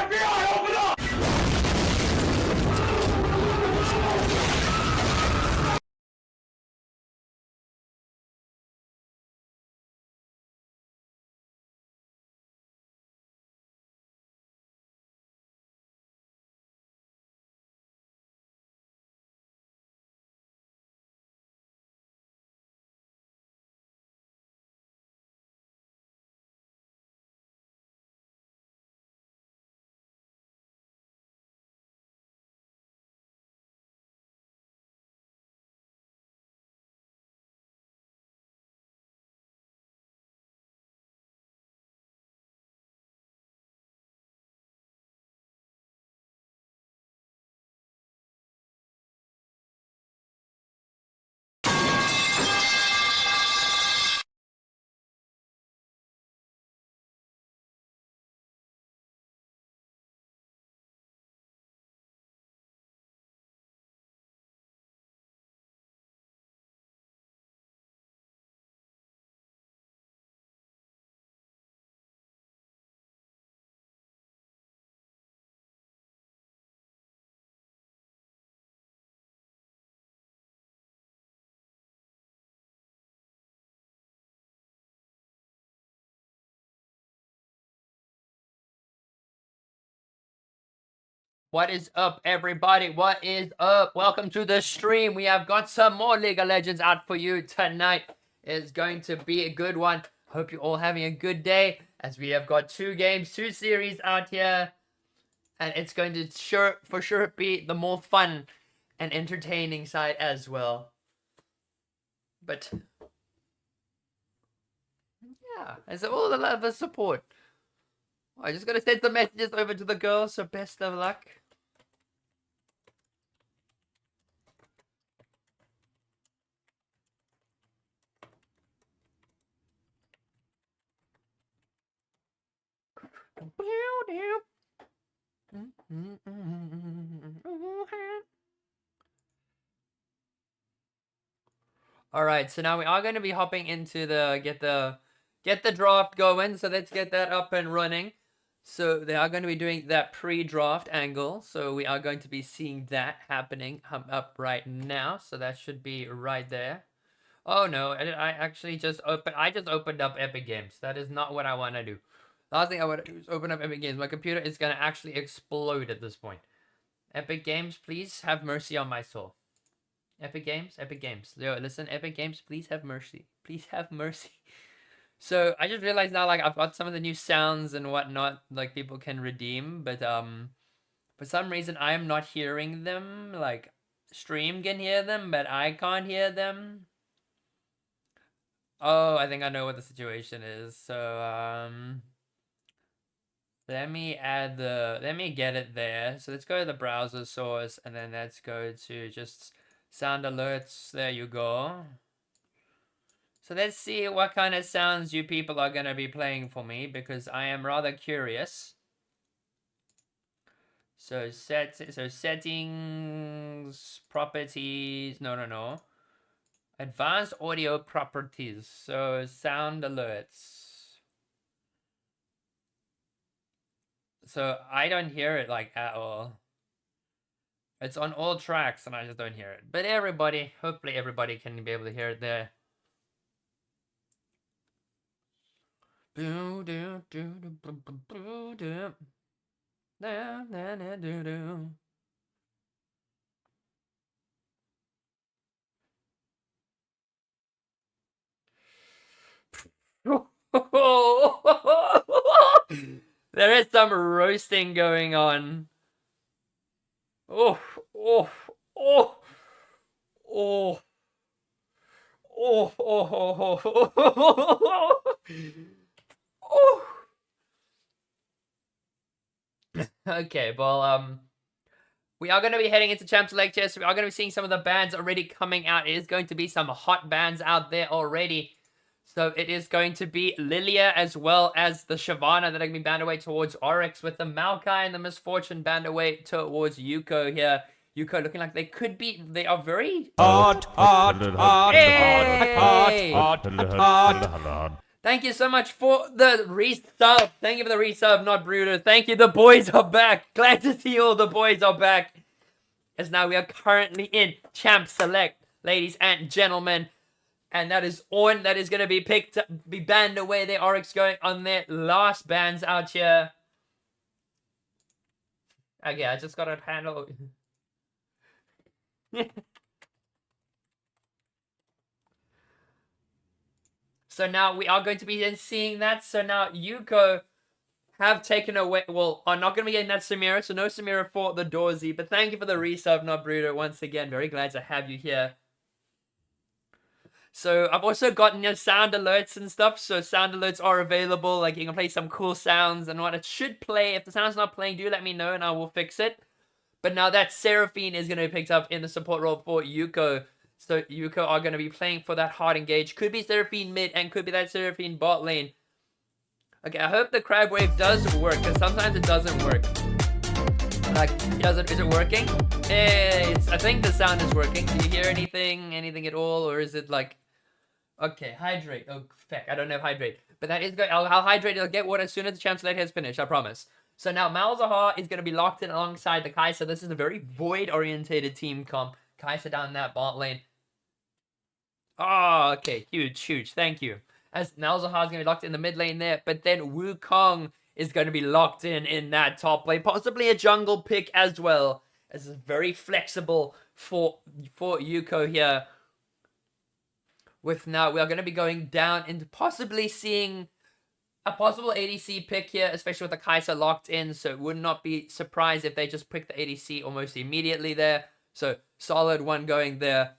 FBI, open up! What is up, everybody? What is up? Welcome to the stream. We have got some more League of Legends out for you tonight. It's going to be a good one. Hope you're all having a good day, as we have got 2 games, 2 series out here. And it's going to for sure be the more fun and entertaining side as well. But yeah, it's all the love and support. I just gotta send some messages over to the girls, so best of luck. All right, so now we are going to be hopping into get the draft going. So let's get that up and running. So they are going to be doing that pre-draft angle. So we are going to be seeing that happening up right now. So that should be right there. Oh no, I actually just opened up Epic Games. That is not what I want to do. Last thing I want to do is open up Epic Games. My computer is going to actually explode at this point. Epic Games, please have mercy on my soul. Epic Games. Yo, listen, Epic Games, please have mercy. Please have mercy. So I just realized now, like, I've got some of the new sounds and whatnot, like, people can redeem, but for some reason I am not hearing them. Like, stream can hear them, but I can't hear them. Oh, I think I know what the situation is. So let me get it there. So let's go to the browser source, and then let's go to just sound alerts. There you go. So let's see what kind of sounds you people are going to be playing for me, because I am rather curious. So settings, properties, no. Advanced audio properties. So sound alerts. So I don't hear it like at all. It's on all tracks and I just don't hear it. But everybody, hopefully everybody can be able to hear it there. There is some roasting going on. Oh. Okay, well, we are going to be heading into Champs Select Chess. We are going to be seeing some of the bands already coming out. It is going to be some hot bands out there already. So it is going to be Lilia as well as the Shyvana that are going to be banned away towards Oryx, with the Maokai and the Misfortune banned away towards Youko here. Youko looking like they could be, they are very... Hot. Thank you so much for the resub. Thank you for the resub, not Bruder. Thank you. The boys are back. Glad to see all the boys are back. As now we are currently in Champ Select, ladies and gentlemen. And that is on. That is going to be picked up, be banned away. The Oryx going on their last bans out here. Okay, I just got to handle. So now we are going to be seeing that. So now Youko have taken away, well, are not going to be getting that Samira, so no Samira for the Doorsy, but thank you for the resub, not Bruder, once again. Very glad to have you here. So I've also gotten your sound alerts and stuff, so sound alerts are available, like you can play some cool sounds and what it should play. If the sound's not playing, do let me know and I will fix it. But now that Seraphine is going to be picked up in the support role for Youko, so Youko are going to be playing for that hard engage. Could be Seraphine mid and could be that Seraphine bot lane. Okay, I hope the crab wave does work, because sometimes it doesn't work. Like, is it working? I think the sound is working. Do you hear anything at all, or is it like... Okay, hydrate. Oh, feck, I don't have hydrate. But that is good. I'll hydrate, I'll get water as soon as the Champ Select has finished, I promise. So now Malzahar is going to be locked in alongside the Kai'Sa. This is a very Void-orientated team comp. Kai'Sa down that bot lane. Oh, okay, huge. Thank you. As Malzahar is going to be locked in the mid lane there, but then Wukong is going to be locked in that top lane. Possibly a jungle pick as well. This is very flexible for Youko here. With now, we are going to be going down into possibly seeing a possible ADC pick here, especially with the Kai'Sa locked in, so it would not be surprised if they just pick the ADC almost immediately there. So, solid one going there.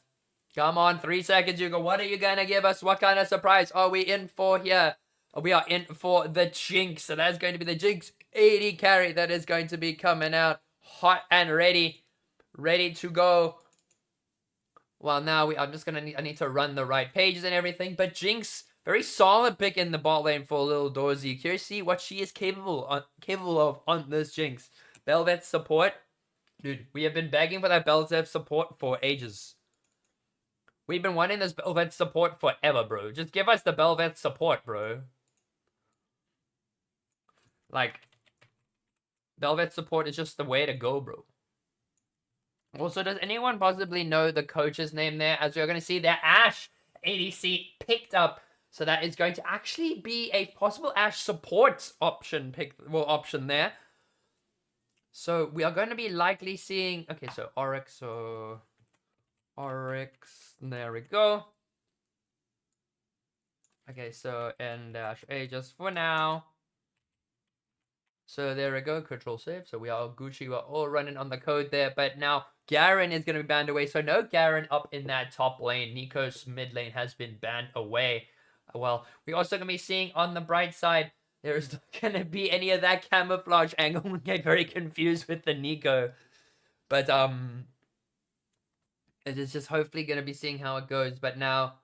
Come on, 3 seconds, Youko. What are you going to give us? What kind of surprise are we in for here? We are in for the Jinx. So that's going to be the Jinx 80 carry that is going to be coming out hot and ready. Ready to go. Well, now I'm just going to I need to run the right pages and everything. But Jinx, very solid pick in the bot lane for little Doorsy. Curious to see what she is capable of on this Jinx. Bel'Veth support. Dude, we have been begging for that Bel'Veth support for ages. We've been wanting this Bel'Veth support forever, bro. Just give us the Bel'Veth support, bro. Like, Bel'Veth support is just the way to go, bro. Also, does anyone possibly know the coach's name there? As we're going to see their Ashe ADC picked up. So that is going to actually be a possible Ashe support option option there. So we are going to be likely seeing... Okay, so Oryx, there we go. Okay, so N-A just for now. So there we go, control save. So we are Gucci, we're all running on the code there. But now Garen is going to be banned away. So no Garen up in that top lane. Nico's mid lane has been banned away. Well, we're also going to be seeing on the bright side, there is not going to be any of that camouflage angle. We get very confused with the Nico. But, it is just hopefully going to be seeing how it goes. But now,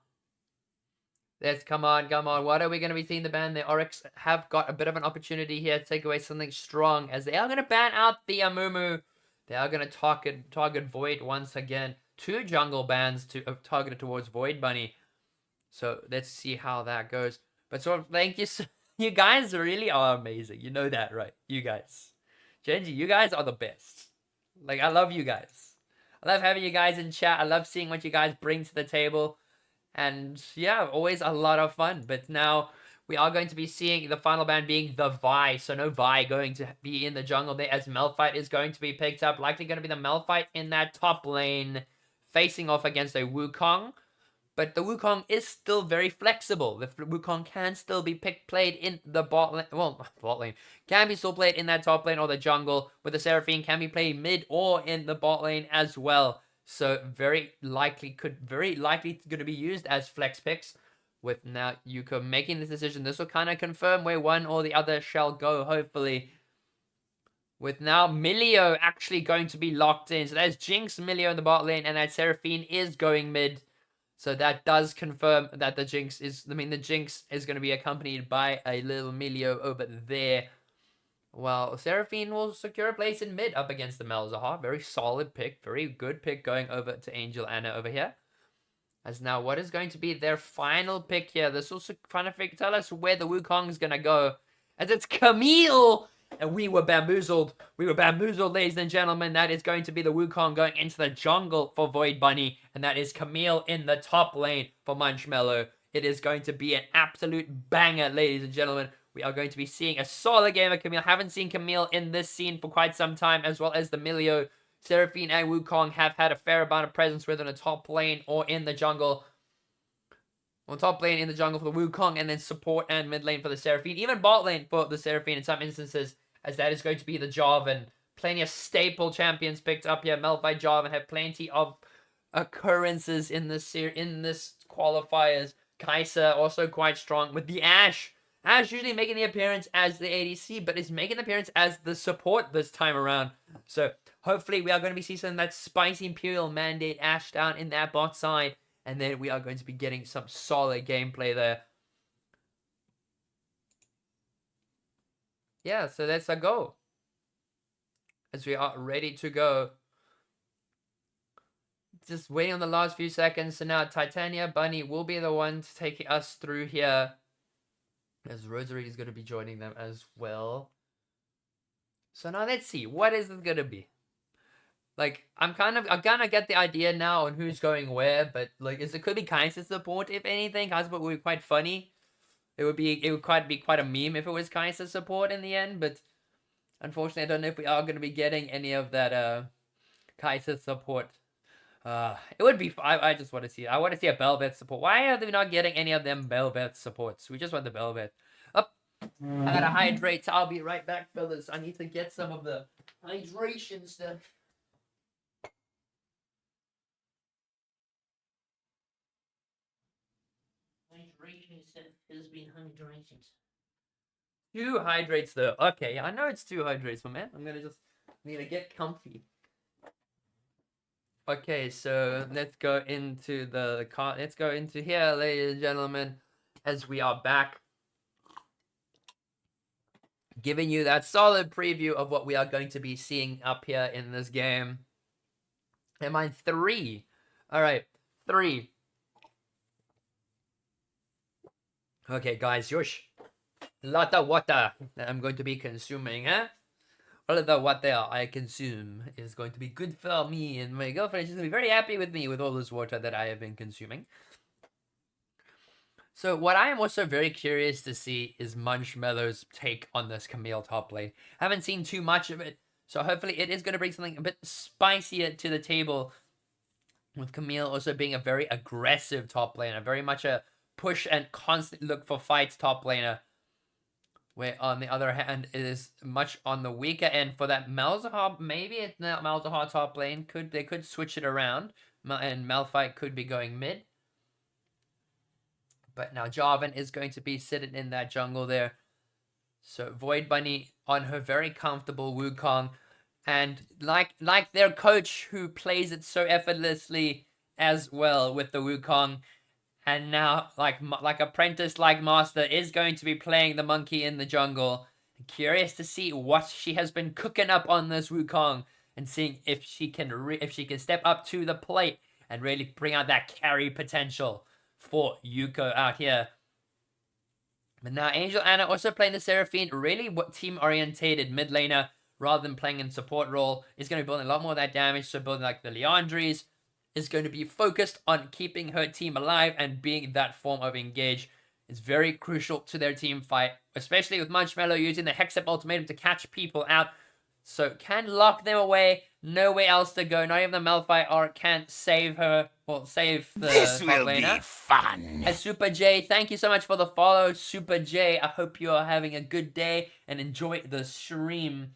let's come on. What are we going to be seeing the ban? The Oryx have got a bit of an opportunity here to take away something strong, as they are going to ban out the Amumu. They are going to target Void once again. 2 jungle bans targeted towards Void Bunny. So let's see how that goes. But so thank you. You guys really are amazing. You know that, right? You guys. Genji, you guys are the best. Like, I love you guys. I love having you guys in chat. I love seeing what you guys bring to the table. And yeah, always a lot of fun. But now we are going to be seeing the final ban being the Vi. So no Vi going to be in the jungle there, as Malphite is going to be picked up. Likely going to be the Malphite in that top lane, facing off against a Wukong. But the Wukong is still very flexible. The Wukong can still be played in the bot lane. Well, bot lane. Can be still played in that top lane or the jungle. With the Seraphine can be played mid or in the bot lane as well. So very likely going to be used as flex picks. With now Youko making this decision. This will kind of confirm where one or the other shall go, hopefully. With now Milio actually going to be locked in. So there's Jinx, Milio in the bot lane, and that Seraphine is going mid. So that does confirm that the Jinx is going to be accompanied by a little Milio over there. Well, Seraphine will secure a place in mid up against the Malzahar. Very solid pick. Very good pick going over to Angel Anna over here. As now, what is going to be their final pick here? This also kind of tell us where the Wukong is going to go. As it's Camille! And we were bamboozled. We were bamboozled, ladies and gentlemen. That is going to be the Wukong going into the jungle for Void Bunny. And that is Camille in the top lane for Munchmello. It is going to be an absolute banger, ladies and gentlemen. We are going to be seeing a solid game of Camille. Haven't seen Camille in this scene for quite some time, as well as the Milio. Seraphine and Wukong have had a fair amount of presence whether in the top lane or in the jungle. On top lane in the jungle for the Wukong, and then support and mid lane for the Seraphine. Even bot lane for the Seraphine in some instances, as that is going to be the Jarvan. Plenty of staple champions picked up here. Malphite, Jarvan have plenty of occurrences in this qualifiers. Kai'Sa also quite strong with the Ashe. Ashe usually making the appearance as the ADC, but is making the appearance as the support this time around. So hopefully we are going to be seeing some of that spicy Imperial Mandate Ashe down in that bot side. And then we are going to be getting some solid gameplay there. Yeah, so that's a go. As we are ready to go. Just waiting on the last few seconds. So now Titania Bunny will be the one to take us through here. As Rosary is going to be joining them as well. So now let's see. What is it going to be? Like, I'm gonna get the idea now on who's going where, but like, it could be Kai'Sa support, if anything. Kai'Sa support would be quite funny. It would be quite a meme if it was Kai'Sa support in the end, but unfortunately I don't know if we are gonna be getting any of that Kai'Sa support. It would be I just want to see a Bel'Veth support. Why are they not getting any of them Bel'Veth supports? We just want the Bel'Veth. Up. I gotta hydrate, so I'll be right back, fellas. I need to get some of the hydration stuff. Has been hydrated. 2 hydrates though. Okay, I know it's 2 hydrates, but man, I'm gonna need to get comfy. Okay, so let's go into the car. Let's go into here, ladies and gentlemen, as we are back, giving you that solid preview of what we are going to be seeing up here in this game. Am I 3? All right, 3. Okay, guys, Yosh. A lot of water that I'm going to be consuming, huh? All of the water I consume is going to be good for me, and my girlfriend is going to be very happy with me with all this water that I have been consuming. So what I am also very curious to see is Munchmello's take on this Camille top lane. I haven't seen too much of it, so hopefully it is going to bring something a bit spicier to the table, with Camille also being a very aggressive top laner, very much a push and constant look for fights top laner. Where on the other hand, it is much on the weaker end for that Malzahar. Maybe it's not Malzahar top lane. They could switch it around, and Malphite could be going mid. But now Jarvan is going to be sitting in that jungle there. So Void Bunny on her very comfortable Wukong, and like their coach who plays it so effortlessly as well with the Wukong. And now, like apprentice, like master, is going to be playing the monkey in the jungle. Curious to see what she has been cooking up on this Wukong, and seeing if she can step up to the plate and really bring out that carry potential for Youko out here. But now Angel Anna also playing the Seraphine, really team orientated mid laner rather than playing in support role. Is going to be building a lot more of that damage, so building like the Leandries. Is going to be focused on keeping her team alive and being that form of engage. It's very crucial to their team fight, especially with Munchmello using the Hexap ultimatum to catch people out. So can lock them away, nowhere else to go. Not even the Malphite can't save her, well, save the This will laner. be fun. And Super J, thank you so much for the follow, Super J. I hope you are having a good day and enjoy the stream.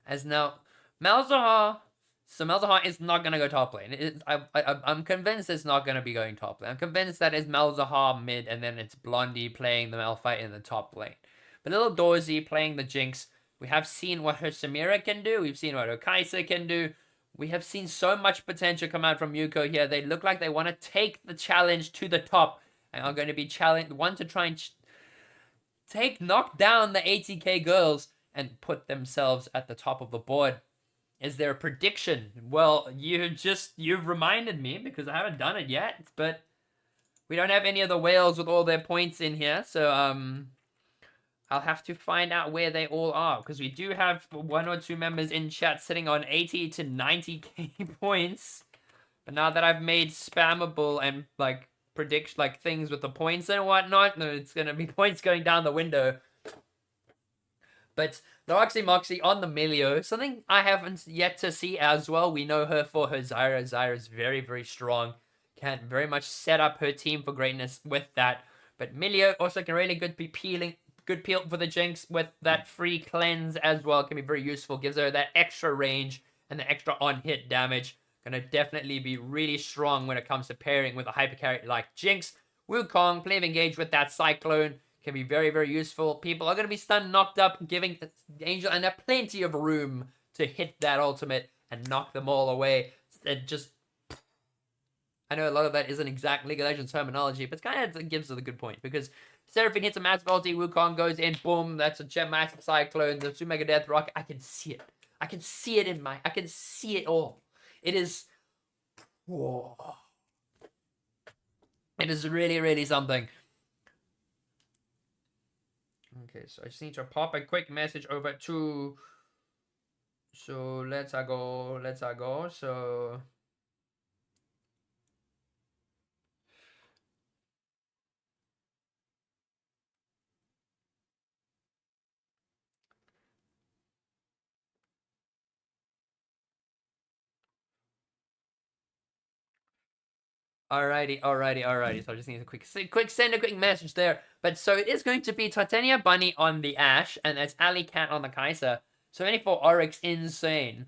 As now, Malzahar. So Malzahar is not going to go top lane. I'm convinced it's not going to be going top lane. I'm convinced that it's Malzahar mid, and then it's Blondie playing the Malphite in the top lane. But little Dorsey playing the Jinx. We have seen what her Samira can do. We've seen what her Kai'Sa can do. We have seen so much potential come out from Youko here. They look like they want to take the challenge to the top. And are going to be want to try and knock down the 80k girls and put themselves at the top of the board. Is there a prediction? Well, you've reminded me because I haven't done it yet, but we don't have any of the whales with all their points in here, so I'll have to find out where they all are, because we do have 1 or 2 members in chat sitting on 80 to 90k points. But now that I've made spammable and like predict like things with the points and whatnot, no, it's gonna be points going down the window. But the Roxy Moxie on the Melio, something I haven't yet to see as well. We know her for her Zyra. Zyra is very, very strong. Can very much set up her team for greatness with that. But Melio also can really good peel for the Jinx with that free cleanse as well. Can be very useful. Gives her that extra range and the extra on-hit damage. Gonna definitely be really strong when it comes to pairing with a hyper carry like Jinx. Wukong, play of engage with that Cyclone. Can be very, very useful. People are going to be stunned, knocked up, giving Angel and have plenty of room to hit that ultimate and knock them all away. It just... I know a lot of that isn't exact League of Legends terminology, but it gives it a good point. Because Seraphine hits a massive ulti, Wukong goes in, boom, that's a massive Cyclone, the 2 Mega Death Rock. I can see it. I can see it I can see it all. It is... Whoa. It is really, really something. Okay, so I just need to pop a quick message over to... So, let's go. So... Alrighty. So I just need a quick message there. But so it is going to be Titania Bunny on the Ashe, and that's Ali Cat on the Kai'Sa. So 24 Oryx, insane.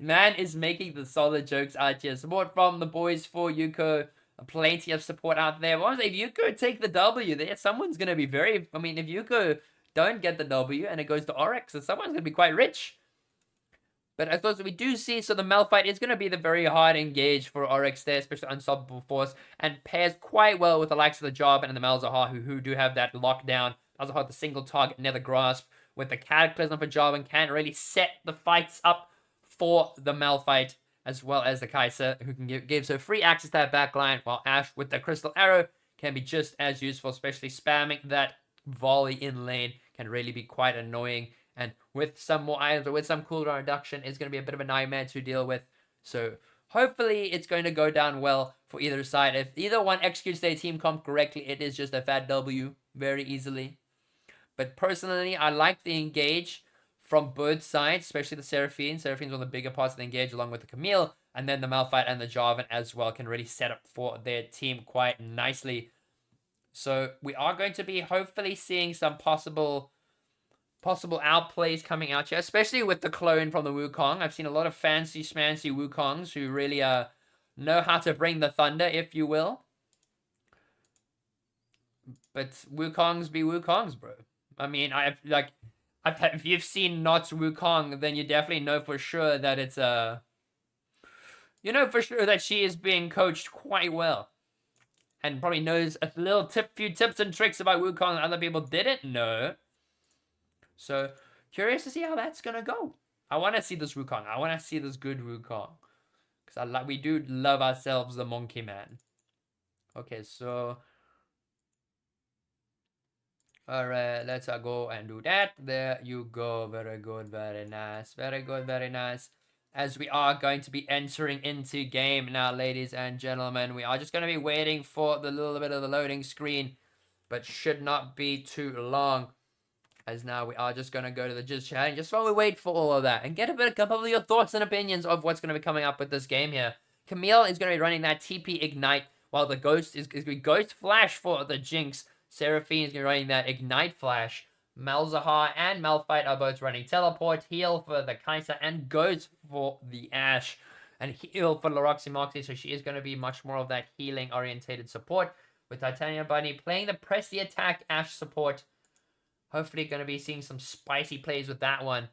Man is making the solid jokes out here. Support from the boys for Youko. Plenty of support out there. What was it? If Youko take the W there, someone's going to be very... I mean, if Youko don't get the W and it goes to Oryx, then someone's going to be quite rich. But I suppose we do see, so the Malphite is going to be the very hard engage for Oryx there, especially Unstoppable Force, and pairs quite well with the likes of the Job and the Malzahar, who do have that lockdown. Malzahar, the single target, Nether Grasp, with the Cataclysm for Job, and can really set the fights up for the Malphite, as well as the Kai'Sa, who can gives her free access to that backline, while Ashe, with the Crystal Arrow, can be just as useful, especially spamming that volley in lane, can really be quite annoying. And with some more items, or with some cooldown reduction, it's going to be a bit of a nightmare to deal with. So hopefully it's going to go down well for either side. If either one executes their team comp correctly, it is just a fat W very easily. But personally, I like the engage from both sides, especially the Seraphine. Seraphine's one of the bigger parts of the engage, along with the Camille. And then the Malphite and the Jarvan as well can really set up for their team quite nicely. So we are going to be hopefully seeing some possible outplays coming out here, especially with the clone from the Wukong. I've seen a lot of fancy schmancy Wukongs who really know how to bring the thunder, if you will. But Wukongs be Wukongs, bro. I mean, if you've seen Not's Wukong, then you definitely know for sure that it's you know for sure that she is being coached quite well. And probably knows a few tips and tricks about Wukong that other people didn't know. So, curious to see how that's gonna go. I want to see this Wukong. I want to see this good Wukong. Because we do love ourselves the Monkey Man. Okay, so... Alright, let's go and do that. There you go. Very good, very nice. Very good, very nice. As we are going to be entering into game now, ladies and gentlemen. We are just going to be waiting for the little bit of the loading screen. But should not be too long. As now we are just going to go to the Jizz chat and just while we wait for all of that and get a couple of your thoughts and opinions of what's going to be coming up with this game here. Camille is going to be running that TP Ignite while the Ghost is going to be Ghost Flash for the Jinx. Seraphine is going to be running that Ignite Flash. Malzahar and Malphite are both running Teleport, Heal for the Kai'Sa, and Ghost for the Ashe. And Heal for the Roxy Moxie, so she is going to be much more of that healing-orientated support. With Titania Bunny playing the Press the Attack Ashe support. Hopefully going to be seeing some spicy plays with that one.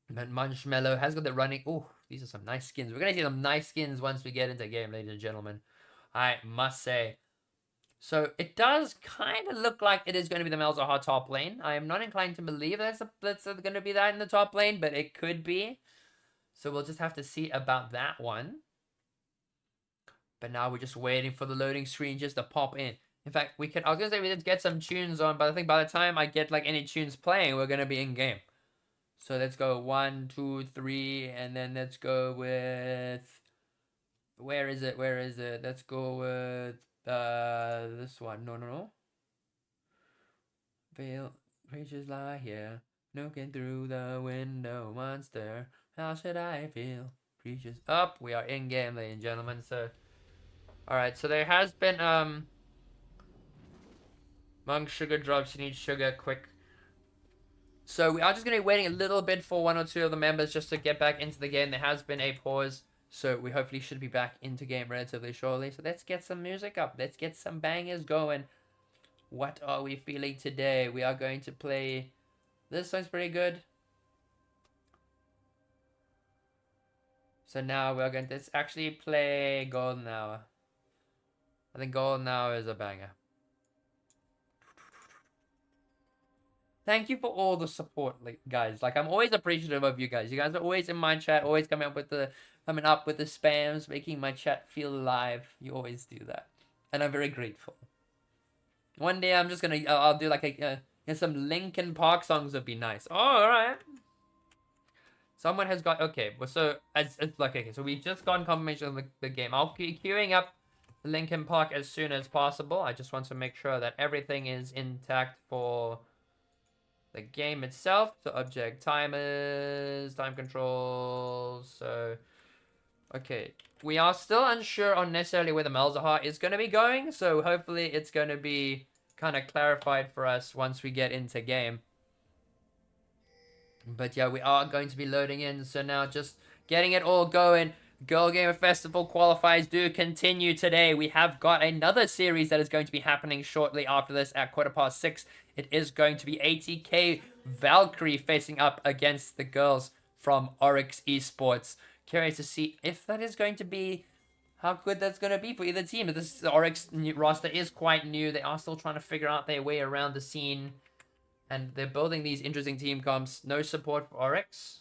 And Munchmello has got the running. Oh, these are some nice skins. We're going to see some nice skins once we get into the game, ladies and gentlemen. I must say. So it does kind of look like it is going to be the Malzahar top lane. I am not inclined to believe that's going to be that in the top lane, but it could be. So we'll just have to see about that one. But now we're just waiting for the loading screen just to pop in. In fact, I was gonna say we did get some tunes on, but I think by the time I get like any tunes playing, we're gonna be in game. So let's go 1, 2, 3, and then let's go with, where is it? Let's go with this one. No. Veil creatures lie here, looking through the window. Monster, how should I feel? Creatures up. We are in game, ladies and gentlemen. So, all right. So there has been monk sugar drops. You need sugar quick. So we are just going to be waiting a little bit for 1 or 2 of the members just to get back into the game. There has been a pause, so we hopefully should be back into game relatively shortly. So let's get some music up. Let's get some bangers going. What are we feeling today? We are going to play... This song's pretty good. So now we're going to... Let's actually play Golden Hour. I think Golden Hour is a banger. Thank you for all the support, guys. Like, I'm always appreciative of you guys. You guys are always in my chat, always coming up with the spams, making my chat feel alive. You always do that, and I'm very grateful. One day I'm just gonna, I'll do like some Linkin Park songs would be nice. Oh, all right. Someone has got, okay. Well, so so we've just gotten confirmation of the game. I'll be queuing up Linkin Park as soon as possible. I just want to make sure that everything is intact for the game itself. So object timers, time controls. So, okay. We are still unsure on necessarily where the Malzahar is going to be going. So hopefully it's going to be kind of clarified for us once we get into game. But yeah, we are going to be loading in. So now just getting it all going. Girl Gamer Festival qualifiers do continue today. We have got another series that is going to be happening shortly after this at 6:15. It is going to be ATK Valkyrie facing up against the girls from Oryx Esports. Curious to see if that is going to be, how good that's going to be for either team. The Oryx roster is quite new. They are still trying to figure out their way around the scene. And they're building these interesting team comps. No support for Oryx.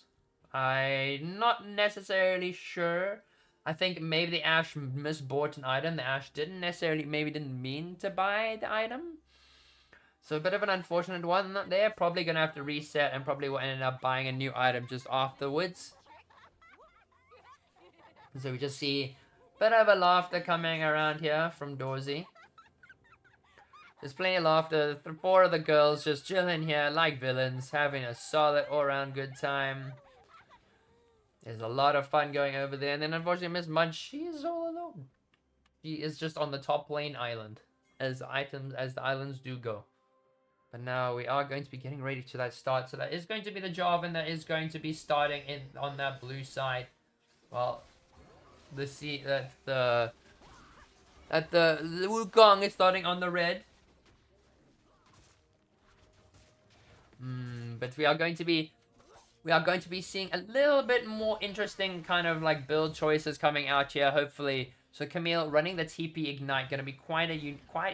I'm not necessarily sure. I think maybe the Ashe misbought an item. The Ashe didn't mean to buy the item. So a bit of an unfortunate one. They're probably going to have to reset and probably will end up buying a new item just afterwards. So we just see a bit of a laughter coming around here from Dorsey. There's plenty of laughter. 4 of the girls just chilling here like villains, having a solid all-around good time. There's a lot of fun going over there. And then unfortunately Miss Munch, she is all alone. She is just on the top lane island, as the islands do go. But now we are going to be getting ready to that start. So that is going to be the Jarvan that is going to be starting on that blue side. Well, the Wukong is starting on the red. But we are going to be seeing a little bit more interesting kind of like build choices coming out here, hopefully. So Camille running the TP Ignite, going to be quite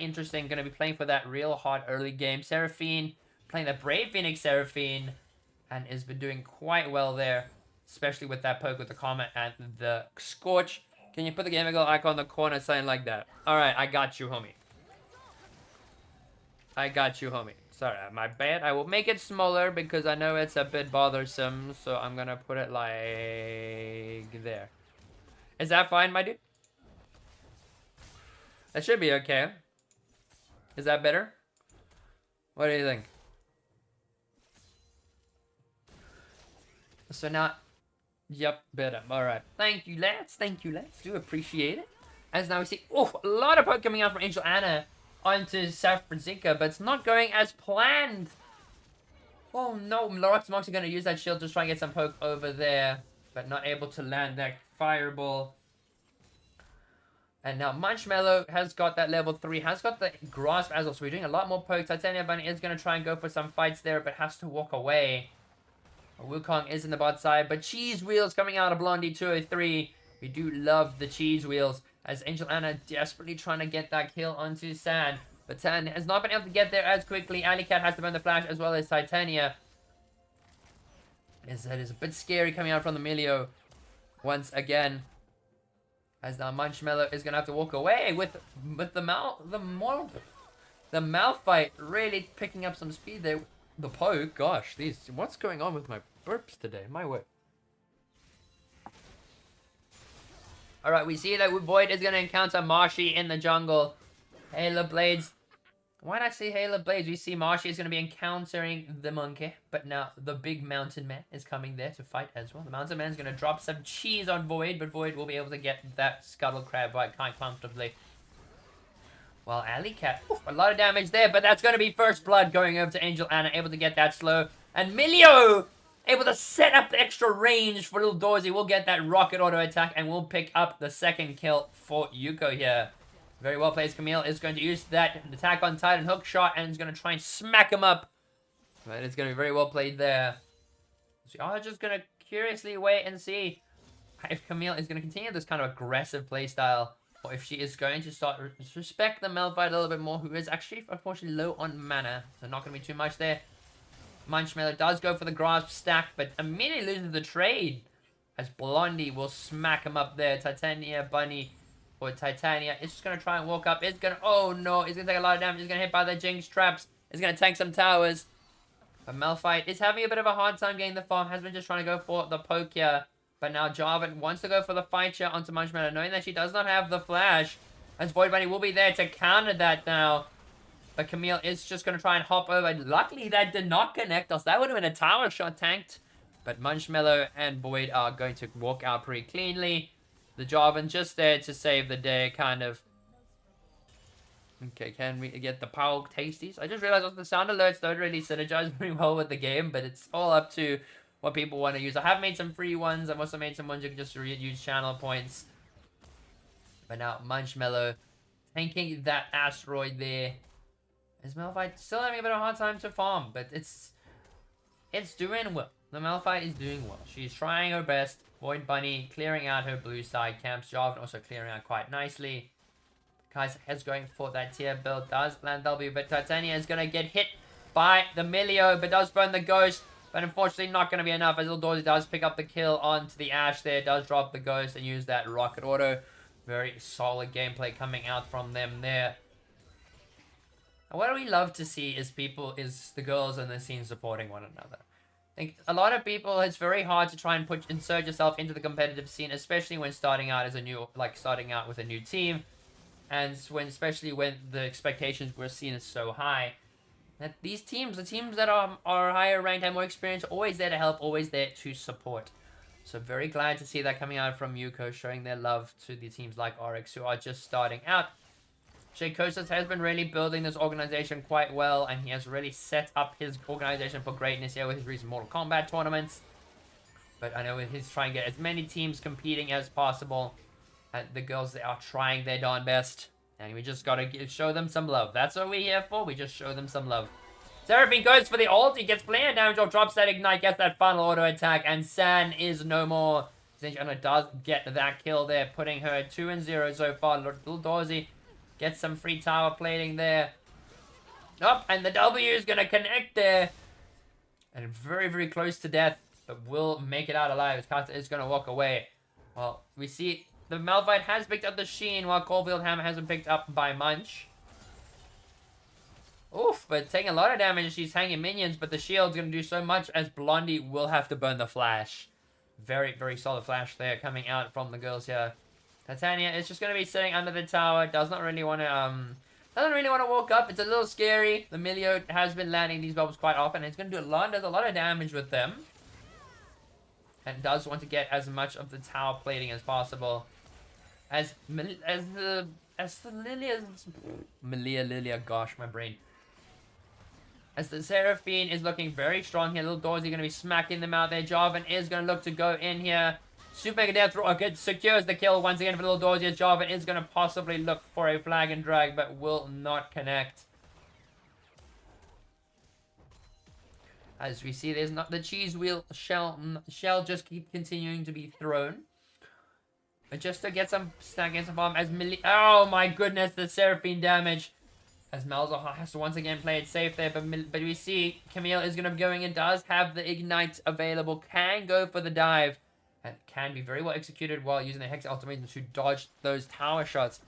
interesting. Going to be playing for that real hard early game. Seraphine playing the Brave Phoenix Seraphine, and has been doing quite well there, especially with that poke with the Comet and the Scorch. Can you put the Gamer Girl icon in the corner, something like that? All right, I got you, homie. Sorry, my bad. I will make it smaller because I know it's a bit bothersome. So I'm going to put it like there. Is that fine, my dude? That should be okay. Is that better? What do you think? So now... Yep, better. Alright. Thank you, lads. Do appreciate it. As now we see... Oh, a lot of poke coming out from Angel Anna onto San Francisco, but it's not going as planned. Oh no, Lorax Monk's going to use that shield to try and get some poke over there, but not able to land that fireball. And now Munchmallow has got that level 3, has got the grasp as well, so we're doing a lot more poke. Titania Bunny is going to try and go for some fights there, but has to walk away. Wukong is in the bot side, but Cheese Wheels coming out of Blondie 203. We do love the Cheese Wheels. as Angel Anna desperately trying to get that kill onto San. But San has not been able to get there as quickly. Alley Cat has to burn the flash as well as Titania. That is a bit scary coming out from the Milio once again. As now Munchmello is going to have to walk away with the Malphite really picking up some speed there. The poke, gosh, what's going on with my burps today? My word. Alright, we see that Void is going to encounter Marshy in the jungle. Halo Blades. Why did I say Halo Blades? We see Marshy is going to be encountering the monkey. But now the big mountain man is coming there to fight as well. The mountain man is going to drop some cheese on Void. But Void will be able to get that Scuttle Crab quite comfortably. Well, Alley Cat, a lot of damage there. But that's going to be First Blood going over to Angel Anna. Able to get that slow. And Milio able to set up the extra range for little Dorsey. We'll get that rocket auto attack. And we'll pick up the second kill for Youko here. Very well played. Camille is going to use that attack on Titan hook shot and is going to try and smack him up. But it's going to be very well played there. So we are just going to curiously wait and see if Camille is going to continue this kind of aggressive playstyle, or if she is going to start respect the Malphite a little bit more, who is actually unfortunately low on mana. So not going to be too much there. Munchmello does go for the grasp stack, but immediately loses the trade. As Blondie will smack him up there. Titania, Bunny, or Titania is just going to try and walk up. It's going to... Oh, no. He's going to take a lot of damage. He's going to hit by the Jinx traps. He's going to tank some towers. But Malphite is having a bit of a hard time getting the farm. Has been just trying to go for the poke here. But now Jarvan wants to go for the fight here onto Munchmello, knowing that she does not have the flash. As Void Bunny will be there to counter that now. But Camille is just going to try and hop over. Luckily, that did not connect us. That would have been a tower shot tanked. But Munchmello and Void are going to walk out pretty cleanly. The Jarvan just there to save the day, kind of. Okay, can we get the power tasties? I just realized the sound alerts don't really synergize very well with the game, but it's all up to what people want to use. I have made some free ones. I've also made some ones you can just use channel points. But now Munchmello tanking that asteroid there. Is Malphite still having a bit of a hard time to farm, but it's doing well. The Malphite is doing well. She's trying her best. Void Bunny clearing out her blue side camps. Jarvan also clearing out quite nicely. Kaiser is going for that tier build. Does land W, but Titania is going to get hit by the Milio, but does burn the Ghost. But unfortunately not going to be enough, as Little Dorsey does pick up the kill onto the Ashe there. Does drop the Ghost and use that rocket auto. Very solid gameplay coming out from them there. And what we love to see is the girls in the scene supporting one another. I think a lot of people, it's very hard to try and insert yourself into the competitive scene, especially when starting out with a new team, and especially when the expectations we're seeing is so high. That the teams that are higher ranked, have more experience, are always there to help, always there to support. So very glad to see that coming out from Youko, showing their love to the teams like Oryx, who are just starting out. Jay Kostas has been really building this organization quite well, and he has really set up his organization for greatness here with his recent Mortal Kombat tournaments. But I know he's trying to get as many teams competing as possible. And the girls, they are trying their darn best. And we just gotta show them some love. That's what we're here for. We just show them some love. Seraphine goes for the ult. He gets plenty of damage off, drops that ignite, gets that final auto attack, and San is no more. Zinchana does get that kill there, putting her at 2-0 so far. Little Dorsey gets some free tower plating there. Up, and the W is going to connect there. And very, very close to death, but will make it out alive. Kata is going to walk away. Well, we see the Malphite has picked up the Sheen, while Caulfield Hammer hasn't picked up by Munch. Oof, but taking a lot of damage. She's hanging minions, but the shield's going to do so much, as Blondie will have to burn the flash. Very, very solid flash there coming out from the girls here. Titania is just going to be sitting under the tower. Does not really want to walk up. It's a little scary. The Milio has been landing these bubbles quite often. It's going to does a lot of damage with them. And does want to get as much of the tower plating as possible. As the Lilia, gosh, my brain. As the Seraphine is looking very strong here. Little Dorsey going to be smacking them out there. Jarvan is going to look to go in here. Super Mega Death Rocket secures the kill once again for Little Dorsey, as Jarvan is going to possibly look for a flag and drag, but will not connect. As we see, there's not the cheese wheel shell just keep continuing to be thrown. Just to get some stack against the farm as oh my goodness, the Seraphine damage. As Malzahar has to once again play it safe there, but we see Camille is going to be going in, does have the Ignite available, can go for the dive, and can be very well executed while using the Hex Ultimate to dodge those tower shots.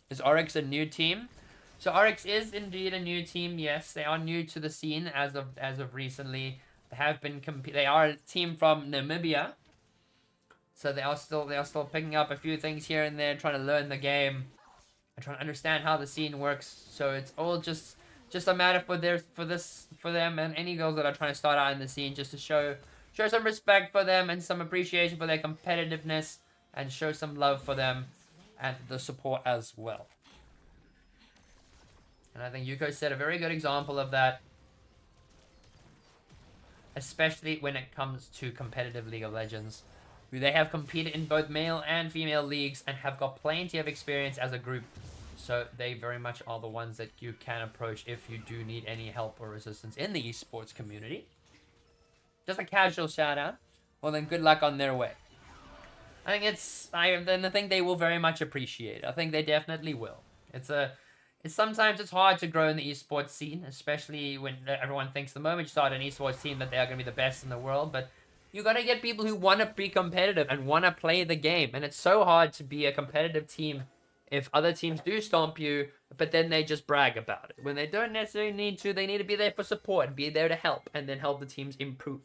Is Oryx a new team? So Oryx is indeed a new team, yes. They are new to the scene as of recently. They have been they are a team from Namibia. So they are still picking up a few things here and there, trying to learn the game and trying to understand how the scene works. So it's all just a matter for them and any girls that are trying to start out in the scene, just to show some respect for them and some appreciation for their competitiveness and show some love for them and the support as well. And I think Youko set a very good example of that, especially when it comes to competitive League of Legends. They have competed in both male and female leagues and have got plenty of experience as a group. So they very much are the ones that you can approach if you do need any help or assistance in the esports community. Just a casual shout out. Well then, good luck on their way. I think they will very much appreciate it. I think they definitely will. Sometimes it's hard to grow in the esports scene, especially when everyone thinks the moment you start an esports team that they are going to be the best in the world, but you got to get people who want to be competitive and want to play the game. And it's so hard to be a competitive team if other teams do stomp you, but then they just brag about it. When they don't necessarily need to, they need to be there for support and be there to help and then help the teams improve.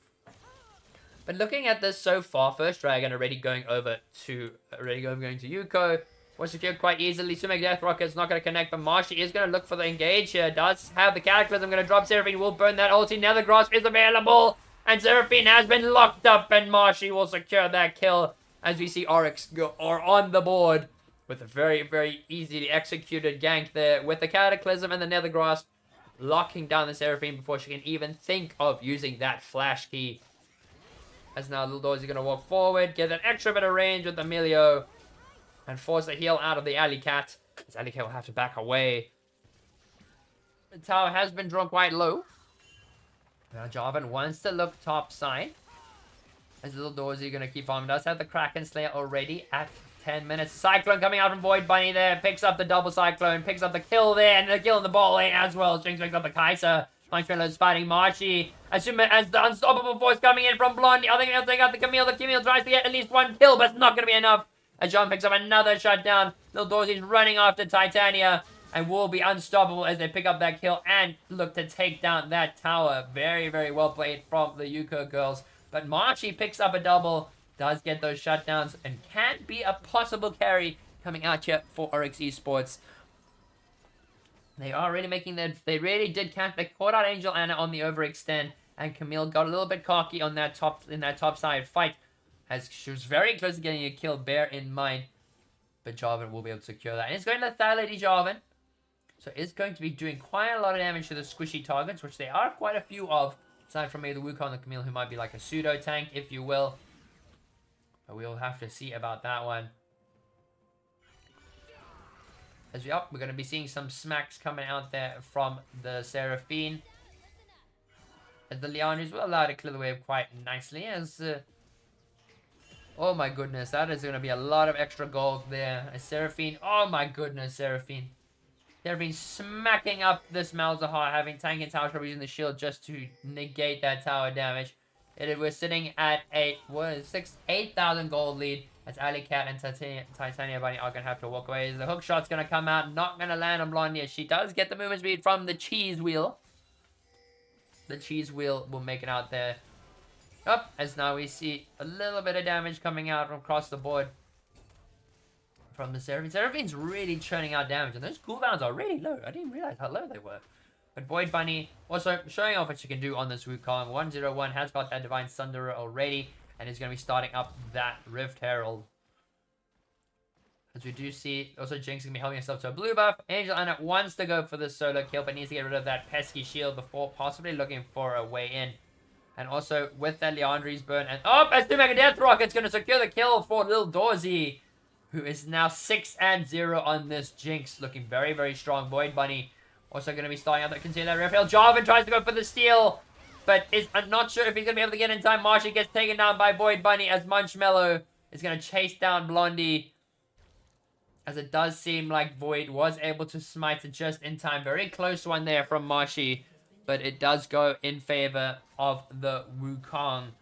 But looking at this so far, first dragon already going to Youko. Was secured quite easily. Sumac Death Rocket's not going to connect, but Marshy is going to look for the engage here. Does have the Cataclysm, going to drop Seraphine, will burn that ulti. Nether Grasp is available. And Seraphine has been locked up, and Marshy will secure that kill as we see Oryx are on the board with a very, very easily executed gank there with the Cataclysm and the Nether Grasp locking down the Seraphine before she can even think of using that flash key. As now Little Dorsey going to walk forward, get an extra bit of range with Emilio and force the heal out of the Alley Cat. As Alley Cat will have to back away. The tower has been drawn quite low. Now Jarvan wants to look top side. As Little Dorsey going to keep on. Does have the Kraken Slayer already at 10 minutes. Cyclone coming out from Void Bunny there. Picks up the double Cyclone. Picks up the kill there. And the kill in the ball lane as well. Jinx picks up the Kai'Sa. Punchfellow fighting Marshy. As the unstoppable force coming in from Blondie. I think they'll take out the Camille. The Camille tries to get at least one kill, but it's not going to be enough. As John picks up another shutdown. Little Dorsey's running after Titania. And will be unstoppable as they pick up that kill and look to take down that tower. Very, very well played from the Youko girls. But Marshy picks up a double, does get those shutdowns, and can be a possible carry coming out here for Oryx Esports. They are really making they really did catch. They caught out Angel Anna on the overextend, and Camille got a little bit cocky on that top side fight, as she was very close to getting a kill. Bear in mind, but Jarvan will be able to secure that. And it's going to Thigh Lady Jarvan. So it's going to be doing quite a lot of damage to the squishy targets, which there are quite a few of, aside from maybe the Wukong and the Camille, who might be like a pseudo tank, if you will. But we'll have to see about that one. As we're going to be seeing some smacks coming out there from the Seraphine. As the Leandris will allow to clear the wave quite nicely. As oh my goodness, that is going to be a lot of extra gold there. As Seraphine, oh my goodness, Seraphine. They've been smacking up this Malzahar, having tank and tower trouble using the shield just to negate that tower damage. We're sitting at 8,000 gold lead. As Alley Cat and Titania Bunny are going to have to walk away. The hook shot's going to come out, not going to land on Blondie, as she does get the movement speed from the cheese wheel. The cheese wheel will make it out there. Up, as now we see a little bit of damage coming out from across the board from the Seraphine. Seraphine's really churning out damage, and those cooldowns are really low. I didn't realize how low they were. But Void Bunny also showing off what she can do on this Wukong. 101 has got that Divine Thunderer already, and is going to be starting up that Rift Herald. As we do see, also Jinx going to be helping herself to a blue buff. Angel Anna wants to go for the solo kill, but needs to get rid of that pesky shield before possibly looking for a way in. And also with that Leandri's burn, and as the Mega Death Rocket's going to secure the kill for Lil Dorsey, who is now 6-0 on this Jinx, looking very, very strong. Void Bunny also going to be starting out that conceal that Raphael. Jarvan tries to go for the steal, but I'm not sure if he's going to be able to get in time. Marshy gets taken down by Void Bunny as Munchmello is going to chase down Blondie. As it does seem like Void was able to smite it just in time. Very close one there from Marshy. But it does go in favor of the Wukong.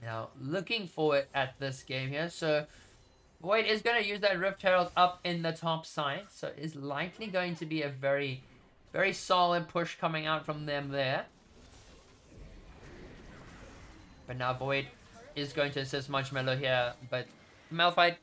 Now, looking forward at this game here. So, Void is going to use that Rift Herald up in the top side. So, it's likely going to be a very, very solid push coming out from them there. But now Void is going to assist Marshmallow here. But Malphite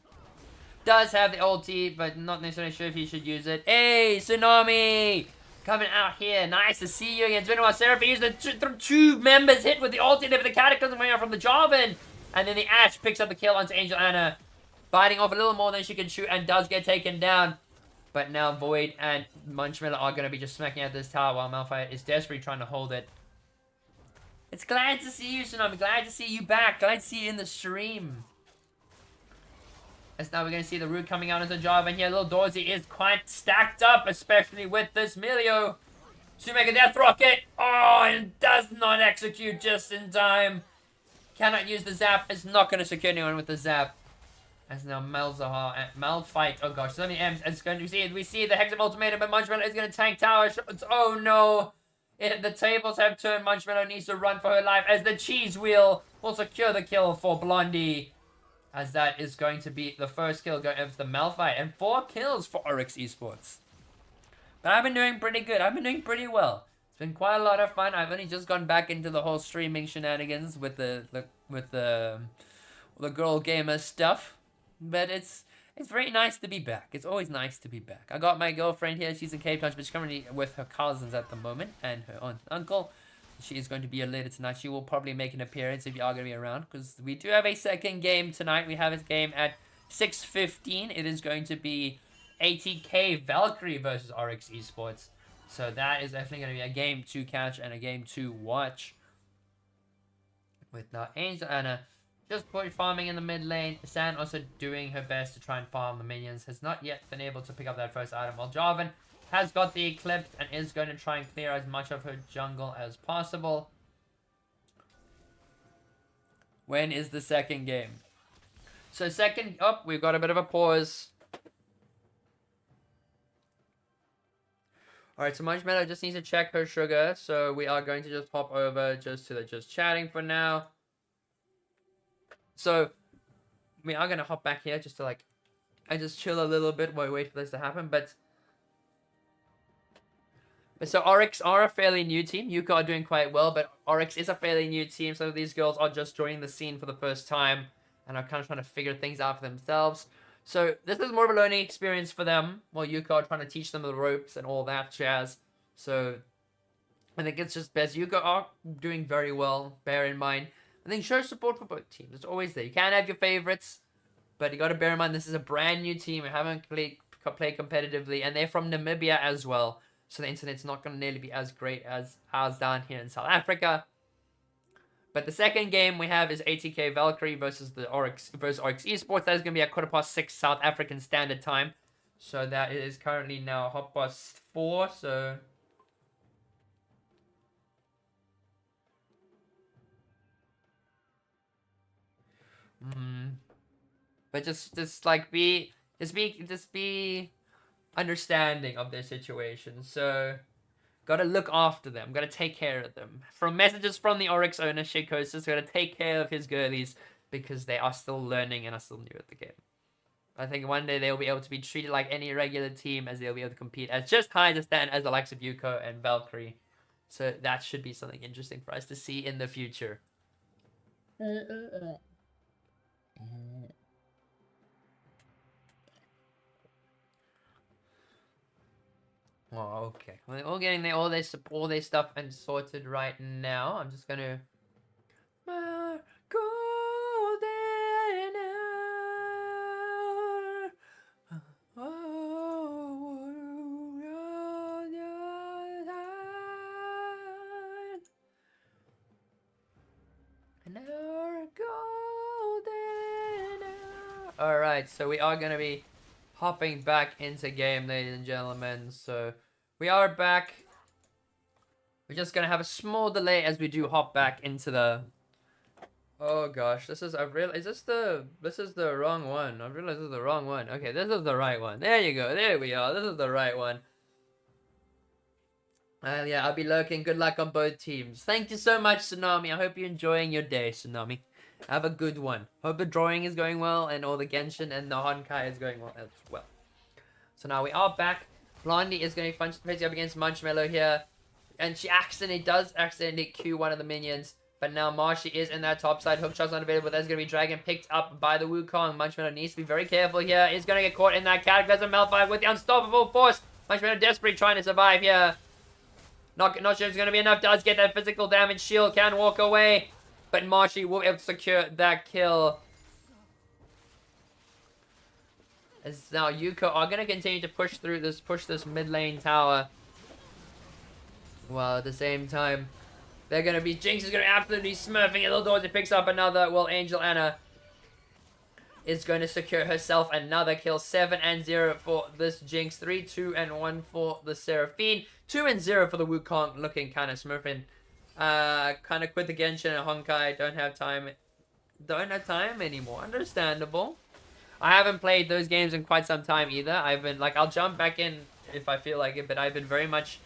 does have the ulti, but not necessarily sure if he should use it. Hey, Tsunami! Coming out here. Nice to see you against Venomous Seraphim. Use the two members hit with the ulti there, but the Cataclysm coming out from the Jarvan. And then the Ashe picks up the kill onto Angel Anna. Biting off a little more than she can shoot and does get taken down. But now Void and Munchmiller are going to be just smacking at this tower while Malphite is desperately trying to hold it. It's glad to see you, Tsunami. Glad to see you back. Glad to see you in the stream. As now we're going to see the root coming out into Jarvan here. Little Dorsey is quite stacked up, especially with this Melio. Shoemaker Death Rocket. Oh, and does not execute just in time. Cannot use the zap. It's not going to secure anyone with the zap. As now Malzahar and Malphite. Oh gosh, so many M's. It's going to see it. We see the Hexam Ultimatum, but Munchmiller is going to tank tower shots. Oh no. The tables have turned. Munchmiller needs to run for her life as the cheese wheel will secure the kill for Blondie. As that is going to be the first kill going over the Malphite. And 4 kills for Oryx Esports. But I've been doing pretty good. I've been doing pretty well. It's been quite a lot of fun. I've only just gone back into the whole streaming shenanigans with the girl gamer stuff. But it's very nice to be back. It's always nice to be back. I got my girlfriend here. She's in Cape Town, but she's currently with her cousins at the moment. And her aunt and uncle. She is going to be here later tonight. She will probably make an appearance if you are going to be around. Because we do have a second game tonight. We have a game at 6:15. It is going to be ATK Valkyrie versus Oryx Esports. So that is definitely going to be a game to catch and a game to watch. With now Angel Anna just farming in the mid lane. San also doing her best to try and farm the minions. Has not yet been able to pick up that first item. While Jarvan has got the Eclipse and is going to try and clear as much of her jungle as possible. When is the second game? So second up, we've got a bit of a pause. Alright, so Munchmeadow just needs to check her sugar. So we are going to just hop over just to the just chatting for now. So we are going to hop back here just to I just chill a little bit while we wait for this to happen. But so Oryx are a fairly new team. Youko are doing quite well, but Oryx is a fairly new team. Some of these girls are just joining the scene for the first time and are kind of trying to figure things out for themselves. So this is more of a learning experience for them, while Youko are trying to teach them the ropes and all that jazz. So I think it's just best. Youko are doing very well, bear in mind. I think show support for both teams. It's always there. You can't have your favorites, but you got to bear in mind this is a brand new team. We haven't played competitively, and they're from Namibia as well. So the internet's not going to nearly be as great as ours down here in South Africa. But the second game we have is ATK Valkyrie versus Oryx Esports. That is going to be at 6:15 South African Standard Time. So that is currently now 4:30. So but just be understanding of their situation. So gotta look after them, gotta take care of them. From messages from the Oryx owner, Shakosis, gotta take care of his girlies because they are still learning and are still new at the game. I think one day they'll be able to be treated like any regular team, as they'll be able to compete as just high as stand as the likes of Youko and Valkyrie. So that should be something interesting for us to see in the future. Oh, okay. Well, they're all getting all their stuff and sorted right now. I'm just gonna Alright, so we are gonna be hopping back into game, ladies and gentlemen. So we are back. We're just gonna have a small delay as we do hop back into the Oh gosh, this is, I real is this the, this is the wrong one. I realize this is the wrong one. Okay, this is the right one. There you go. There we are. This is the right one. Yeah, I'll be lurking. Good luck on both teams. Thank you so much, Tsunami. I hope you're enjoying your day, Tsunami. Have a good one. Hope the drawing is going well, and all the Genshin and the Honkai is going well as well. So now we are back. Blondie is going to be facing up against Munchmello here. And she does accidentally Q one of the minions. But now Marshy is in that top side. Hookshot's not available. There's going to be Dragon picked up by the Wukong. Munchmello needs to be very careful here. He's going to get caught in that Cataclysm Malphite with the unstoppable force. Munchmello desperately trying to survive here. Not sure it's going to be enough. Does get that physical damage. Shield can walk away. But Marshy will be able to secure that kill. As now Youko are going to continue to push this mid lane tower. While at the same time, they're going to be, Jinx is going to absolutely smurfing it. Little Dorsey picks up another, well, Angel Anna is going to secure herself another kill. 7-0 for this Jinx. 3-2-1 for the Seraphine. 2-0 for the Wukong, looking kind of smurfing. Kind of quit the Genshin and Honkai. Don't have time anymore. Understandable. I haven't played those games in quite some time either. I've been, like, I'll jump back in if I feel like it, but I've been very much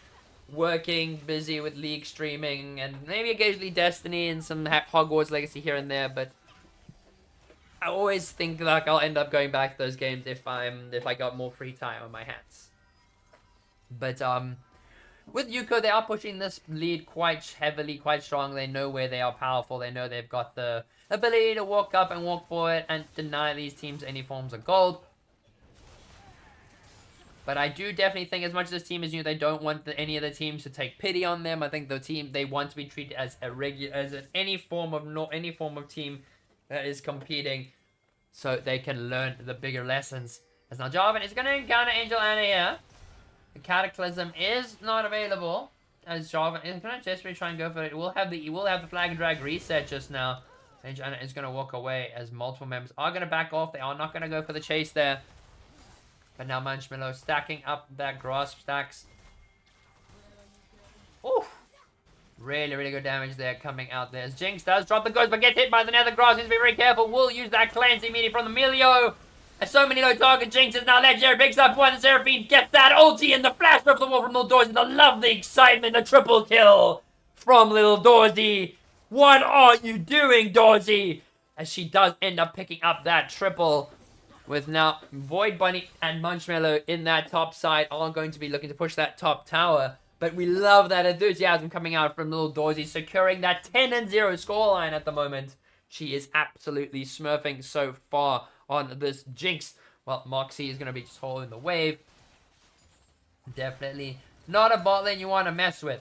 working, busy with League streaming, and maybe occasionally Destiny and some Hogwarts Legacy here and there, but I always think like I'll end up going back to those games if I got more free time on my hands. But with Youko, they are pushing this lead quite heavily, quite strong. They know where they are powerful. They know they've got the ability to walk up and walk forward and deny these teams any forms of gold. But I do definitely think, as much as this team is new, they don't want any of the teams to take pity on them. I think the team, they want to be treated as any form of team that is competing, so they can learn the bigger lessons. As now Jarvan is going to encounter Angel Anna here. The Cataclysm is not available, as Jarvan is going to desperately try and go for it. It will have the flag and drag reset just now. Angel Anna is going to walk away, as multiple members are going to back off. They are not going to go for the chase there. But now Munchmello stacking up that grasp stacks. Ooh. Really, really good damage there coming out there. As Jinx does drop the ghost, but gets hit by the nether grass. Needs to be very careful. Will use that cleanse immediately from the Melio. And so many low target. Jinx is now legendary. Picks up one. Seraphine gets that ulti and the flash off the wall from Little Dorsey. The lovely excitement. The triple kill from Little Dorsey. What are you doing, Dorsey? As she does end up picking up that triple. With now Void Bunny and Munchmello in that top side are going to be looking to push that top tower. But we love that enthusiasm coming out from Little Dorsey, securing that 10-0 scoreline at the moment. She is absolutely smurfing so far on this Jinx. Well, Moxie is going to be just holding the wave. Definitely not a bot lane you want to mess with.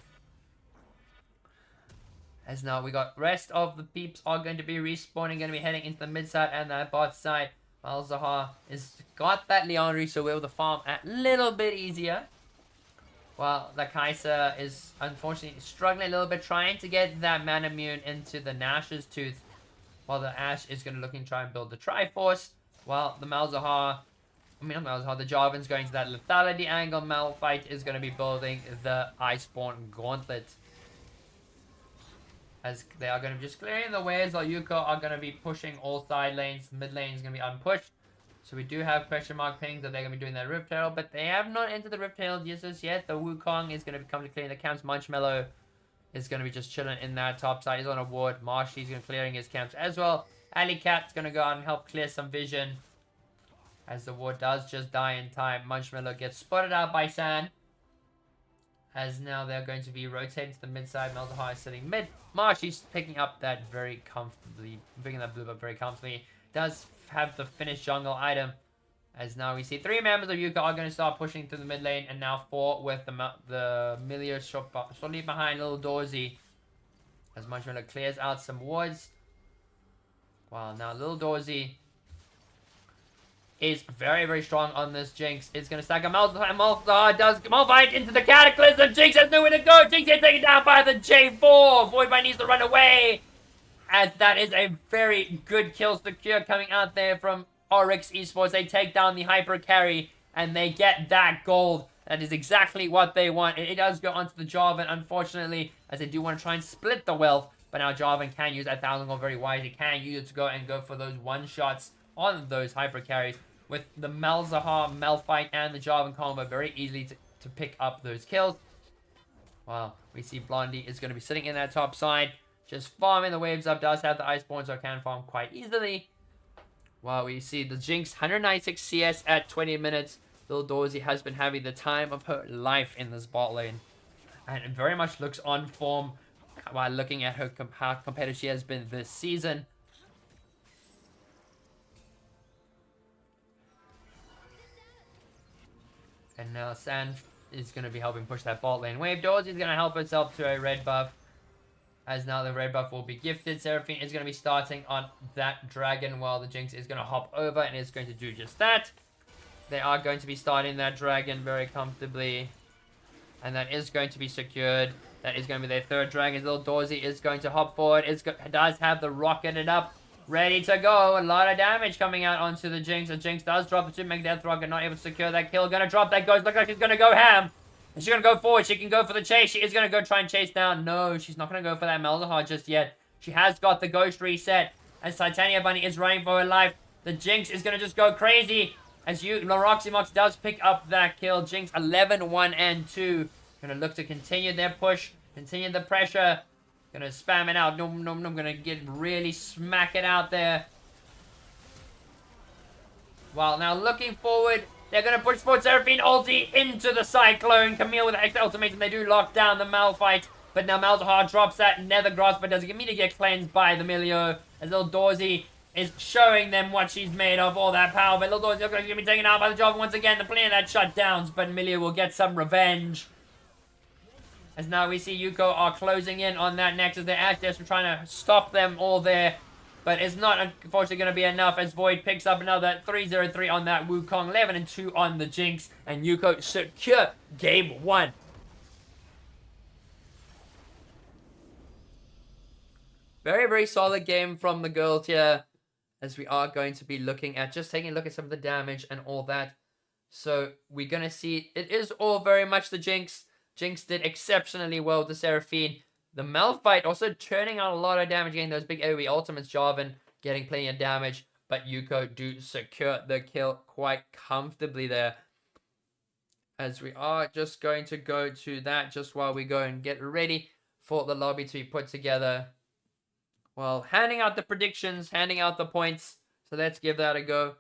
As now we got rest of the Peeps are going to be respawning, going to be heading into the mid side and the bot side. Malzahar has got that Leandry, so we're able to farm a little bit easier. While the Kai'Sa is unfortunately struggling a little bit, trying to get that Manamune into the Nash's Tooth. While the Ashe is going to look and try and build the Triforce. While the Malzahar, the Jarvan's going to that lethality angle. Malphite is going to be building the Iceborne Gauntlet. As they are going to be just clearing the waves, while Youko are going to be pushing all side lanes. Mid lane is going to be unpushed. So we do have question mark pings that they're going to be doing that Rift Herald, but they have not entered the Rift Herald just yet. The Wukong is going to be coming to clearing the camps. Munchmello is going to be just chilling in that top side. He's on a ward. Marshy's going to be clearing his camps as well. Alley Cat's going to go out and help clear some vision. As the ward does just die in time. Munchmello gets spotted out by San. As now they're going to be rotating to the mid side. Malzahar is sitting mid. Marshy's picking up that very comfortably. Picking that blue up very comfortably. Does have the finished jungle item. As now we see 3 members of Youko are going to start pushing through the mid lane. And now 4 with the Milio shortly behind Little Dorsey. As Munchmello clears out some wards. While now Little Dorsey is very, very strong on this Jinx. It's going to stack a Malphite does Malphite into the Cataclysm. Jinx has nowhere to go. Jinx gets taken down by the J4. Voidbite needs to run away. As that is a very good kill secure coming out there from Oryx Esports. They take down the hyper carry and they get that gold. That is exactly what they want. It does go onto the Jarvan, unfortunately, as they do want to try and split the wealth. But now Jarvan can use that 1000 gold very wisely. Can use it to go for those one-shots on those hyper carries. With the Malzahar, Malphite, and the Jarvan combo very easily to pick up those kills. Wow, we see Blondie is going to be sitting in that top side. Just farming the waves up. Does have the Iceborne, so can farm quite easily. Wow, we see the Jinx, 196 CS at 20 minutes. Lil Dorsey has been having the time of her life in this bot lane. And it very much looks on form while looking at her how competitive she has been this season. And now Sand is going to be helping push that bot lane wave. Dorsey is going to help herself to a red buff. As now the red buff will be gifted. Seraphine is going to be starting on that dragon while the Jinx is going to hop over and is going to do just that. They are going to be starting that dragon very comfortably. And that is going to be secured. That is going to be their third dragon. Little Dorsey is going to hop forward. It does have the rocketed up. Ready to go. A lot of damage coming out onto the Jinx. The Jinx does drop the 2-meg death rocket. Not able to secure that kill. Gonna drop that ghost. Look like she's gonna go ham. She's gonna go forward. She can go for the chase. She is gonna go try and chase down. No, she's not gonna go for that Malzahar just yet. She has got the ghost reset. As Titania Bunny is running for her life. The Jinx is gonna just go crazy. As Roxymox does pick up that kill. Jinx 11, 1, and 2. Gonna look to continue their push. Continue the pressure. Gonna spam it out. No. Gonna really smack it out there. Well, now looking forward. They're gonna push forward Seraphine ulti into the Cyclone. Camille with the extra ultimatum. They do lock down the Malphite. But now Malzahar drops that Nether Grasp, but does immediately get cleansed by the Milio. As little Dorsey is showing them what she's made of, all that power. But little Dorsey looks like she's gonna be taken out by the Jarvan once again. The play of that shutdowns, but Milio will get some revenge. As now we see Youko are closing in on that Nexus. They're at this. We're trying to stop them all there. But it's not, unfortunately, going to be enough as Void picks up another 3-0-3 on that Wukong. 11 and 2 on the Jinx. And Youko secure game 1. Very, very solid game from the girls here. As we are going to be looking at, just taking a look at some of the damage and all that. So we're going to see, it is all very much the Jinx. Jinx did exceptionally well with the Seraphine. The Malphite also turning out a lot of damage, getting those big AoE ultimates. Jarvan getting plenty of damage. But Youko do secure the kill quite comfortably there. As we are just going to go to that just while we go and get ready for the lobby to be put together. Well, handing out the predictions, handing out the points. So let's give that a go.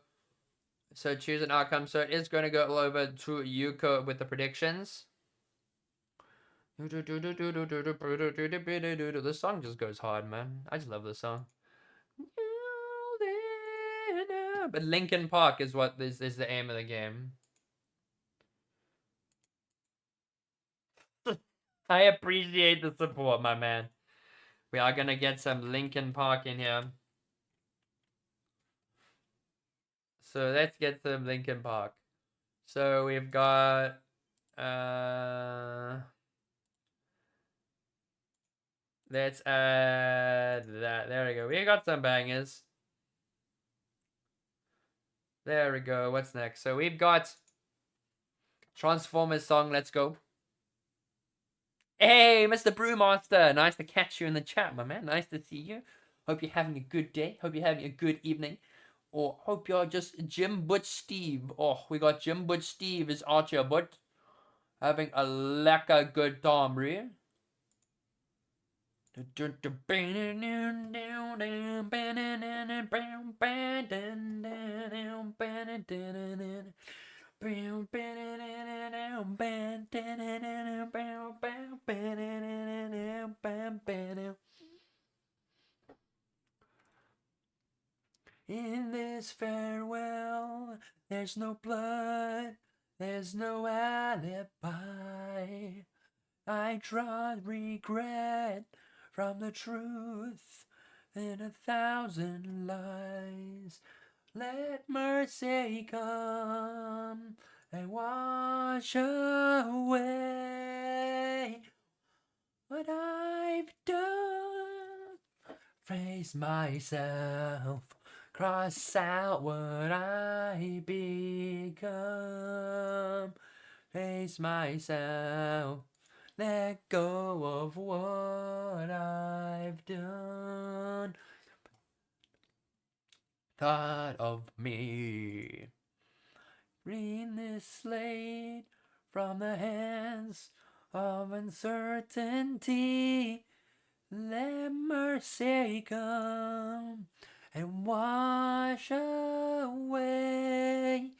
So choose an outcome. So it is going to go over to Youko with the predictions. This song just goes hard, man. I just love this song. But Linkin Park is what is the aim of the game. I appreciate the support, my man. We are gonna get some Linkin Park in here. So let's get some Linkin Park. So we've got let's add that. There we go. We got some bangers. There we go. What's next? So we've got Transformers song. Let's go. Hey, Mr. Brewmaster. Nice to catch you in the chat, my man. Nice to see you. Hope you're having a good day. Hope you're having a good evening. Or hope you're just Jim Butch Steve. Oh, we got Jim Butch Steve is out here, but having a lekker good time, really. In this farewell, there's no blood, there's no alibi. I draw regret from the truth in 1,000 lies. Let mercy come and wash away what I've done. Face myself, cross out what I become. Face myself, let go of what I've done. Thought of me. Freeing this slate from the hands of uncertainty. Let mercy come and wash away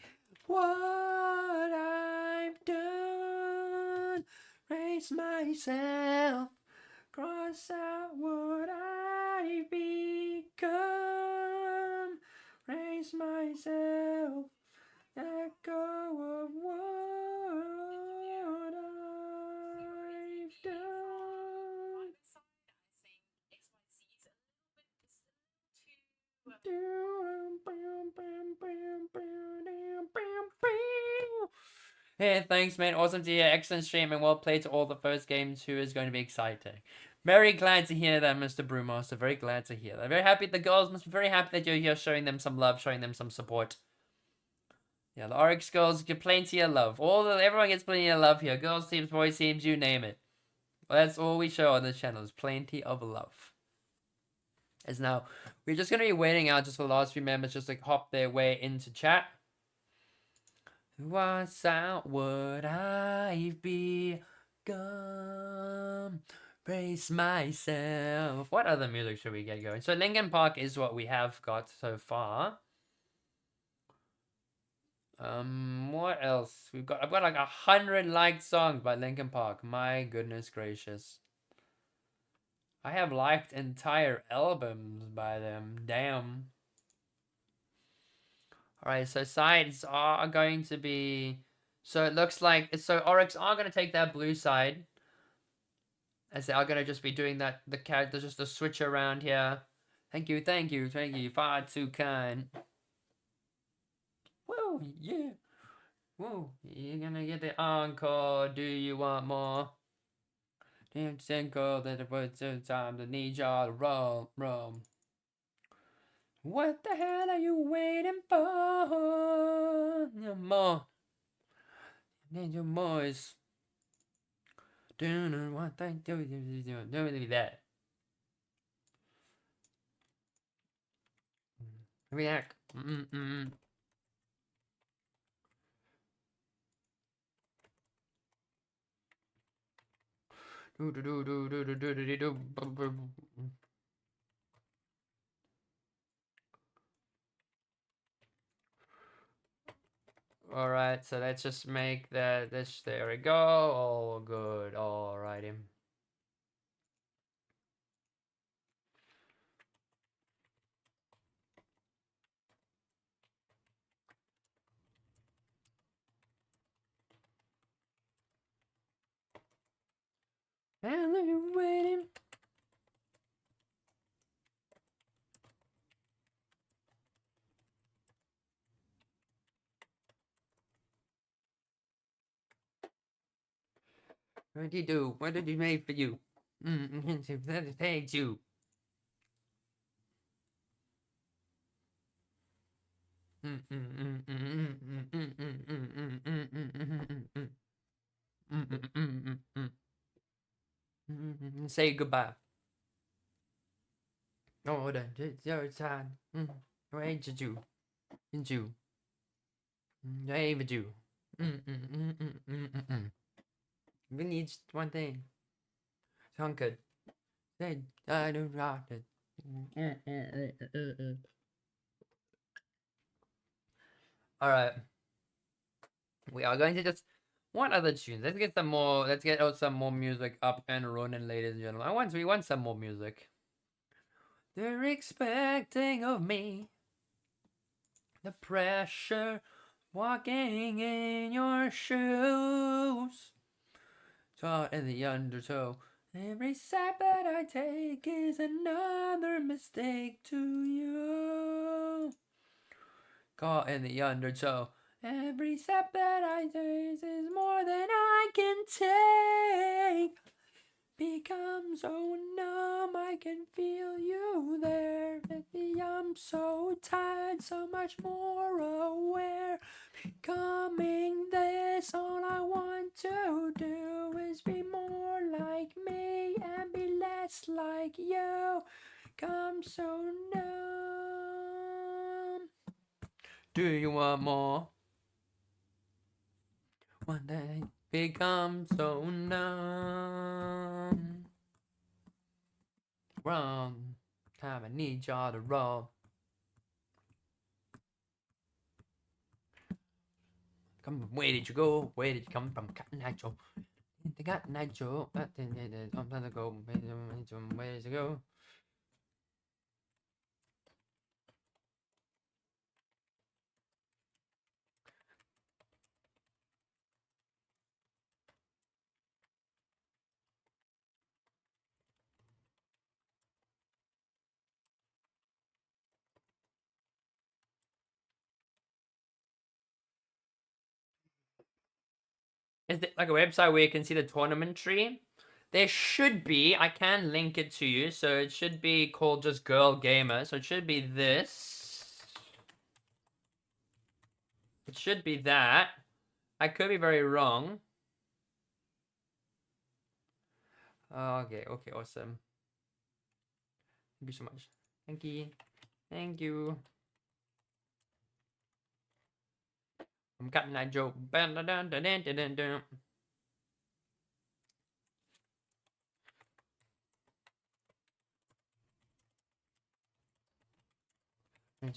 what I've done. Raise myself, cross out what I've become. Raise myself, let go of what I've done. Hey, thanks, man. Awesome to hear. Excellent stream and well played to all the first game too. Is going to be exciting. Very glad to hear that, Mr. Brewmaster. Very glad to hear that. Very happy. The girls must be very happy that you're here, showing them some love, showing them some support. Yeah, the Oryx girls get plenty of love. Everyone gets plenty of love here. Girls teams, boys teams, you name it. Well, that's all we show on this channel is plenty of love. As now, we're just going to be waiting out just for the last few members just to hop their way into chat. What's out what I've become? Brace myself. What other music should we get going? So Linkin Park is what we have got so far. What else? I've got like 100 liked songs by Linkin Park. My goodness gracious. I have liked entire albums by them. Damn. Alright, so sides are going to be... So it looks like... So Oryx are going to take that blue side. As they are going to just be doing that... The character, just a switch around here. Thank you, thank you, thank you. Far too kind. Whoa, yeah. Whoa, you're going to get the encore. Do you want more? Damn, Senko, that it was time to need y'all to roam. What the hell are you waiting for? No more. Need your boys. Doing what they do that. React. Alright, so let's just make this, there we go, all good, alrighty. And are you waiting? What did you do? What did you make for you? That paid you. Say goodbye. Oh, then it's your time. Where did you? Did you? Where did you? We need one thing. Conquered. Then I don't rock it. Alright. We are going to just what other tunes? Let's get some more. Let's get out some more music up and running, ladies and gentlemen. We want some more music. They're expecting of me the pressure, walking in your shoes, caught in the undertow. Every step that I take is another mistake to you. Caught in the undertow. Every step that I take is more than I can take. Become so numb, I can feel you there. I'm so tired, so much more aware. Becoming this, all I want to do is be more become so numb. Do you want more? One day become so numb. Wrong time I need y'all to roll. Come, where did you go? Where did you come from? Cotton Eye Joe. They got Nigel. I'm gonna go. Where did you go? Is it like a website where you can see the tournament tree? There should be. I can link it to you. So it should be called just Girl Gamer. So it should be this. It should be that. I could be very wrong. Okay, okay, awesome. Thank you so much. Thank you. Thank you. I'm cutting that joke. Where'd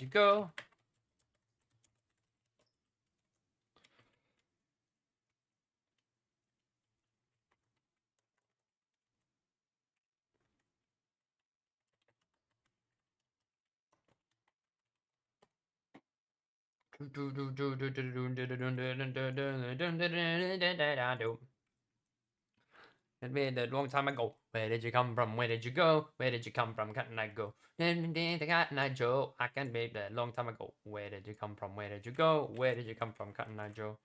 you go? It been a long time ago. Where did you come from? Where did you go? Where did you come from? Can't I go? Can't I Joe? I can be a long time ago. Where did you come from? Where did you go? Where did you come from? Can't I Joe?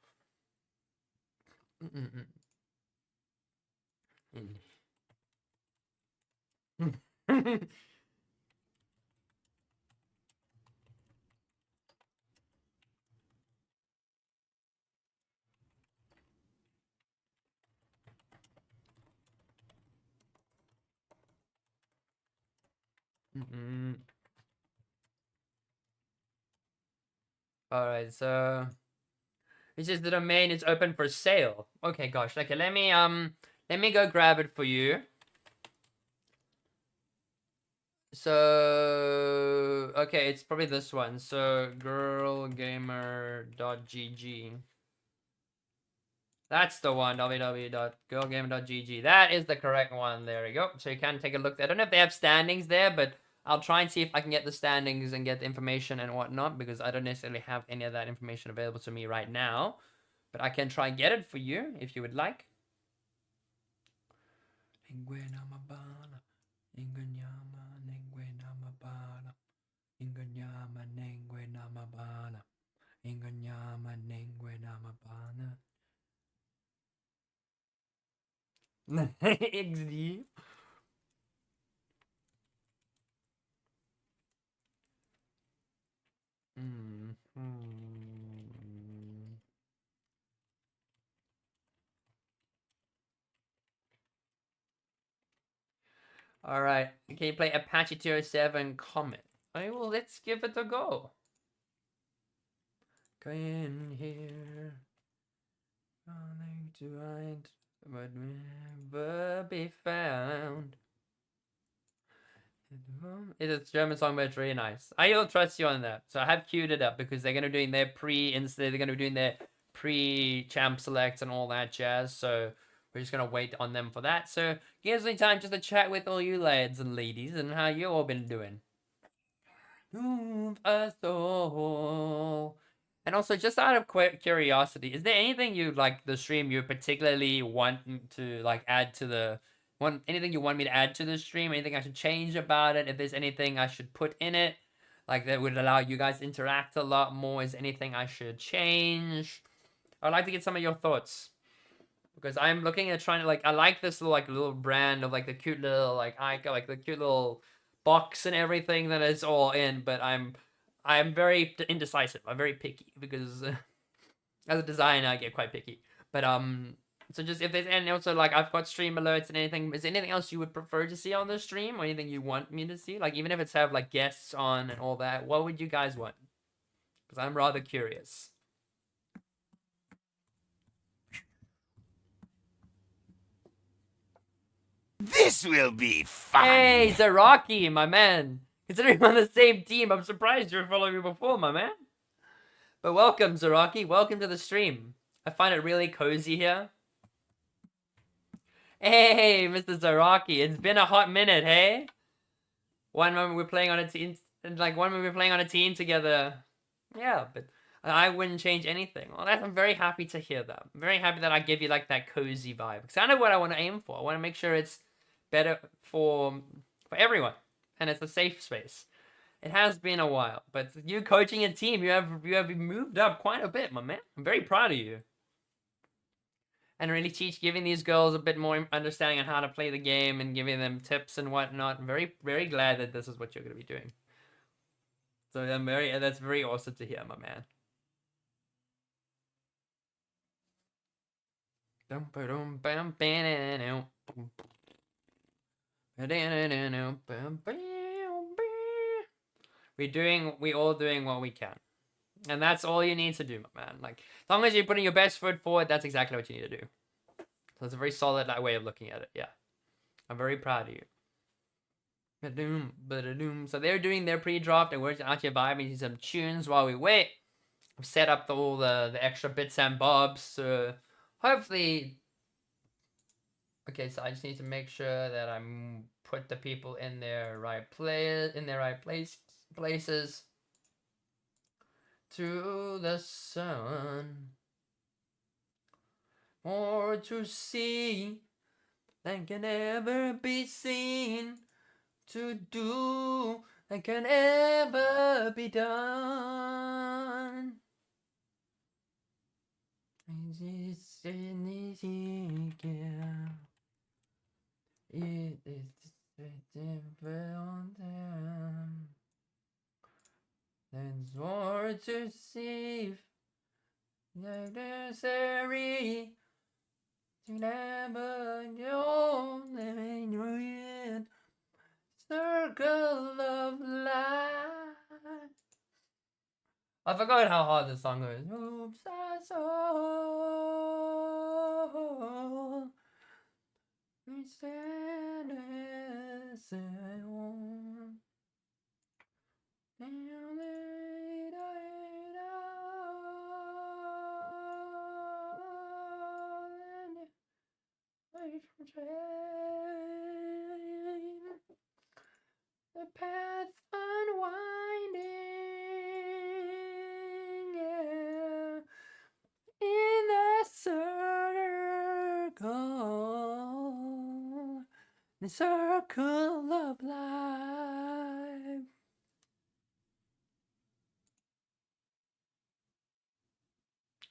Alright, so it says the domain is open for sale. Okay, gosh. Okay, let me go grab it for you. So okay, it's probably this one. So girlgamer.gg. That's the one, www.girlgamer.gg. That is the correct one. There we go. So you can take a look. I don't know if they have standings there, but I'll try and see if I can get the standings and get the information and whatnot, because I don't necessarily have any of that information available to me right now. But I can try and get it for you if you would like. XD. All right. Can you play Apache 207 Comet? Okay, well, let's give it a go. Go in here. Nothing to hide, but never be found. It's a German song, but it's really nice. I will trust you on that. So I have queued it up because they're gonna be doing their they're gonna be doing their pre-champ selects and all that jazz. So we're just gonna wait on them for that. So gives me time just to chat with all you lads and ladies and how you all been doing. Move us all. And also, just out of curiosity, is there anything you like the stream you particularly want to like add to the anything you want me to add to the stream? Anything I should change about it? If there's anything I should put in it, like that would allow you guys to interact a lot more, is anything I should change? I'd like to get some of your thoughts, because I'm looking at trying to I like this little brand of like the cute little icon, like the cute little box and everything that it's all in, but I'm very indecisive. I'm very picky because as a designer I get quite picky. But So just if there's, and also like I've got stream alerts and anything. Is there anything else you would prefer to see on the stream, or anything you want me to see? Like even if it's have like guests on and all that, what would you guys want? Because I'm rather curious. This will be fun. Hey, Zaraki, my man. Considering we're on the same team, I'm surprised you were following me before, my man. But welcome, Zaraki. Welcome to the stream. I find it really cozy here. Hey, Mr. Zaraki. It's been a hot minute, hey? One moment we're playing on a team, and like one moment we're playing on a team together. Yeah, but I wouldn't change anything. Well, I'm very happy to hear that. I'm very happy that I give you like that cozy vibe. Because I know what I want to aim for. I want to make sure it's better for everyone, and it's a safe space. It has been a while, but you coaching a team, you have moved up quite a bit, my man. I'm very proud of you. And really giving these girls a bit more understanding on how to play the game and giving them tips and whatnot. I'm very, very glad that this is what you're going to be doing. So that's very awesome to hear, my man. We all doing what we can. And that's all you need to do, my man. Like, as long as you're putting your best foot forward, that's exactly what you need to do. So it's a very solid way of looking at it, yeah. I'm very proud of you. So they're doing their pre-draft, and we're actually vibing some tunes while we wait. I've set up all the extra bits and bobs, so hopefully... Okay, so I just need to make sure that I put the people in their right places. To the sun, more to see than can ever be seen, to do than can ever be done. It is different. There's more to see. Necessary to never know living circle of life. I forgot how hard this song is. Oops, I saw. We stand as one. The path unwinding, yeah, in the circle of life.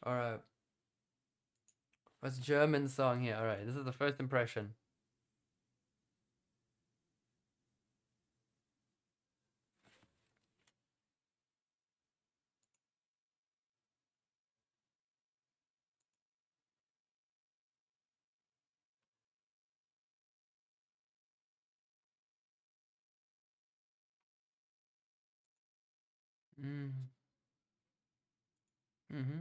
All right. What's German song here? All right, this is the first impression. Mm. Mm-hmm.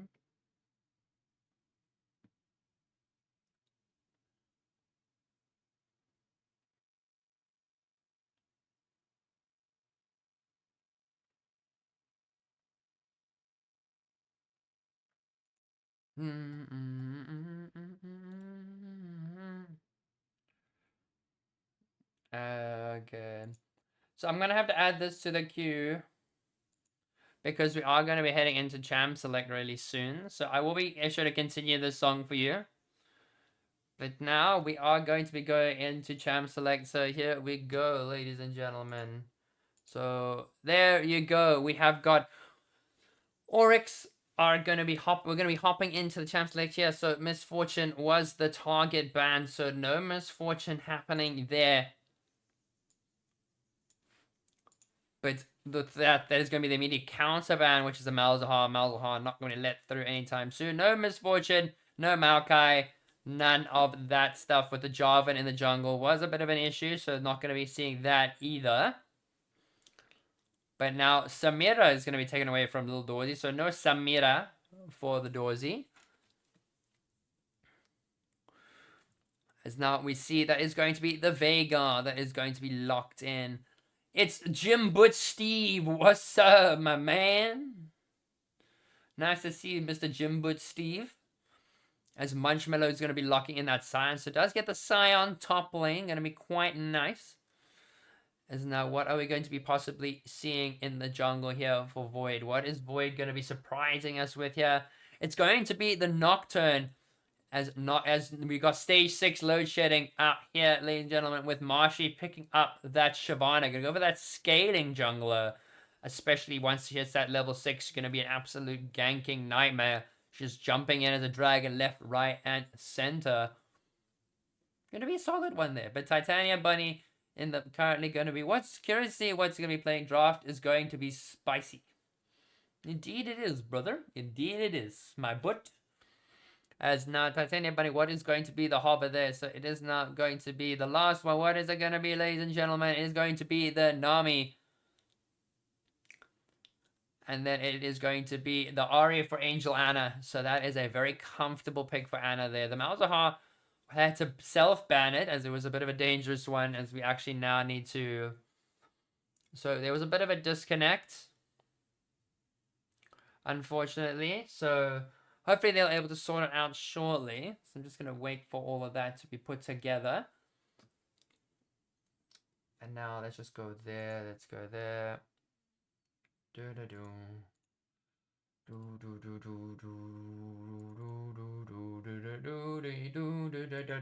Okay. So I'm gonna have to add this to the queue because we are gonna be heading into Champ Select really soon. So I will be sure to continue this song for you. But now we are going to be going into Champ Select. So here we go, ladies and gentlemen. So there you go. We have got Oryx are gonna be we're gonna be hopping into the Champ Select here. So Miss Fortune was the target ban, so no misfortune happening there. But that is going to be the immediate counter ban, which is a Malzahar. Malzahar not going to let through anytime soon. No misfortune, no Maokai. none of that stuff with the Jarvan in the jungle was a bit of an issue, so not going to be seeing that either. But now Samira is going to be taken away from Little Dorsey, so no Samira for the Dorsey. As now we see that is going to be the Vega that is going to be locked in. It's Jim Butch Steve. What's up, my man? Nice to see you, Mr. Jim Butch Steve. As Munchmallow is going to be locking in that Scion. So it does get the Scion top lane. Going to be quite nice. As now, what are we going to be possibly seeing in the jungle here for Void? What is Void going to be surprising us with here? It's going to be the Nocturne. As we got stage 6 load shedding out here, ladies and gentlemen, with Marshy picking up that Shyvana. Gonna go for that scaling jungler. Especially once she hits that level 6, gonna be an absolute ganking nightmare. She's jumping in as a dragon left, right, and center. Gonna be a solid one there. But Titania Bunny in the currently gonna be curious to see what's gonna be playing draft is going to be spicy. Indeed it is, brother. Indeed it is. My butt. As now, Titania Bunny, what is going to be the hover there? So it is not going to be the last one. What is it going to be, ladies and gentlemen? It is going to be the Nami. And then it is going to be the Aria for Angel Anna. So that is a very comfortable pick for Anna there. The Malzahar had to self-ban it as it was a bit of a dangerous one, as we actually now need to... So there was a bit of a disconnect, unfortunately. So... hopefully they'll be able to sort it out shortly. So I'm just going to wait for all of that to be put together. And now let's just go there. Let's go there.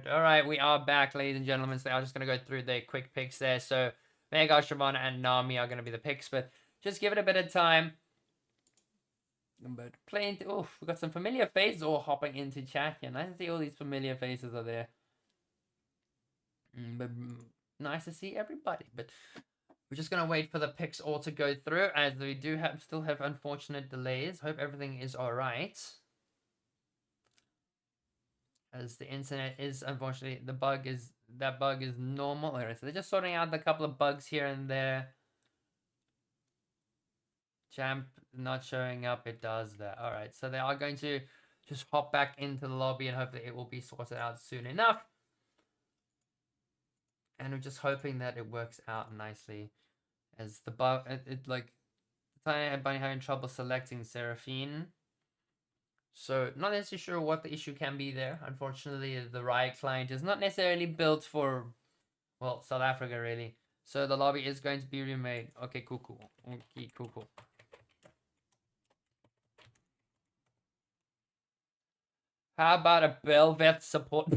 Alright, we are back, ladies and gentlemen. So I'm just going to go through the quick picks there. So Mega, Shyvana, and Nami are going to be the picks. But just give it a bit of time. But playing, oh, we got some familiar faces all hopping into chat here. Nice to see all these familiar faces are there. But nice to see everybody. But we're just gonna wait for the picks all to go through, as we do still have unfortunate delays. Hope everything is all right. As the internet is unfortunately that bug is normal. Alright, so they're just sorting out a couple of bugs here and there. Champ not showing up, it does that. Alright, so they are going to just hop back into the lobby and hopefully it will be sorted out soon enough. And we're just hoping that it works out nicely. As the bug, like, Tiny Bunny having trouble selecting Seraphine. So, not necessarily sure what the issue can be there. Unfortunately, the Riot client is not necessarily built for, well, South Africa, really. So, the lobby is going to be remade. Okay, cool. Okay, cool. How about a Belvet support?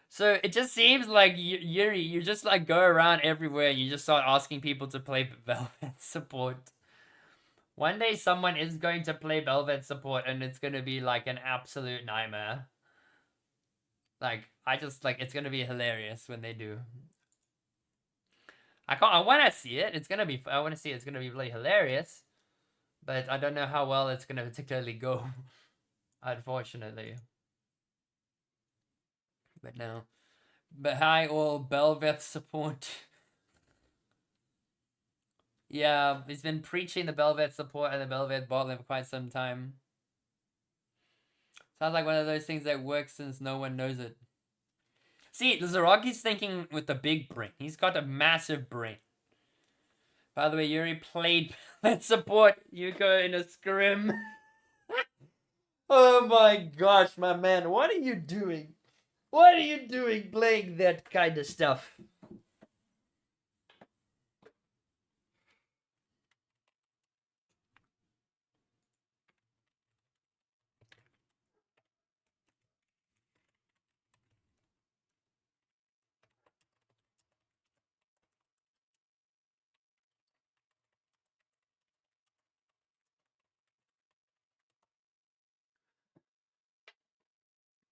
So it just seems like Yuri, you just like go around everywhere and you just start asking people to play Belvet support. One day someone is going to play Belvet support and it's going to be like an absolute nightmare. Like, it's going to be hilarious when they do. I want to see it. I want to see it's going to be really hilarious. But I don't know how well it's going to particularly go. Unfortunately. But no. But hi all Belvet support. Yeah, he's been preaching the Belvet support and the Belvet bot lane for quite some time. Sounds like one of those things that works since no one knows it. See, the Zaraki's thinking with the big brain. He's got a massive brain. By the way, Yuri played Belvet support Youko in a scrim. Oh my gosh, my man. What are you doing? What are you doing playing that kind of stuff?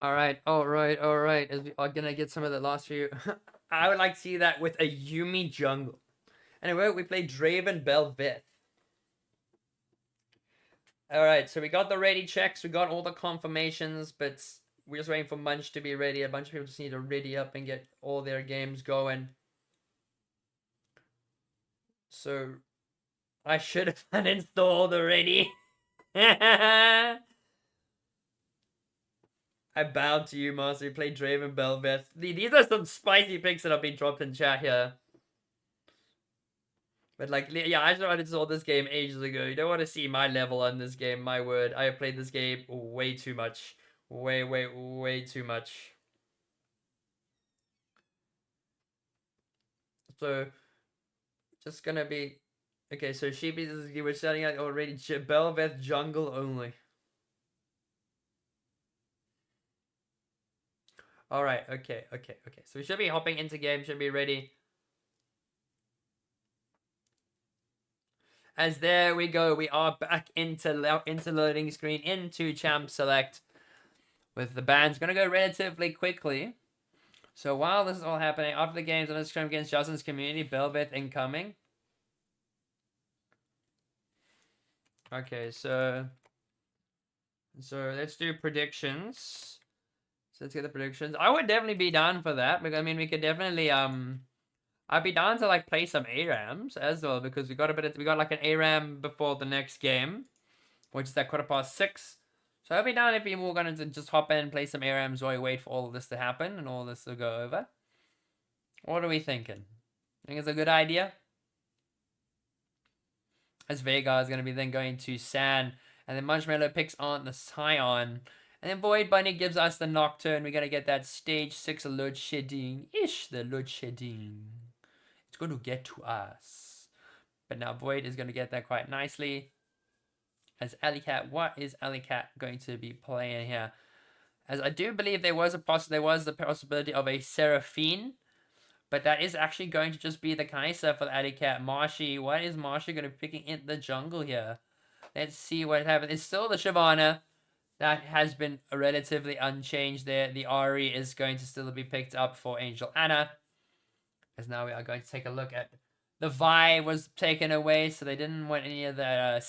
All right. As we are gonna get some of the last few, I would like to see that with a Yumi jungle. Anyway, we play Draven Belvet. Alright, so we got the ready checks, we got all the confirmations, but we're just waiting for Munch to be ready. A bunch of people just need to ready up and get all their games going. So I should have uninstalled already. I bowed to you, Master. You played Draven Belveth. These are some spicy picks that have been dropped in chat here. But like, yeah, I should have installed this game ages ago. You don't want to see my level on this game, my word. I have played this game way too much. Way too much. So, just gonna be... Okay, so Sheepy, we're setting out already Belveth jungle only. Alright, okay. So we should be hopping into game, should be ready. As there we go, we are back into loading screen, into Champ Select. With the bans, gonna go relatively quickly. So while this is all happening, after the games on the scrim against Justin's community, Belveth incoming. Okay, so let's do predictions. So let's get the predictions. I would definitely be down for that, because I mean we could definitely I'd be down to like play some ARAMs as well, because we got like an ARAM before the next game, which is at 6:15. So I'd be down if people were gonna just hop in and play some ARAMs while we wait for all of this to happen and all this to go over. What are we thinking? Think it's a good idea? As Vega is going to be then going to San, and then Munchmello picks on the Scion, and then Void Bunny gives us the Nocturne. We're going to get that stage 6 load shedding-ish, the load shedding. It's going to get to us. But now Void is going to get that quite nicely. As Alicat, what is Alicat going to be playing here? As I do believe there was the possibility of a Seraphine, but that is actually going to just be the Kai'Sa for the Alicat. Marshy, what is Marshy going to be picking in the jungle here? Let's see what happens. It's still the Shyvana. That has been relatively unchanged there. The Ari is going to still be picked up for Angel Anna. As now we are going to take a look at... The Vi was taken away, so they didn't want any of the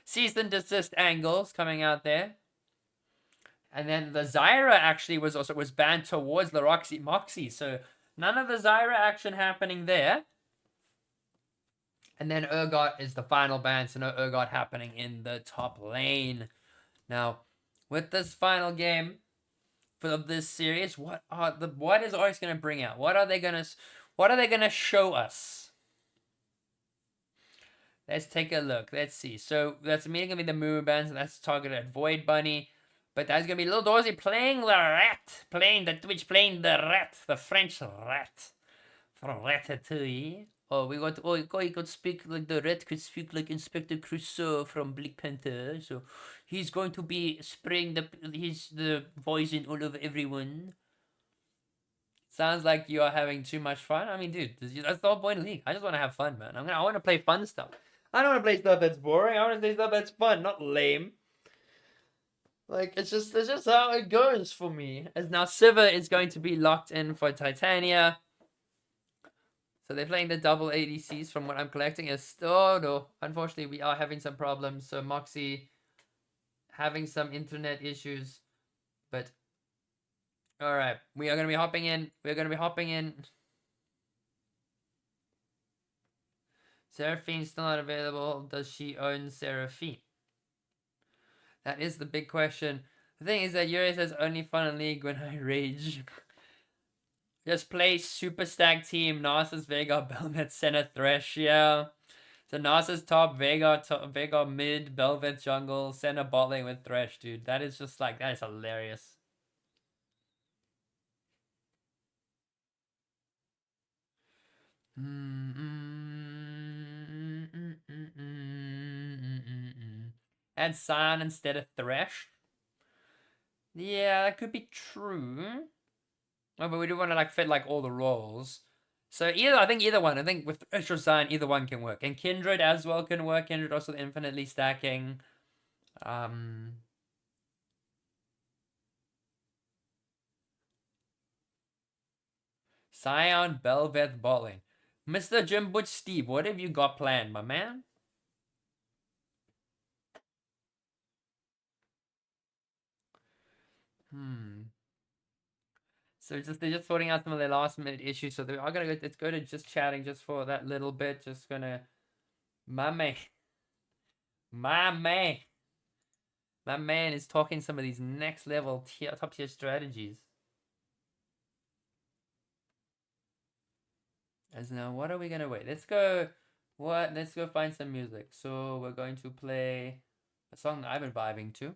cease and desist angles coming out there. And then the Zyra actually was banned towards the Moxie, so none of the Zyra action happening there. And then Urgot is the final ban, so no Urgot happening in the top lane. Now, with this final game for this series, what is Oryx gonna bring out? What are they gonna show us? Let's take a look. Let's see. So that's immediately gonna be the Moo bans, and that's targeted at Void Bunny. But that's gonna be Lil Dorsey playing the rat, playing the rat, the French rat from Ratatouille. Oh, he could speak like the rat could speak like Inspector Clouseau from Black Panther. So he's going to be spraying the poison all over everyone. Sounds like you are having too much fun. I mean, dude, that's the whole point of League. I just want to have fun, man. I want to play fun stuff. I don't want to play stuff that's boring. I want to play stuff that's fun, not lame. Like, it's just how it goes for me. As now Sivir is going to be locked in for Titania. So they're playing the double ADCs from what I'm collecting. No. Unfortunately, we are having some problems. So Moxie having some internet issues. But, alright. We are going to be hopping in. Seraphine's still not available. Does she own Seraphine? That is the big question. The thing is that Yuri says only fun in League when I rage. Just play Super Stack Team, Narcissus, Vega, Belmet, Senna, Thresh, yeah. So Narcissus top, Vega mid, Belvet jungle, Senna bot lane with Thresh, dude. That is just like, that is hilarious. Add Scion instead of Thresh. Yeah, that could be true. Oh, but we do want to like fit like all the roles. So I think either one. I think with Thresh or Scion, either one can work. And Kindred as well can work. Kindred also infinitely stacking. Scion, Belveth, Bowling. Mr. Jim Butch Steve, what have you got planned, my man? So they're just sorting out some of their last minute issues. So I gotta go. Let's go to just chatting just for that little bit. Just gonna, my man, my man, my man is talking some of these next level top tier strategies. As now, what are we gonna wait? Let's go. What? Let's go find some music. So we're going to play a song that I've been vibing to.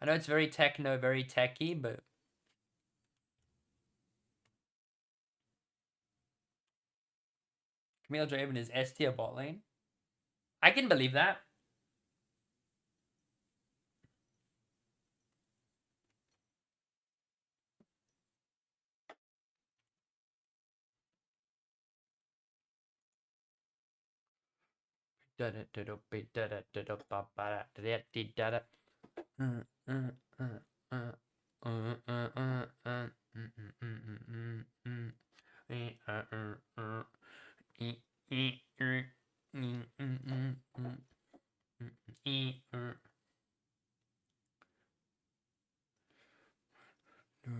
I know it's very techno, very techy, but Camille Draven is S tier bot lane. I can believe that.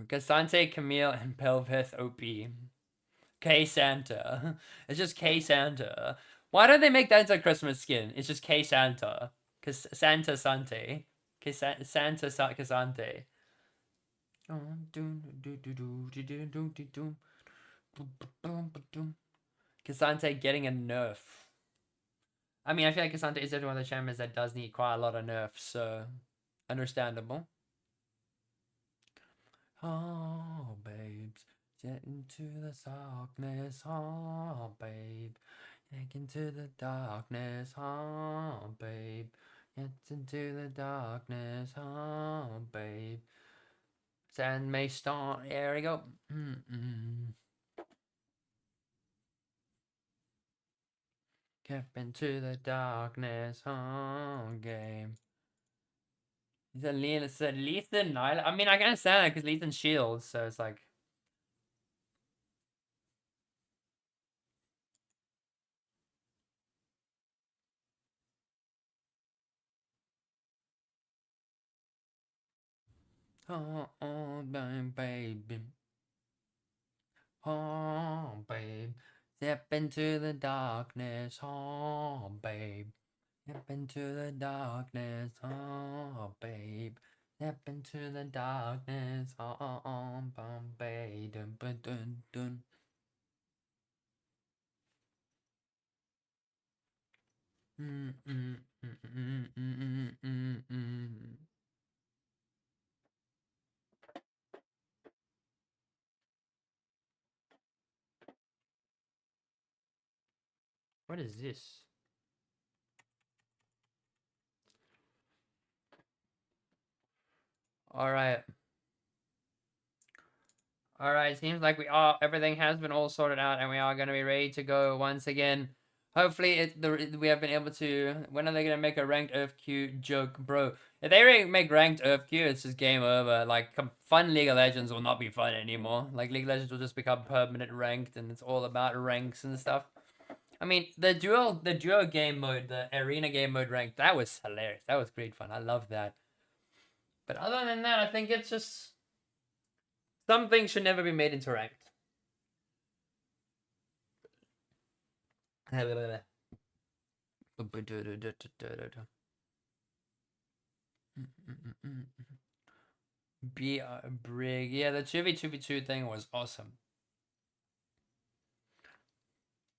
Gasante, Camille, and Pelveth OP. K Santa. It's just K Santa. Why don't they make that into a Christmas skin? It's just K Santa. Cause Santa Sante. Santa Casante. Casante getting a nerf. I mean, I feel like Casante is one of the champions that does need quite a lot of nerfs, so understandable. Oh, babes, get into the darkness, oh, babe. Get into the darkness, oh, babe. Get into the darkness, oh, babe. Sand may start, there we go. Get into the darkness, oh, game. He said Lethan, I mean, I can understand that because Lethan shields, so it's like. Oh, baby. Oh, babe. Step into the darkness. Oh, babe. Step into the darkness. Oh, babe. Step into the darkness. Oh, babe. Dun, dun, dun, dun. What is this? All right. All right. Seems like everything has been all sorted out, and we are going to be ready to go once again. Hopefully, we have been able to. When are they going to make a ranked EarthQ joke, bro? If they make ranked EarthQ, it's just game over. Like, fun League of Legends will not be fun anymore. Like, League of Legends will just become permanent ranked, and it's all about ranks and stuff. I mean, the duo game mode, the arena game mode ranked, that was hilarious. That was great fun. I love that. But other than that, I think it's just some things should never be made into ranked. Brig. Yeah, the 2v2v2 thing was awesome.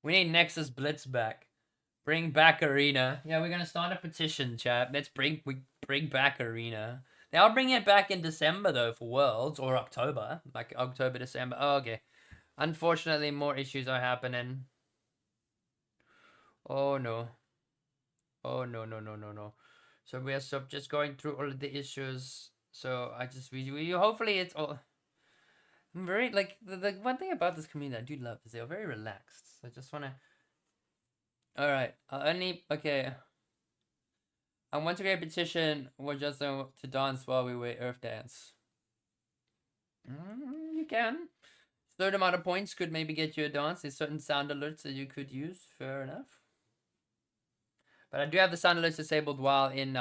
We need Nexus Blitz back. Bring back Arena. Yeah, we're gonna start a petition, chat. Let's bring back Arena. They are bringing it back in December though for Worlds or October, like October, December. Oh, okay. Unfortunately, more issues are happening. Oh no. Oh no. So we are just going through all of the issues. So we hopefully it's all. I'm very like the one thing about this community I do love is they're very relaxed. So I just wanna. All right. Okay. I want to get a petition. We're just to dance while we wait Earth Dance. You can. Certain amount of points could maybe get you a dance. There's certain sound alerts that you could use. Fair enough. But I do have the sound alerts disabled while in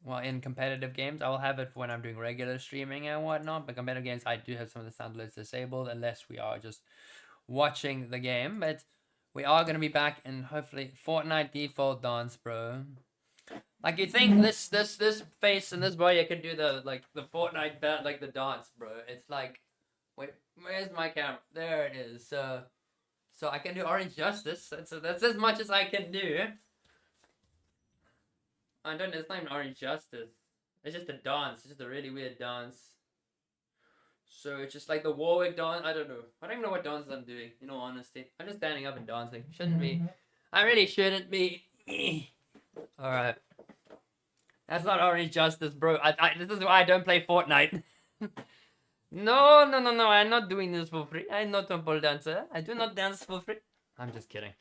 Well, in competitive games, I will have it when I'm doing regular streaming and whatnot. But competitive games, I do have some of the sound alerts disabled unless we are just watching the game. But we are gonna be back in hopefully Fortnite default dance, bro. Like you think this face and this body I can do the Fortnite bat like the dance, bro. It's like, wait, where's my camera? There it is. So I can do Orange Justice. That's as much as I can do. I don't. It's not even Orange Justice. It's just a dance. It's just a really weird dance. So it's just like the Warwick dance. I don't know. I don't even know what dance I'm doing. In all honesty, I'm just standing up and dancing. Shouldn't be. I really shouldn't be. All right. That's not Orange Justice, bro. This is why I don't play Fortnite. No, no, no, no. I'm not doing this for free. I'm not a pole dancer. I do not dance for free. I'm just kidding.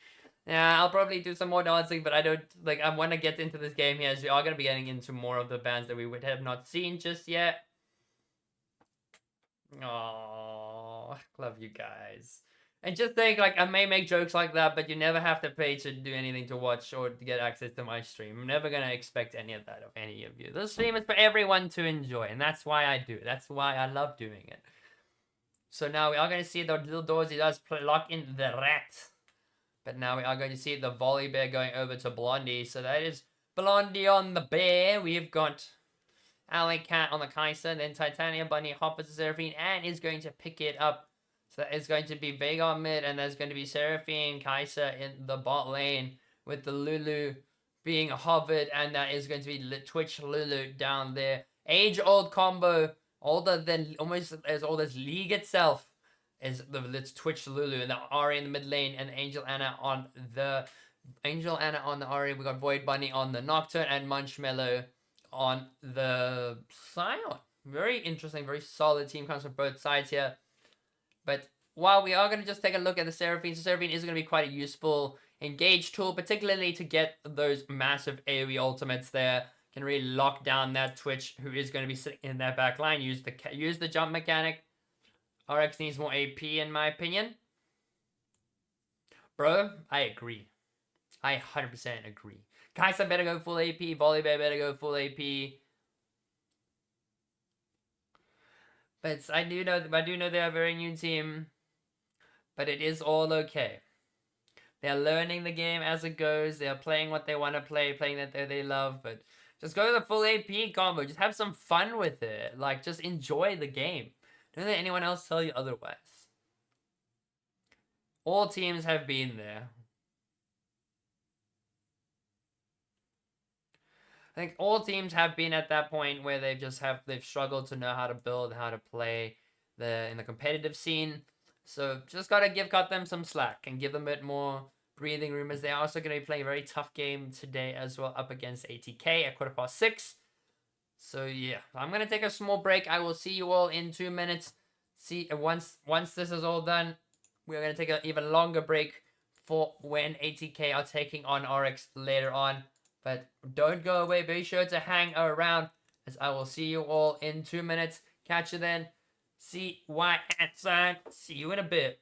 Yeah, I'll probably do some more dancing, but I don't like. I want to get into this game here. So we are gonna be getting into more of the bands that we would have not seen just yet. Oh, love you guys. And just think, like, I may make jokes like that, but you never have to pay to do anything to watch or to get access to my stream. I'm never gonna expect any of that of any of you. The stream is for everyone to enjoy, and that's why I do it. That's why I love doing it. So now we are going to see the little doors. He does lock in the rat. But now we are going to see the volley bear going over to Blondie. So that is Blondie on the bear. We've got Alley Cat on the Kaiser. Then Titania Bunny hoppers to Seraphine and is going to pick it up. So that is going to be Vega on mid. And there's going to be Seraphine, Kaiser in the bot lane with the Lulu being hovered. And that is going to be Twitch Lulu down there. Age-old combo. Older than, almost as old as League itself. Is let's Twitch Lulu and the Ari in the mid lane and Angel Anna on the Ari. We got Void Bunny on the Nocturne and Munchmello on the Scion. Very interesting, very solid team comes from both sides here. But while we are going to just take a look at the Seraphine, so Seraphine is going to be quite a useful engage tool, particularly to get those massive AoE ultimates there. Can really lock down that Twitch who is going to be sitting in that back line. Use the jump mechanic. Oryx needs more AP in my opinion. Bro, I agree. I 100% agree. Kai'Sa better go full AP. Volibear better go full AP. But I do know they're a very new team. But it is all okay. They're learning the game as it goes. They're playing what they want to play, playing that they love. But just go to the full AP combo. Just have some fun with it. Like, just enjoy the game. Don't let anyone else tell you otherwise. All teams have been there. I think all teams have been at that point where they've struggled to know how to build, how to play in the competitive scene. So just gotta cut them some slack and give them a bit more breathing room, as they're also gonna be playing a very tough game today as well, up against ATK at 6:15. So yeah, I'm gonna take a small break. I will see you all in 2 minutes. Once this is all done, we're gonna take an even longer break for when ATK are taking on Oryx later on. But don't go away. Be sure to hang around, as I will see you all in 2 minutes. Catch you then. See you outside. See you in a bit.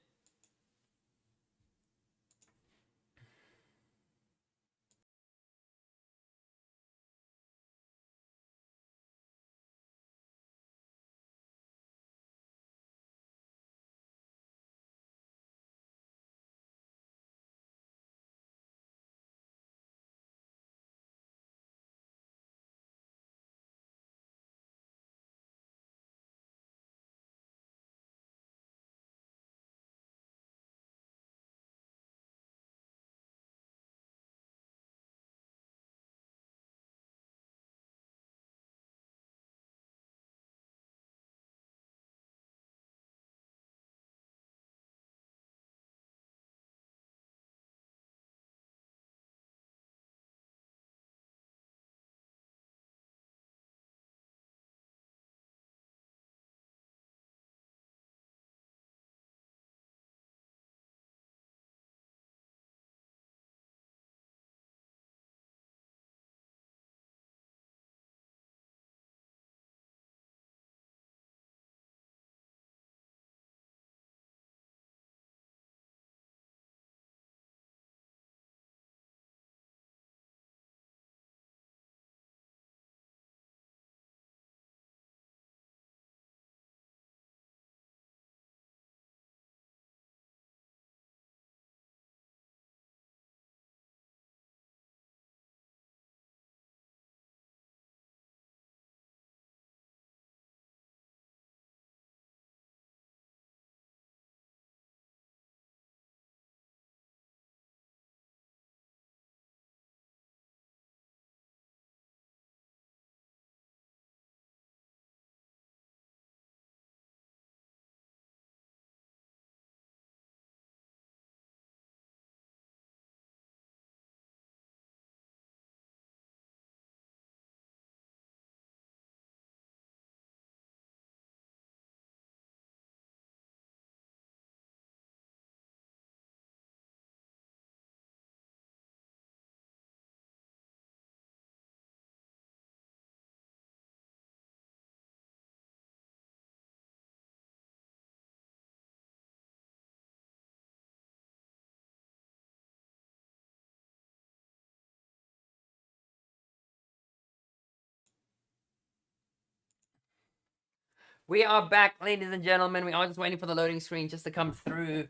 We are back, ladies and gentlemen. We are just waiting for the loading screen just to come through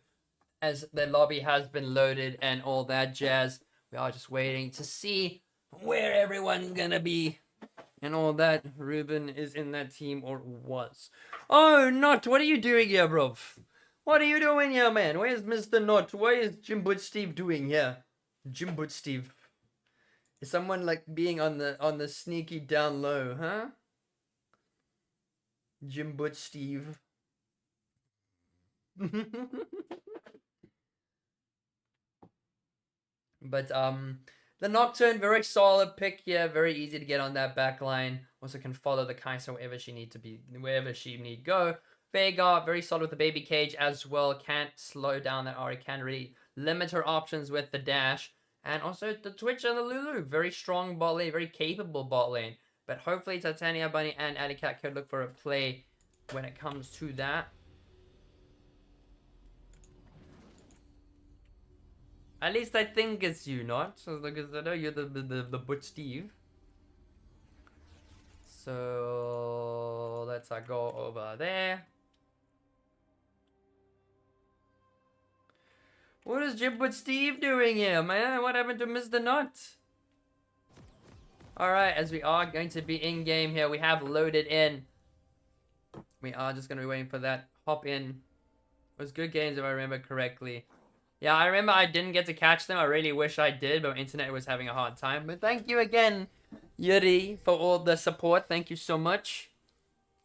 as the lobby has been loaded and all that jazz. We are just waiting to see where everyone's gonna be and all that. Ruben is in that team, or was. Oh, Not, what are you doing here, bro? What are you doing here, man? Where's Mr. Not? What is Jim Boot Steve doing here? Jim Boot Steve. Is someone like being on the sneaky down low, huh? Jim Boot Steve. But the Nocturne, very solid pick here, very easy to get on that back line. Also can follow the Kai'Sa wherever she need to be, wherever she need go. Veigar, very solid with the baby cage as well. Can't slow down that Ari, can really limit her options with the dash. And also the Twitch and the Lulu, very strong bot lane, very capable bot lane. But hopefully Titania Bunny and Alleycat could look for a play when it comes to that. At least I think it's you, Not. So, because I know you're the Butch Steve. So let's go over there. What is Jim Butch Steve doing here, man? What happened to Mr. Not? Alright, as we are going to be in game here, we have loaded in. We are just going to be waiting for that hop in. It was good games if I remember correctly. Yeah, I remember I didn't get to catch them. I really wish I did, but my internet was having a hard time. But thank you again, Yuri, for all the support. Thank you so much.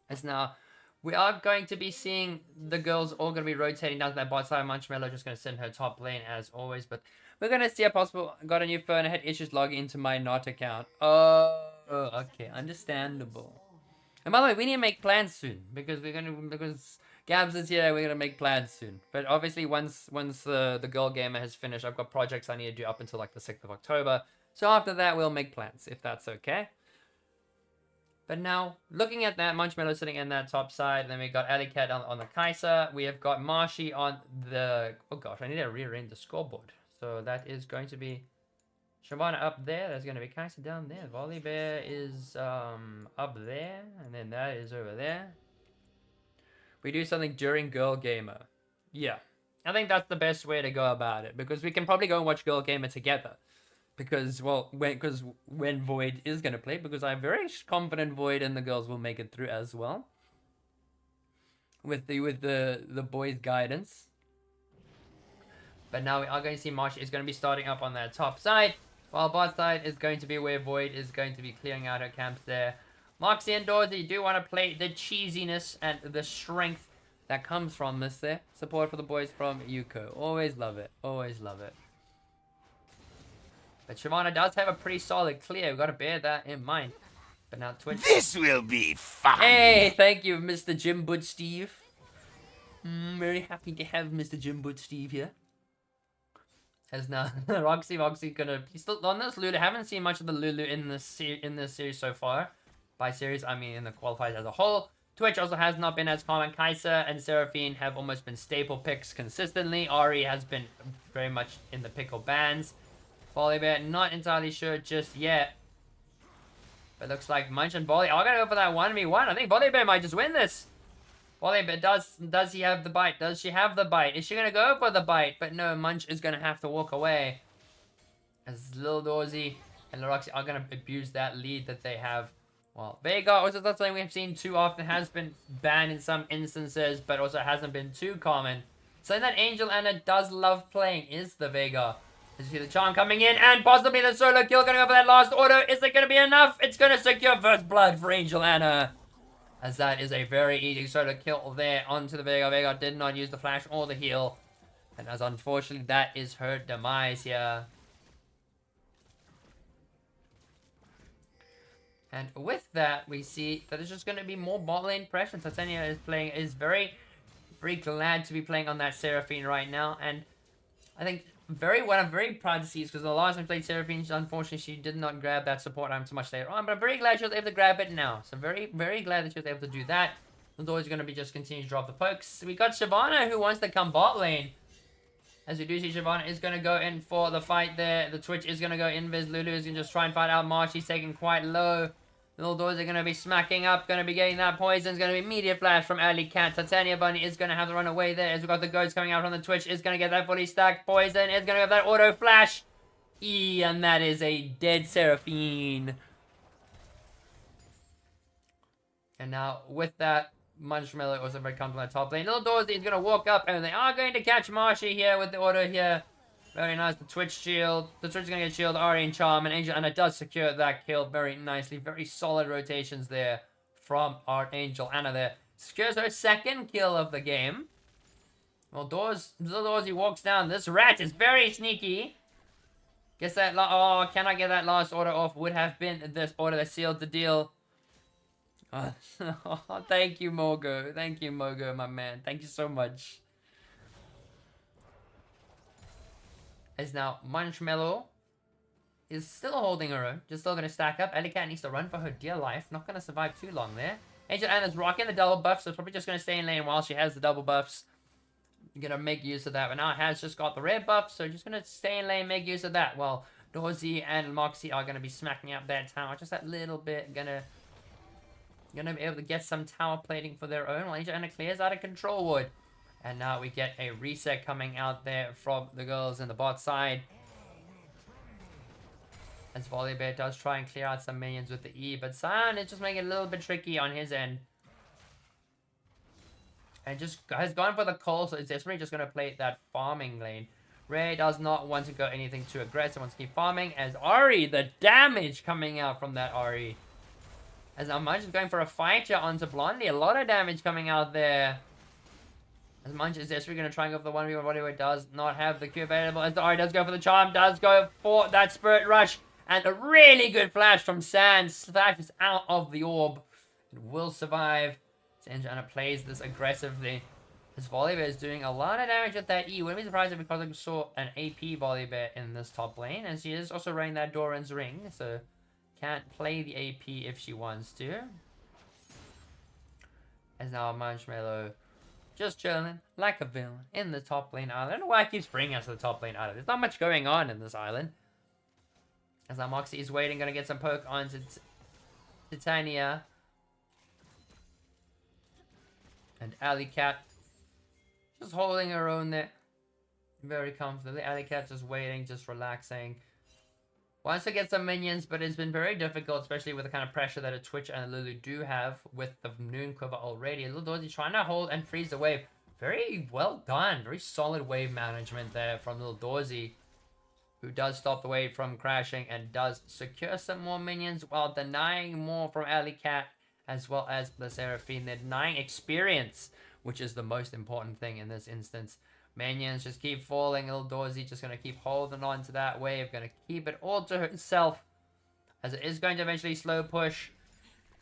As now, we are going to be seeing the girls all going to be rotating down to that bot side. Munchmello just going to sit in her top lane as always. But we're going to see a possible... Got a new phone. I had issues logging into my Not account. Oh, okay. Understandable. And by the way, we need to make plans soon. Because we're going to... Because... Gabs is here, we're gonna make plans soon. But obviously once the girl gamer has finished, I've got projects I need to do up until like the 6th of October. So after that, we'll make plans, if that's okay. But now, looking at that, Munchmello sitting in that top side, and then we got Alleycat on the Kai'Sa. We have got Marshy on the... Oh gosh, I need to rearrange the scoreboard. So that is going to be Shyvana up there. There's going to be Kai'Sa down there. Volibear is up there, and then that is over there. We do something during Girl Gamer. Yeah. I think that's the best way to go about it. Because we can probably go and watch Girl Gamer together. Because, well, when Void is going to play. Because I'm very confident Void and the girls will make it through as well. With the boys' guidance. But now we are going to see Marsh is going to be starting up on that top side. While bot side is going to be where Void is going to be clearing out her camps there. Moxie and Dorsey do want to play the cheesiness and the strength that comes from this there. Support for the boys from Youko. Always love it. Always love it. But Shyvana does have a pretty solid clear. We've got to bear that in mind. But now Twitch... This will be fun! Hey, thank you, Mr. Jim Boot Steve. Very happy to have Mr. Jim Boot Steve here. As now, Roxy's gonna... He's still on this Lulu. I haven't seen much of the Lulu in this series so far. By series, I mean in the qualifiers as a whole. Twitch also has not been as common. Kai'Sa and Seraphine have almost been staple picks consistently. Ari has been very much in the pickle bands. Volibear, not entirely sure just yet. But looks like Munch and Volley are going to go for that 1v1. I think Volibear might just win this. Volibear, does he have the bite? Does she have the bite? Is she going to go for the bite? But no, Munch is going to have to walk away. As Lil Dorsey and Laroxy are going to abuse that lead that they have. Well, Veigar also not something we've seen too often. Has been banned in some instances, but also hasn't been too common. Something that Angel Anna does love playing is the Veigar. As you see the charm coming in, and possibly the solo kill going to go for that last auto. Is it going to be enough? It's going to secure first blood for Angel Anna. As that is a very easy solo kill there onto the Veigar. Veigar did not use the flash or the heal. And as unfortunately that is her demise here. And with that, we see that it's just going to be more bot lane pressure. Titania is very, very glad to be playing on that Seraphine right now. And I think what I'm very proud to see is because the last time I played Seraphine, unfortunately, she did not grab that support item so much later on. But I'm very glad she was able to grab it now. So very, very glad that she was able to do that. The always going to be just continue to drop the pokes. We got Shyvana who wants to come bot lane. As we do see, Shyvana is going to go in for the fight there. The Twitch is going to go invis. Lulu is going to just try and fight out Marsh. She's taken quite low. Little doors are going to be smacking up, going to be getting that poison. It's going to be immediate flash from Alley Cat. Titania Bunny is going to have to run away there as we've got the goats coming out from the Twitch. Is going to get that fully stacked poison. Is going to have that auto flash. And that is a dead Seraphine. And now with that, Munchmello also very comfortable at top lane. Little Doors is going to walk up and they are going to catch Marshy here with the auto here. Very nice. The Twitch shield. The Twitch is going to get shield, Ari and Charm, and Angel Anna does secure that kill very nicely. Very solid rotations there from our Angel Anna there. Secures her second kill of the game. Well, Little Doors, he walks down. This rat is very sneaky. Gets that, oh, can I get that last order off? Would have been this order that sealed the deal. Oh, thank you, Mogo. Thank you, Mogo, my man. Thank you so much. As now, Munchmello is still holding her own. Just still going to stack up. Ellie needs to run for her dear life. Not going to survive too long there. Angel Anna's rocking the double buff, so probably just going to stay in lane while she has the double buffs. Going to make use of that. But now has just got the red buff, so just going to stay in lane, make use of that. While Dorsey and Moxie are going to be smacking up that tower. Just that little bit. Going to be able to get some tower plating for their own. While Angel Anna clears out a control wood. And now we get a reset coming out there from the girls in the bot side. As Volibear does try and clear out some minions with the E. But Sion is just making it a little bit tricky on his end. And just has gone for the call. So it's desperately just going to play that farming lane. Ray does not want to go anything too aggressive. Wants to keep farming. As Ari, the damage coming out from that Ari. As Munch is going for a fight here onto Blondie. A lot of damage coming out there. As Munch is desperately going to try and go for the 1v1, whatever it does not have the Q available. As the Ari does go for the charm, does go for that Spirit Rush. And a really good flash from Sand. Flashes out of the orb. It will survive. Angel plays this aggressively. This Volibear is doing a lot of damage with that E. Wouldn't be surprised if we saw an AP Volibear in this top lane. And she is also running that Doran's Ring. So can't play the AP if she wants to. As now Munchmello just chilling like a villain in the top lane island. I don't know why it keeps bringing us to the top lane island. There's not much going on in this island. As our Moxie is waiting, gonna get some poke onto Titania. And Alley Cat just holding her own there. Very comfortably. Alley Cat just waiting, just relaxing. Wants to get some minions, but it's been very difficult, especially with the kind of pressure that a Twitch and a Lulu do have with the Noon Quiver already. Little Dorsey trying to hold and freeze the wave. Very well done. Very solid wave management there from Little Dorsey, who does stop the wave from crashing and does secure some more minions while denying more from Alley Cat as well as the Seraphine. They're denying experience, which is the most important thing in this instance. Minions just keep falling. Little Dorsey just going to keep holding on to that wave. Going to keep it all to herself. As it is going to eventually slow push.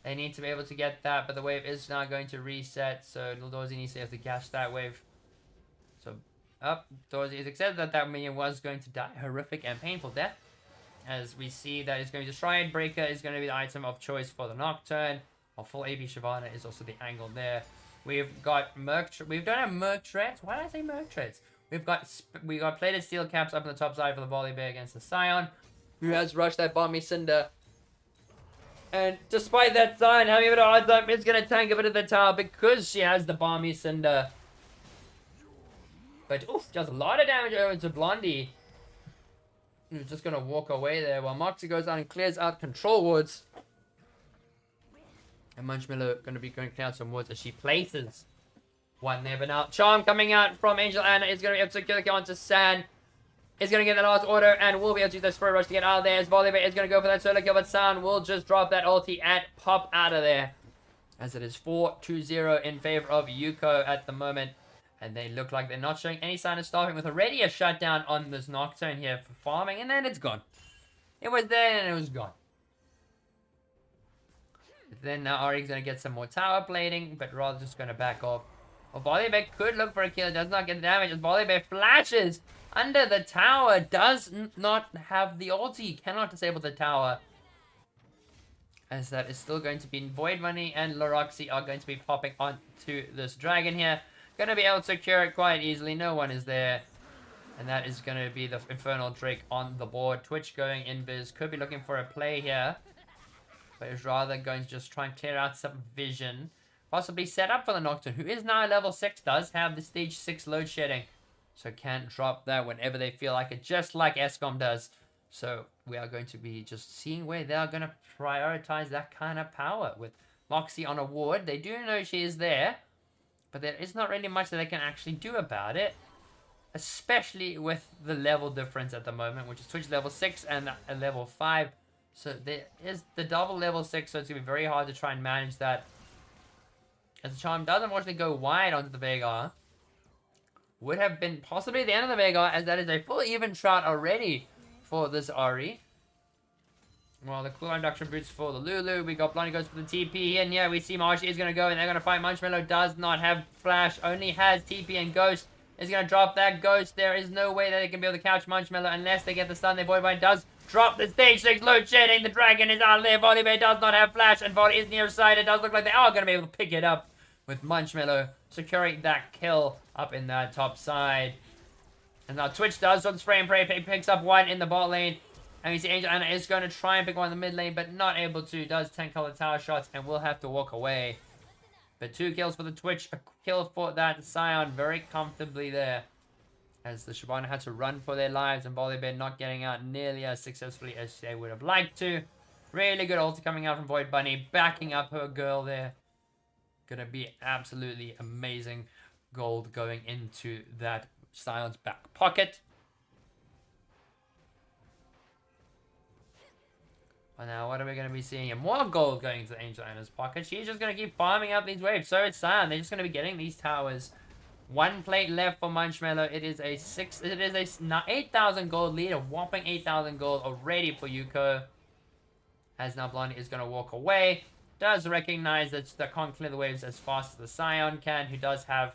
They need to be able to get that. But the wave is now going to reset. So Little Dorsey needs to be able to catch that wave. So up. Dorsey is accepted that that minion was going to die. Horrific and painful death. As we see that it's going to Stride Breaker is going to be the item of choice for the Nocturne. Our full AP Shyvana is also the angle there. We've got we've done a Merc Treads. Why did I say Merc Treads? We got plated steel caps up on the top side for the Volibear against the Scion, who has rushed that Balmy Cinder. And despite that Scion having a bit of odds up, it's going to tank a bit of the tower because she has the Balmy Cinder. But oof, just a lot of damage over to Blondie, who's just going to walk away there while Moxie goes down and clears out control wards. And Munchmello going to be going to clear out some wards as she places one there. But now Charm coming out from Angel Anna is going to be able to secure the kill onto Sand. Is going to get the last order and will be able to use that Spirit Rush to get out of there. As Volibear is going to go for that solo kill, but Sand will just drop that ulti and pop out of there. As it is 4-2-0 in favor of Youko at the moment. And they look like they're not showing any sign of stopping with already a shutdown on this Nocturne here for farming. And then it's gone. It was there and it was gone. Then now Oryx going to get some more tower plating, but rather just going to back off. Well, Volibear could look for a kill. It does not get the damage as Volibear flashes under the tower. Does not have the ulti. Cannot disable the tower. As that is still going to be Void Money and Laroxy are going to be popping onto this dragon here. Going to be able to secure it quite easily. No one is there. And that is going to be the Infernal Drake on the board. Twitch going in biz. Could be looking for a play here. but is rather going to just try and clear out some vision. Possibly set up for the Nocturne, who is now level 6, does have the stage 6 load shedding. So can drop that whenever they feel like it, just like ESCOM does. So we are going to be just seeing where they are going to prioritize that kind of power. With Moxie on a ward, they do know she is there, but there is not really much that they can actually do about it. Especially with the level difference at the moment, which is Twitch level 6 and a level 5. So there is the double level 6, so it's going to be very hard to try and manage that. As the Charm does unfortunately go wide onto the Veigar. Would have been possibly the end of the Veigar, as that is a full even shot already for this Ahri. Well, the cooldown reduction boots for the Lulu. We got Blondie goes for the TP, and yeah, we see Marshy is going to go, and they're going to fight. Munchmallow does not have Flash, only has TP, and Ghost is going to drop that Ghost. There is no way that they can be able to catch Munchmallow unless they get the stun. Their Voidbind does drop the stage 6 load shedding. The Dragon is out there. Volibear does not have Flash, and Volley is near side. It does look like they are going to be able to pick it up with Munchmallow securing that kill up in that top side. And now Twitch does on spray and pray, picks up one in the bot lane. And we see Angel Anna is going to try and pick one in the mid lane, but not able to. Does 10 color tower shots and will have to walk away. But 2 kills for the Twitch, a kill for that Scion very comfortably there. As the Shyvana had to run for their lives, and Volibear not getting out nearly as successfully as they would have liked to. Really good ulti coming out from Void Bunny, backing up her girl there. Gonna be absolutely amazing gold going into that Scion's back pocket. But now what are we going to be seeing? And more gold going into Angel Anna's pocket. She's just going to keep farming up these waves. So it's Scion. They're just going to be getting these towers. 1 plate left for Munchmallow. It is a 8,000 gold lead. A whopping 8,000 gold already for Youko. As now Blondie is going to walk away. Does recognize that they can't clear the waves as fast as the Scion can, who does have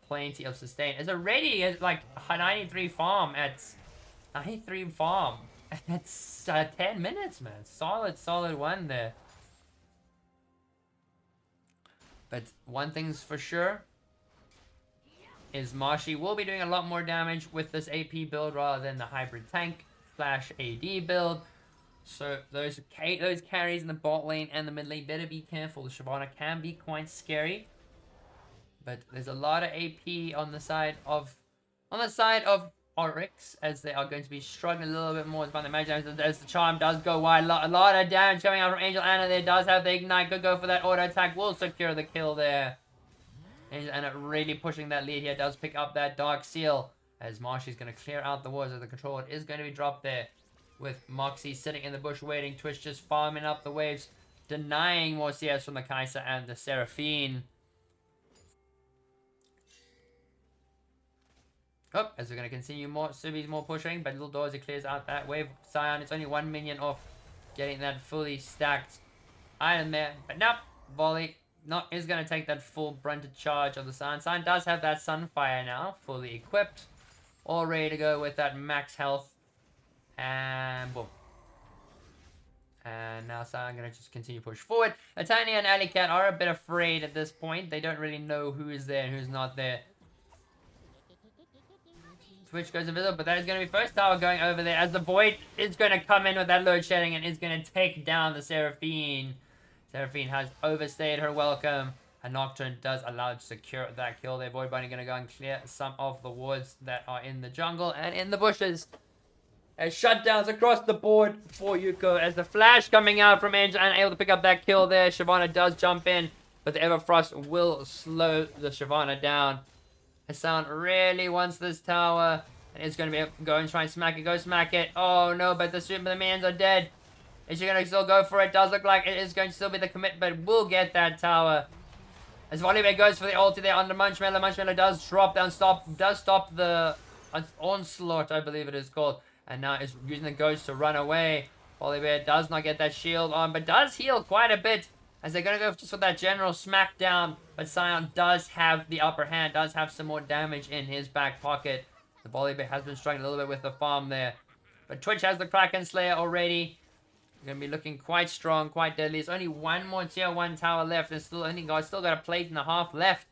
plenty of sustain. Is already at like 93 farm at 93 farm. It's 10 minutes, man. Solid one there. But one thing's for sure is Marshy will be doing a lot more damage with this AP build rather than the hybrid tank slash AD build. So those carries in the bot lane and the mid lane better be careful. The Shyvana can be quite scary. But there's a lot of AP on the side of Oryx, as they are going to be struggling a little bit more to find the magic damage, as the Charm does go wide. A lot of damage coming out from Angel Anna there. Does have the Ignite. Could go for that auto attack. Will secure the kill there. Angel Anna really pushing that lead here. Does pick up that Dark Seal, as Marshy's going to clear out the wards, as the controller is going to be dropped there. With Moxie sitting in the bush waiting. Twitch just farming up the waves, denying more CS from the Kai'Sa and the Seraphine. Oh, as we're going to continue more, Subi's more pushing, but Little Doors, it clears out that wave. Scion, it's only 1 minion off getting that fully stacked item there. But nope, Volley is going to take that full brunted charge of the Scion. Scion does have that Sunfire now, fully equipped. All ready to go with that max health. And boom. And now Scion going to just continue to push forward. Atania and Alley Cat are a bit afraid at this point. They don't really know who is there and who's not there. Twitch goes invisible, but that is going to be first tower going over there, as the Void is going to come in with that load shedding and is going to take down the Seraphine. Seraphine has overstayed her welcome. A Nocturne does allow to secure that kill there. Void Bunny going to go and clear some of the wards that are in the jungle and in the bushes. As shutdowns across the board for Youko, as the flash coming out from Angel and able to pick up that kill there. Shyvana does jump in, but the Everfrost will slow the Shyvana down. Hassan really wants this tower, and it's going to be going try and smack it. Go smack it. Oh no, but the minions are dead. Is she going to still go for it? Does look like it is going to still be the commit, but will get that tower. As Volibear goes for the ulti there on the Munchmallow. Munchmallow does drop down, does stop the onslaught, I believe it is called. And now is using the ghost to run away. Volibear does not get that shield on, but does heal quite a bit. As they're going to go just for that general smackdown. But Scion does have the upper hand. Does have some more damage in his back pocket. The Volibear has been struggling a little bit with the farm there. But Twitch has the Kraken Slayer already. Going to be looking quite strong, quite deadly. There's only one more tier 1 tower left. There's still got a plate and a half left.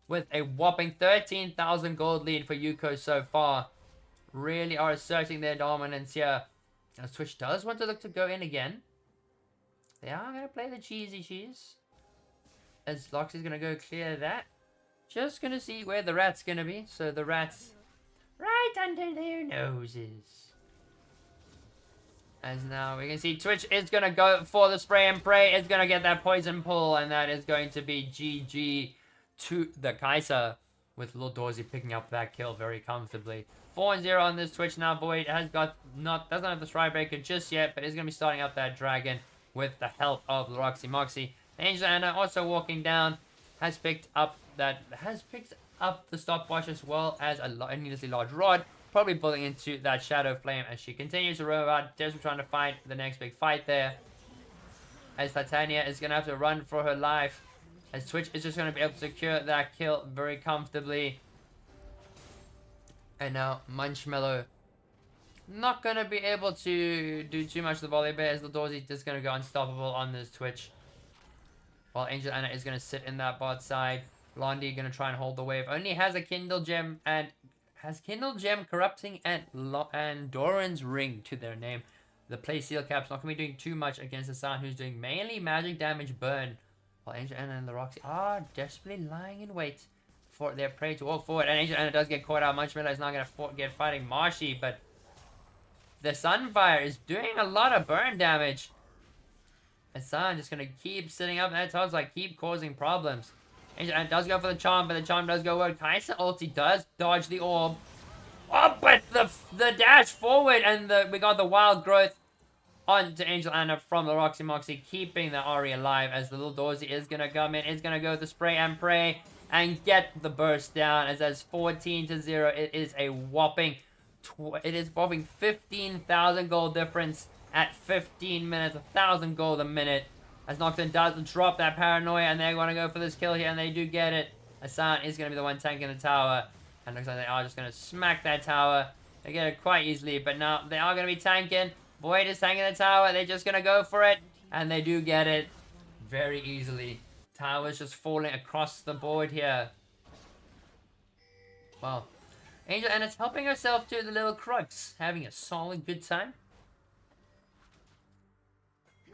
With a whopping 13,000 gold lead for Youko so far. Really are asserting their dominance here. As Twitch does want to look to go in again. They are going to play the cheesy cheese. As Loxy's going to go clear that. Just going to see where the rat's going to be. So the rat's right under their noses. As now we can see Twitch is going to go for the spray and pray. It's going to get that poison pull. And that is going to be GG to the Kaiser. With Lil Dorsey picking up that kill very comfortably. 4-0 on this Twitch now. Void has got doesn't have the Stride Breaker just yet, but is going to be starting up that Dragon with the help of Roxy Moxie. Angel Anna also walking down has picked up the stopwatch as well as a needlessly large rod, probably pulling into that Shadow Flame as she continues to roam out, desperately trying to find the next big fight there. As Titania is going to have to run for her life. As Twitch is just going to be able to secure that kill very comfortably. And now Munchmello not going to be able to do too much to the volley bear as the Dorsey just going to go unstoppable on this Twitch. While Angel Anna is going to sit in that bot side. Blondie going to try and hold the wave. Only has a Kindle Gem and has Kindle Gem, Corrupting, and Doran's Ring to their name. The play Seal Cap's not going to be doing too much against Hassan, who's doing mainly magic damage burn. While Angel Anna and the Roxy are desperately lying in wait for their prey to walk forward. And Angel Anna does get caught out. Munchmiller is not going to get fighting Marshy, but the Sunfire is doing a lot of burn damage. Hassan just going to keep sitting up. That's how it's like, keep causing problems. Angel Anna does go for the charm, but the charm does go word. Kaiser ulti does dodge the orb. Oh, but the dash forward and we got the wild growth on to Angel Anna from the Roxy Moxie, keeping the Ari alive as the Little Dorsey is going to come in. It's going to go with the spray and pray and get the burst down as that's 14-0. It is a whopping 15,000 gold difference at 15 minutes, 1,000 gold a minute. As Nocturne does drop that paranoia and they're going to go for this kill here and they do get it. Hassan is going to be the one tanking the tower. And looks like they are just going to smack that tower. They get it quite easily, but now they are going to be tanking. Void is tanking the tower. They're just going to go for it. And they do get it very easily. Tower's just falling across the board here. Well, Angel Anna's helping herself to the little crux. Having a solid good time.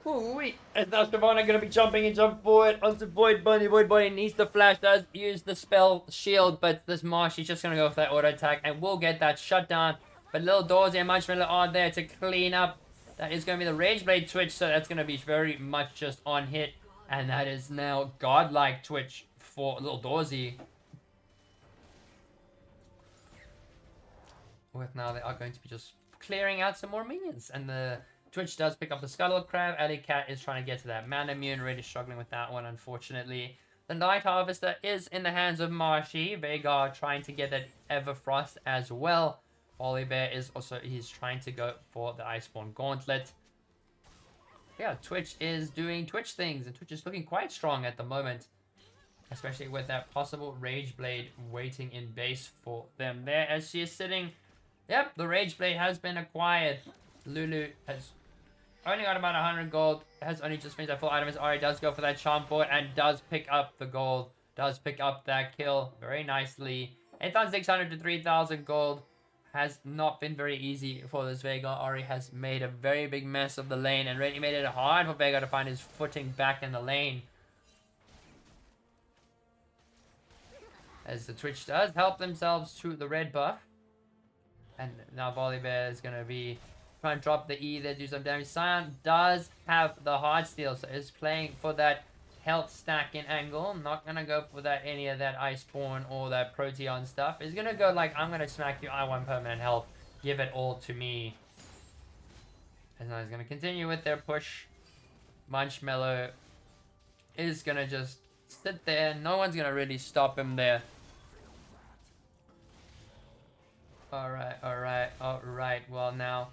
Ooh-wee. And now Shyvana going to be jumping and jump forward onto Void Bunny. Void Bunny needs the flash, does use the spell shield, but this Marshy's just going to go for that auto attack and will get that shut down. But Little Dorsey and Munchmiller are there to clean up. That is going to be the Rage Blade Twitch, so that's going to be very much just on hit. And that is now godlike Twitch for Little Dorsey. With now they are going to be just clearing out some more minions. And the Twitch does pick up the Scuttle Crab. Alley Cat is trying to get to that Mana Immune. Really struggling with that one, unfortunately. The Night Harvester is in the hands of Marshy. Vega trying to get that Everfrost as well. Volibear is also, he's trying to go for the Iceborne Gauntlet. Yeah, Twitch is doing Twitch things. And Twitch is looking quite strong at the moment. Especially with that possible Rage Blade waiting in base for them there. As she is sitting, yep, the Rage Blade has been acquired. Lulu has only got about 100 gold. Has only just finished that full item. As Ari does go for that charm board and does pick up the gold. Does pick up that kill very nicely. 8,600 to 3,000 gold. Has not been very easy for this Vega. Ari has made a very big mess of the lane and really made it hard for Vega to find his footing back in the lane. As the Twitch does help themselves to the red buff. And now Volibear is going to be trying to drop the E there, do some damage. Scion does have the hard steal, so is playing for that health stacking angle. Not going to go for that any of that Iceborne or that Proteon stuff. Is going to go like, I'm going to smack you, I want permanent health. Give it all to me. And now he's going to continue with their push. Munchmello is going to just sit there. No one's going to really stop him there. Alright. Well, now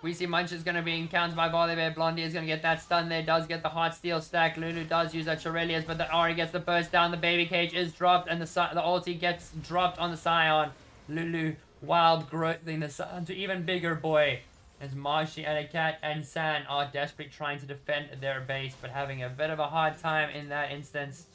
we see Munch is going to be encountered by Volibear. Blondie is going to get that stun there. Does get the Heart Steel stack. Lulu does use that Shurelius, but the Ari gets the burst down. The Baby Cage is dropped, and the ulti gets dropped on the Scion. Lulu wild growthing the Scion to even bigger boy. As Marshy and a Cat and San are desperately trying to defend their base, but having a bit of a hard time in that instance.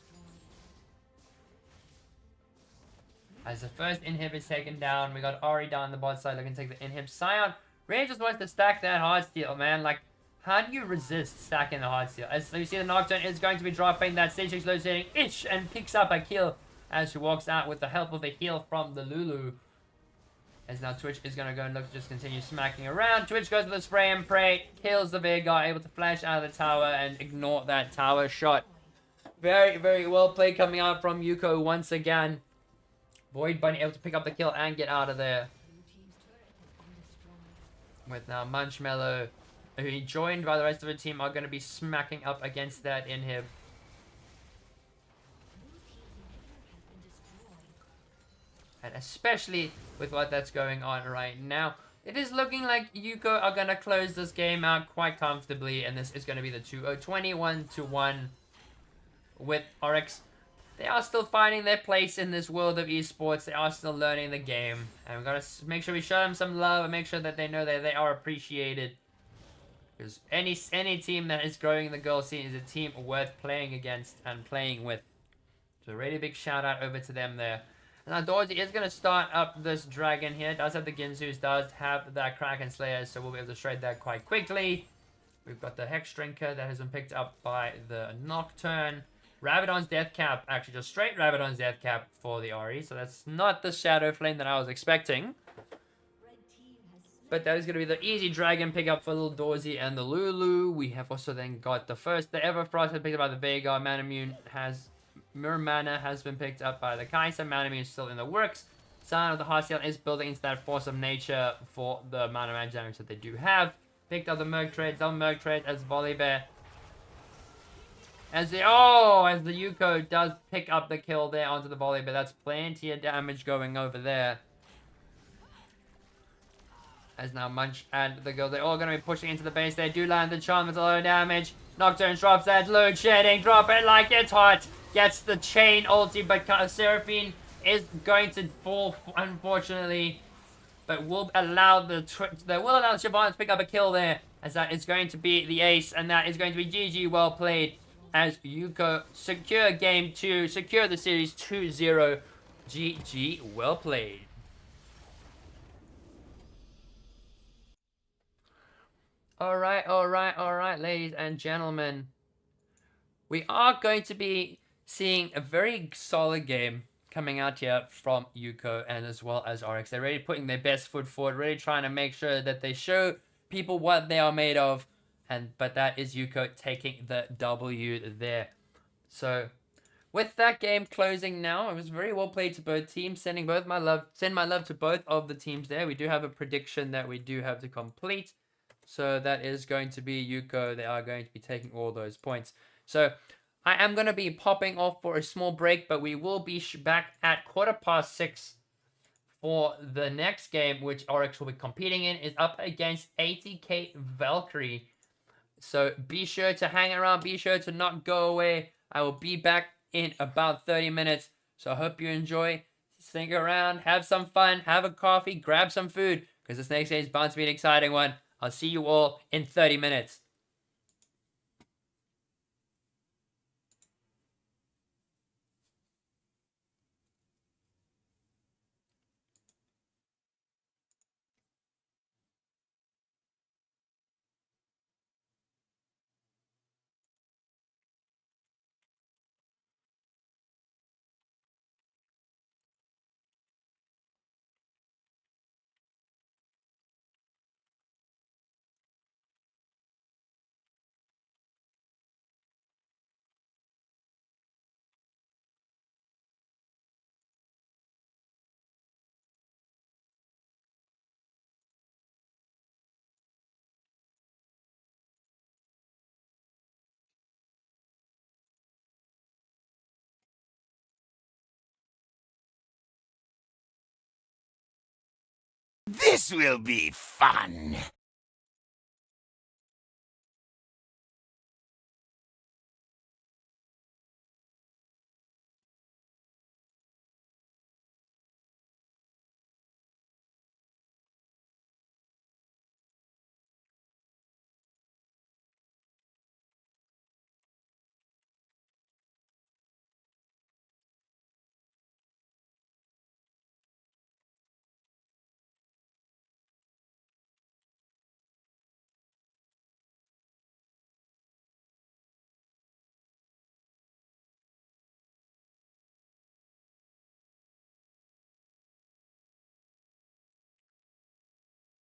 As the first inhib is taken down, we got Ari down the bot side looking to take the inhib. Scion really just wants to stack that hard steel, man. Like, How do you resist stacking the hard seal? As you see, the Nocturne is going to be dropping that stage 6 low setting itch and picks up a kill as she walks out with the help of a heal from the Lulu. As now Twitch is going to go and look to just continue smacking around. Twitch goes with the spray and pray, kills the Veigar, able to flash out of the tower and ignore that tower shot. Very, very well played coming out from Youko once again. Void Bunny able to pick up the kill and get out of there. With now Munchmello, who joined by the rest of the team, are going to be smacking up against that inhib. And especially with what that's going on right now, it is looking like Youko are going to close this game out quite comfortably. And this is going to be the 2-0, 21-1 with Oryx. They are still finding their place in this world of esports. They are still learning the game. And we've got to make sure we show them some love and make sure that they know that they are appreciated. Because any team that is growing in the girls scene is a team worth playing against and playing with. So a really big shout out over to them there. Now Dorsey is going to start up this dragon here. Does have the Ginzus, does have that Kraken Slayer, so we'll be able to shred that quite quickly. We've got the Hex Drinker that has been picked up by the Nocturne. Rabadon's Death Cap, actually just straight Rabadon's Death Cap for the Ori, so that's not the Shadow Flame that I was expecting. But that is going to be the easy dragon pickup for little Dorsey and the Lulu. We have also then got the Everfrost has picked up by the Veigar. Manamune has... Murmana has been picked up by the Kai'Sa. Manamune is still in the works. Sign of the Heartsteel is building into that Force of Nature for the amount of magic damage that they do have. Picked up the Merc Trades, double Merc Trades as Volibear. As the Youko does pick up the kill there onto the Volibear. That's plenty of damage going over there. As now Munch and the girl, they're all going to be pushing into the base. They do land the charm with a low damage. Nocturne drops that load shedding. Drop it like it's hot. Gets the chain ulti, but Seraphine is going to fall, unfortunately. But will allow Siobhan to pick up a kill there, as that is going to be the ace, and that is going to be GG well played, as Youko secure game 2, secure the series 2-0. GG well played. Alright, ladies and gentlemen. We are going to be seeing a very solid game coming out here from Youko and as well as Oryx. They're really putting their best foot forward, really trying to make sure that they show people what they are made of. But that is Youko taking the W there. So with that game closing now, it was very well played to both teams. Send my love to both of the teams there. We do have a prediction that we do have to complete. So that is going to be Youko. They are going to be taking all those points. So I am going to be popping off for a small break, but we will be back at 6:15 for the next game, which Oryx will be competing in, is up against 80k Valkyrie. So be sure to hang around, be sure to not go away. I will be back in about 30 minutes. So I hope you enjoy. Stick around, have some fun, have a coffee, grab some food, because this next game is bound to be an exciting one. I'll see you all in 30 minutes. This will be fun.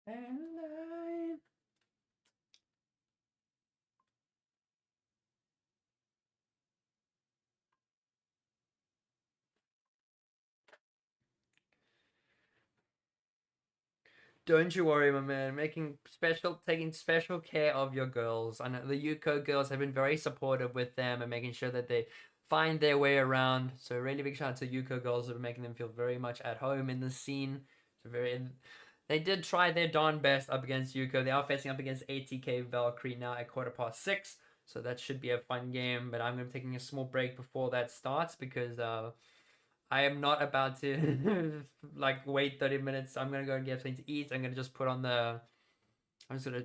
alive. Don't you worry, my man. Taking special care of your girls. I know the Youko girls have been very supportive with them and making sure that they find their way around. So really big shout out to Youko girls for making them feel very much at home in the scene. So they did try their darn best up against Youko. They are facing up against ATK Valkyrie now at 6:15. So that should be a fun game. But I'm gonna be taking a small break before that starts because I am not about to like wait 30 minutes. I'm gonna go and get something to eat. I'm just gonna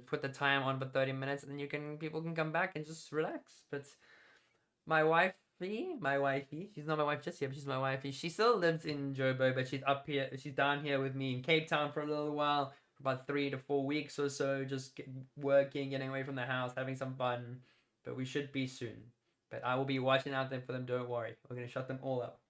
put the time on for 30 minutes and then people can come back and just relax. But my wifey, she's not my wife just yet, but she's my wifey. She still lives in Joburg, but she's down here with me in Cape Town for a little while, for about 3 to 4 weeks or so, just working, getting away from the house, having some fun. But we should be soon. But I will be watching out there for them, don't worry. We're gonna shut them all up.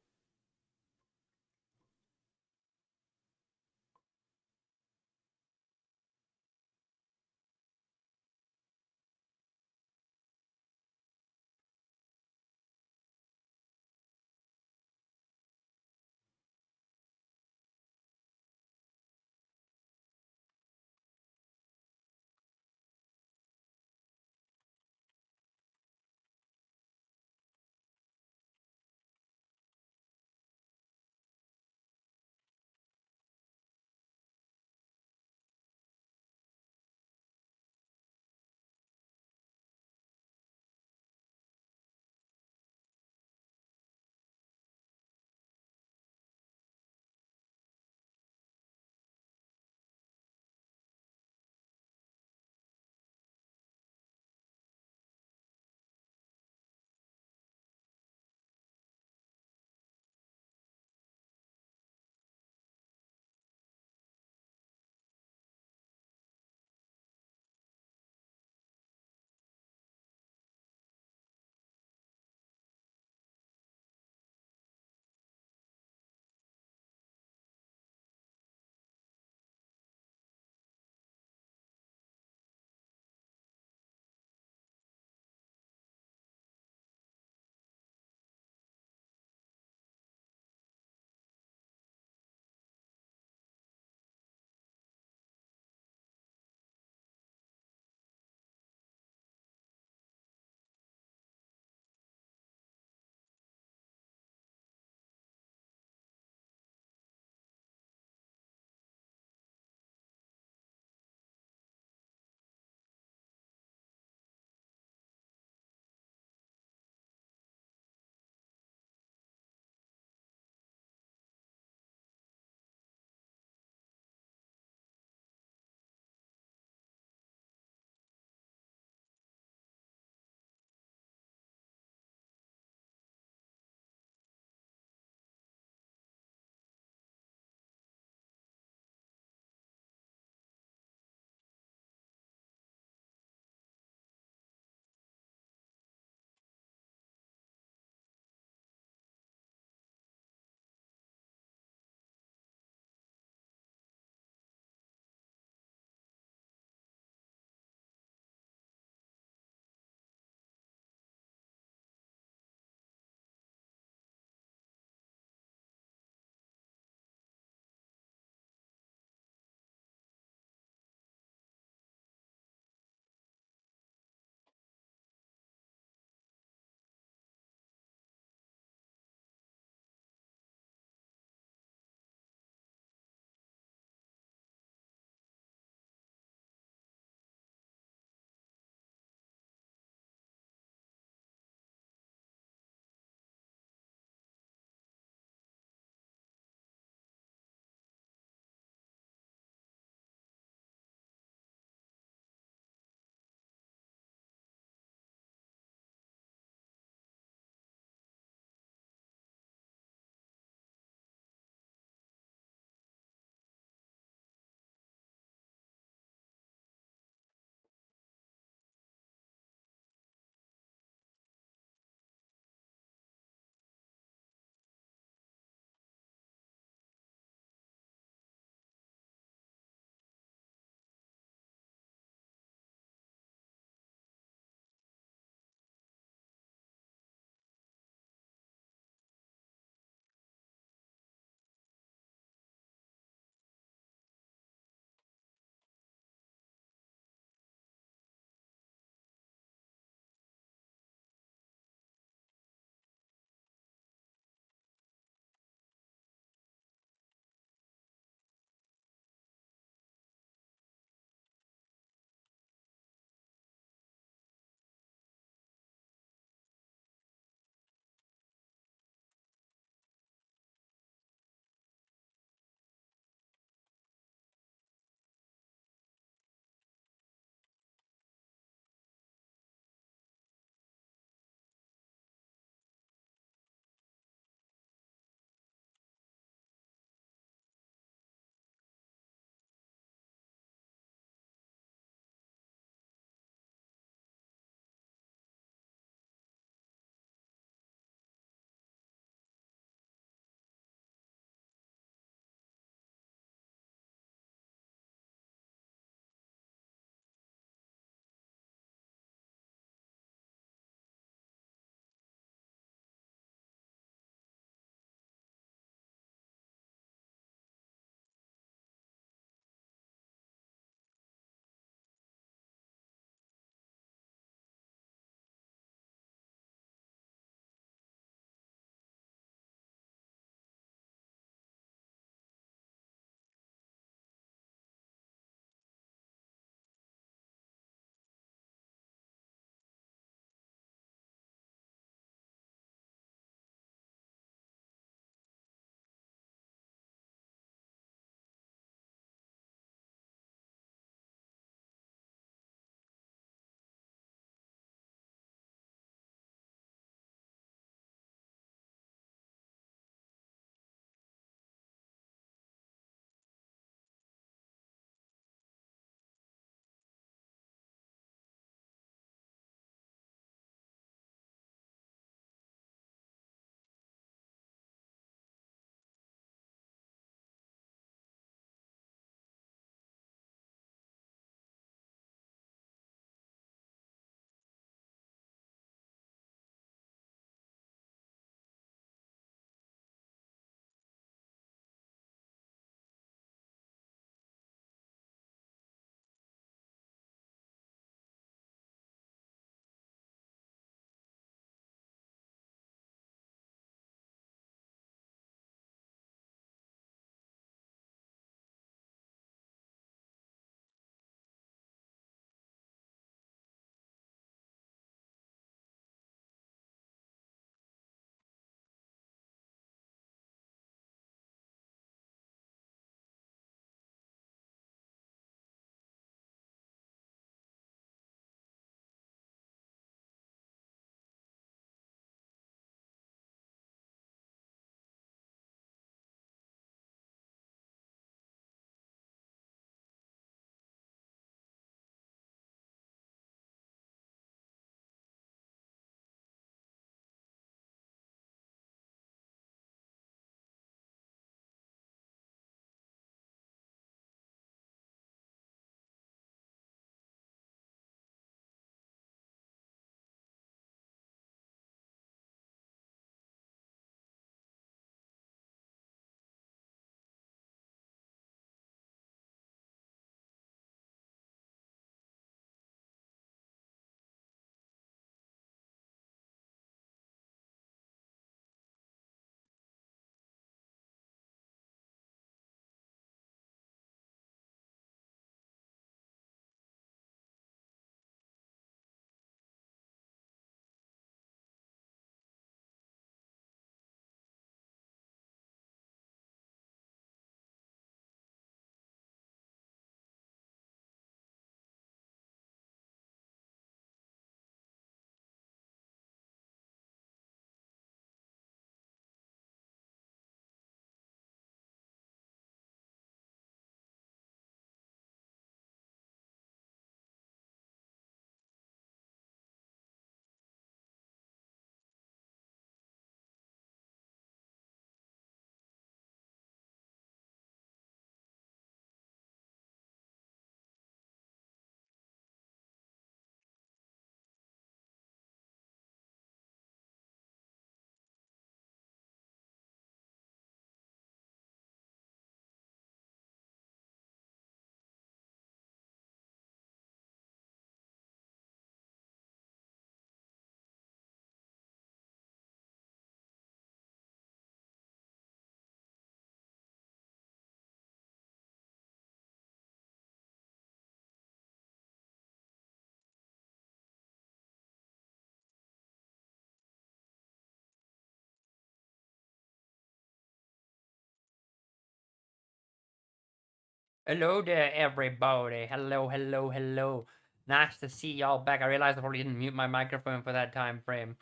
Hello there, everybody. Hello, hello, hello. Nice to see y'all back. I realized I probably didn't mute my microphone for that time frame.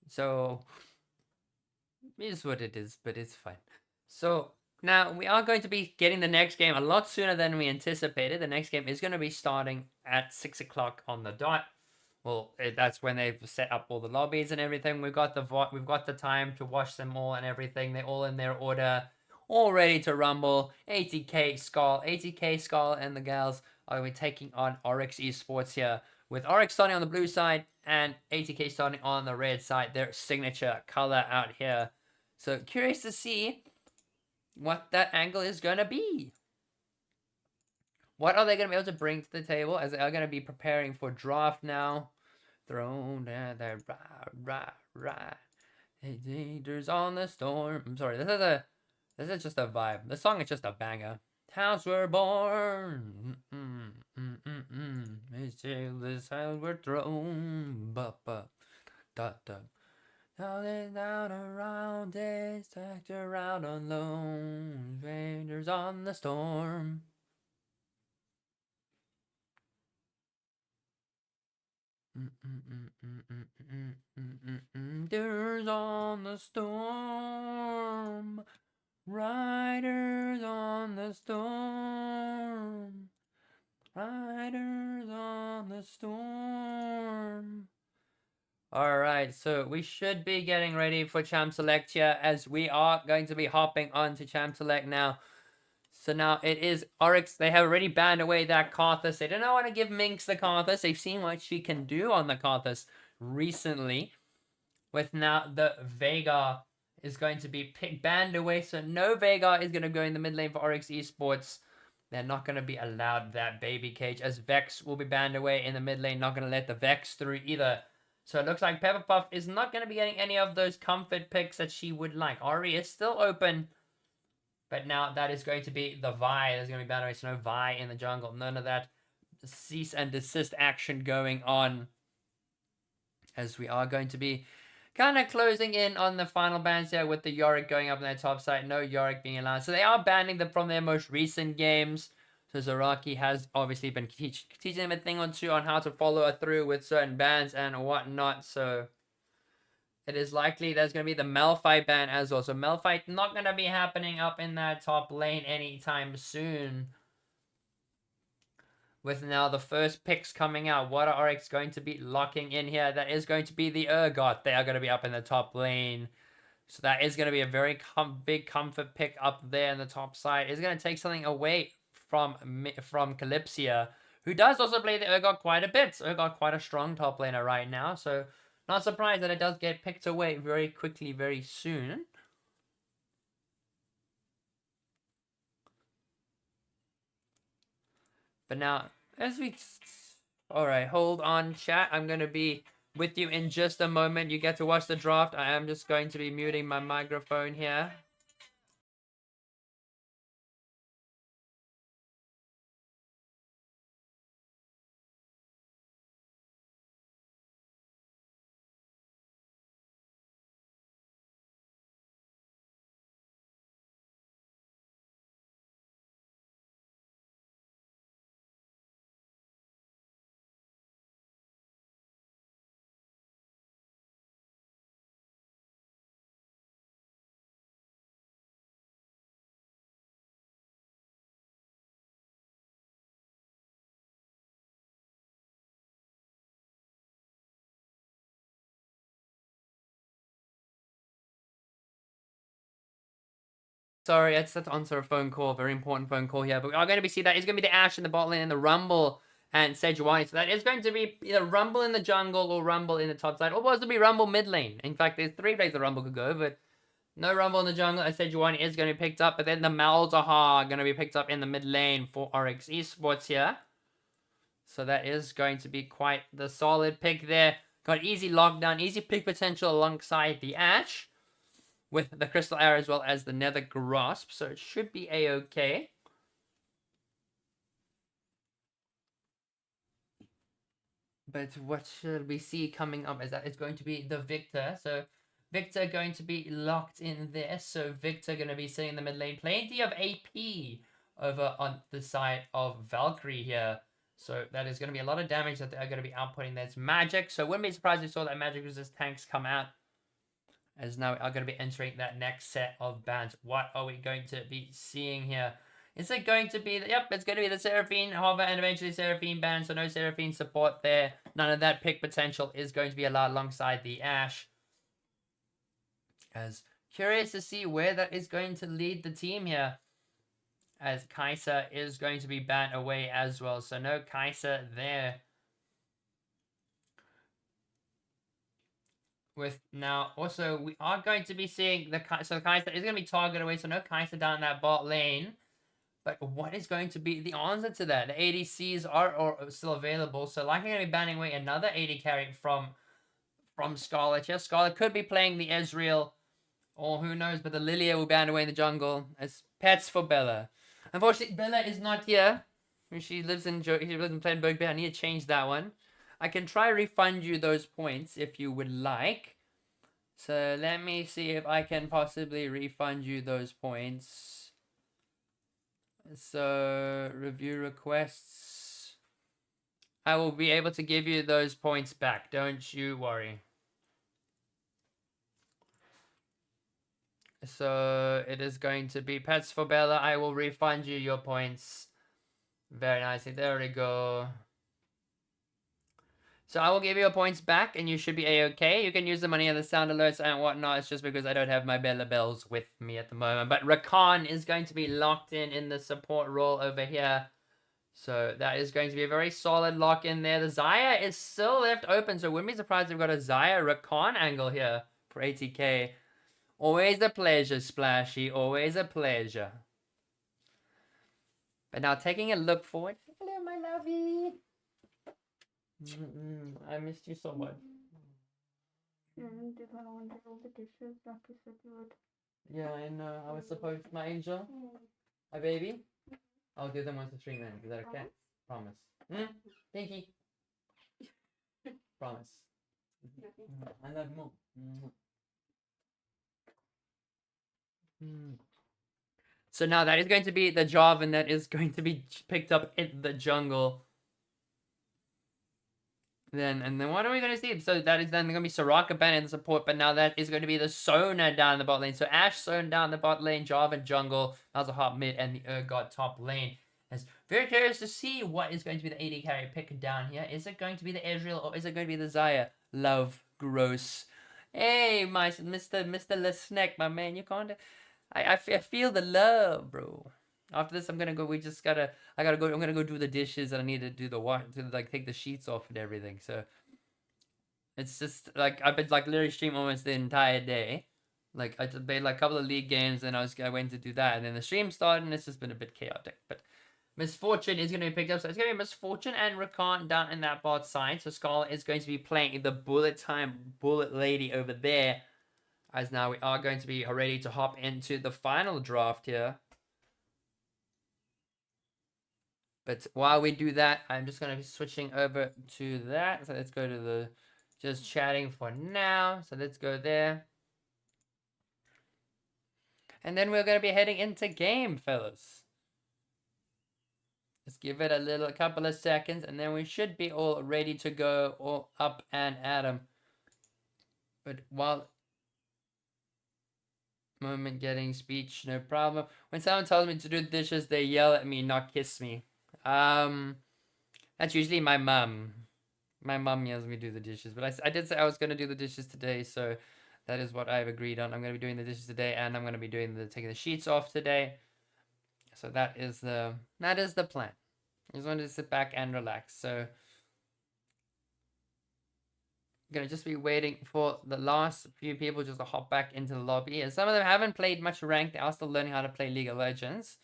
So, it is what it is, but it's fine. So, now we are going to be getting the next game a lot sooner than we anticipated. The next game is going to be starting at 6 o'clock on the dot. Well, that's when they've set up all the lobbies and everything. We've got the time to watch them all and everything. They're all in their order, all ready to rumble. 80k Skull, and the gals are going to be taking on Oryx Esports here, with Oryx starting on the blue side and 80k starting on the red side. Their signature color out here. So curious to see what that angle is going to be. What are they going to be able to bring to the table, as they are going to be preparing for draft now? Thrown down there, right. Haters on the storm. I'm sorry, this is just a vibe. The song is just a banger. House we're born. This house we're thrown. Da. Now they down around it, stacked around alone. Strangers on the storm. Riders on the storm. Riders on the storm. Riders on the storm. Alright, so we should be getting ready for Champ Select here, as we are going to be hopping on to Champ Select now. So now it is Oryx. They have already banned away that Karthus. They don't want to give Minx the Karthus. They've seen what she can do on the Karthus recently. With now the Veigar is going to be banned away. So no Veigar is going to go in the mid lane for Oryx Esports. They're not going to be allowed that baby cage, as Vex will be banned away in the mid lane. Not going to let the Vex through either. So it looks like Pepperpuff is not going to be getting any of those comfort picks that she would like. Ori is still open. But now that is going to be the Vi. There's going to be banned away. So no Vi in the jungle. None of that cease and desist action going on, as we are going to be kind of closing in on the final bans here, with the Yorick going up on their top side. No Yorick being allowed. So they are banning them from their most recent games. So Zaraki has obviously been teaching them a thing or two on how to follow through with certain bans and whatnot. So it is likely there's going to be the Malphite ban as well. So Malphite not going to be happening up in that top lane anytime soon. With now the first picks coming out, what are Oryx going to be locking in here? That is going to be the Urgot. They are going to be up in the top lane. So that is going to be a very big comfort pick up there in the top side. It's going to take something away from Calypsia, who does also play the Urgot quite a bit. So Urgot quite a strong top laner right now. So not surprised that it does get picked away very quickly, very soon. But now, as we... Alright, hold on, chat. I'm going to be with you in just a moment. You get to watch the draft. I am just going to be muting my microphone here. Sorry, I just had to answer a phone call, very important phone call here. But we are going to be seeing that it's going to be the Ashe in the bot lane and the Rumble and Sejuani. So that is going to be either Rumble in the jungle or Rumble in the top side. Or was to be Rumble mid lane. In fact, there's 3 places the Rumble could go, but no Rumble in the jungle. As Sejuani is going to be picked up. But then the Malzahar are going to be picked up in the mid lane for Oryx Esports here. So that is going to be quite the solid pick there. Got easy lockdown, easy pick potential alongside the Ashe, with the Crystal Arrow as well as the Nether Grasp. So it should be a-okay. But what should we see coming up is that it's going to be the Victor. So Victor going to be locked in there. So Victor going to be sitting in the mid lane. Plenty of AP over on the side of Valkyrie here. So that is going to be a lot of damage that they're going to be outputting. That's magic. So wouldn't be surprised if you saw that magic resist tanks come out. As now we are going to be entering that next set of bans. What are we going to be seeing here? Is it going to be, yep, it's going to be the Seraphine Hover and eventually Seraphine ban, so no Seraphine support there. None of that pick potential is going to be allowed alongside the Ashe. As curious to see where that is going to lead the team here. As Kai'Sa is going to be banned away as well, so no Kai'Sa there. With now, also, we are going to be seeing the Kai'Sa is going to be targeted away, so no Kai'Sa down that bot lane. But what is going to be the answer to that? The ADCs are still available, so likely going to be banning away another AD carry from Scarlet. Yes, Scarlet could be playing the Ezreal, or who knows, but the Lilia will ban away in the jungle as pets for Bella. Unfortunately, Bella is not here. She lives in Plainburg Bay. I need to change that one. I can try refund you those points if you would like. So let me see if I can possibly refund you those points. So, review requests. I will be able to give you those points back. Don't you worry. So, it is going to be Pets for Bella. I will refund you your points. Very nicely. There we go. So, I will give you your points back and you should be a-okay. You can use the money on the sound alerts and whatnot. It's just because I don't have my Bella Bells with me at the moment. But Rakan is going to be locked in the support role over here. So that is going to be a very solid lock in there. The Xayah is still left open, so wouldn't be surprised if we've got a Xayah Rakan angle here for ATK. Always a pleasure, Splashy. Always a pleasure. But now taking a look forward. Hello, my lovey. I missed you so much. Did I want to do all the dishes like you said you would? Yeah, I know. I was supposed to, my angel. My baby. I'll do them once the stream ends. Is that okay? Promise. Pinky. Promise. I love you more. So now that is going to be the Jarvan that is going to be picked up in the jungle. And then what are we going to see? So that is then going to be Soraka banned in the support, but now that is going to be the Sona down the bot lane. So Ashe Sona down the bot lane, Jarvan jungle, Malzahar mid, and the Urgot top lane. It's very curious to see what is going to be the AD carry pick down here. Is it going to be the Ezreal or is it going to be the Xayah? Love, gross. Hey, my Mr. Lesnack, my man, you can't. I feel the love, bro. After this, I'm gonna go. I gotta go. I'm gonna go do the dishes, and I need to do the wash, to like take the sheets off and everything. So it's just like I've been like literally stream almost the entire day. Like I played like a couple of league games, and I went to do that, and then the stream started, and it's just been a bit chaotic. But Misfortune is gonna be picked up, so it's gonna be Misfortune and Rakan down in that bot side. So Scarlet is going to be playing the bullet lady over there. As now we are going to be ready to hop into the final draft here. But while we do that, I'm just going to be switching over to that. So let's go to the just chatting for now. So let's go there. And then we're going to be heading into game, fellas. Let's give it a couple of seconds, and then we should be all ready to go, all up and at 'em. But while moment getting speech, no problem. When someone tells me to do dishes, they yell at me, not kiss me. That's usually my mum. My mum yells at me to do the dishes, but I did say I was going to do the dishes today, so that is what I've agreed on. I'm going to be doing the dishes today, and I'm going to be taking the sheets off today. So that is the plan. I just wanted to sit back and relax. So I'm going to just be waiting for the last few people just to hop back into the lobby. And some of them haven't played much ranked. They are still learning how to play League of Legends.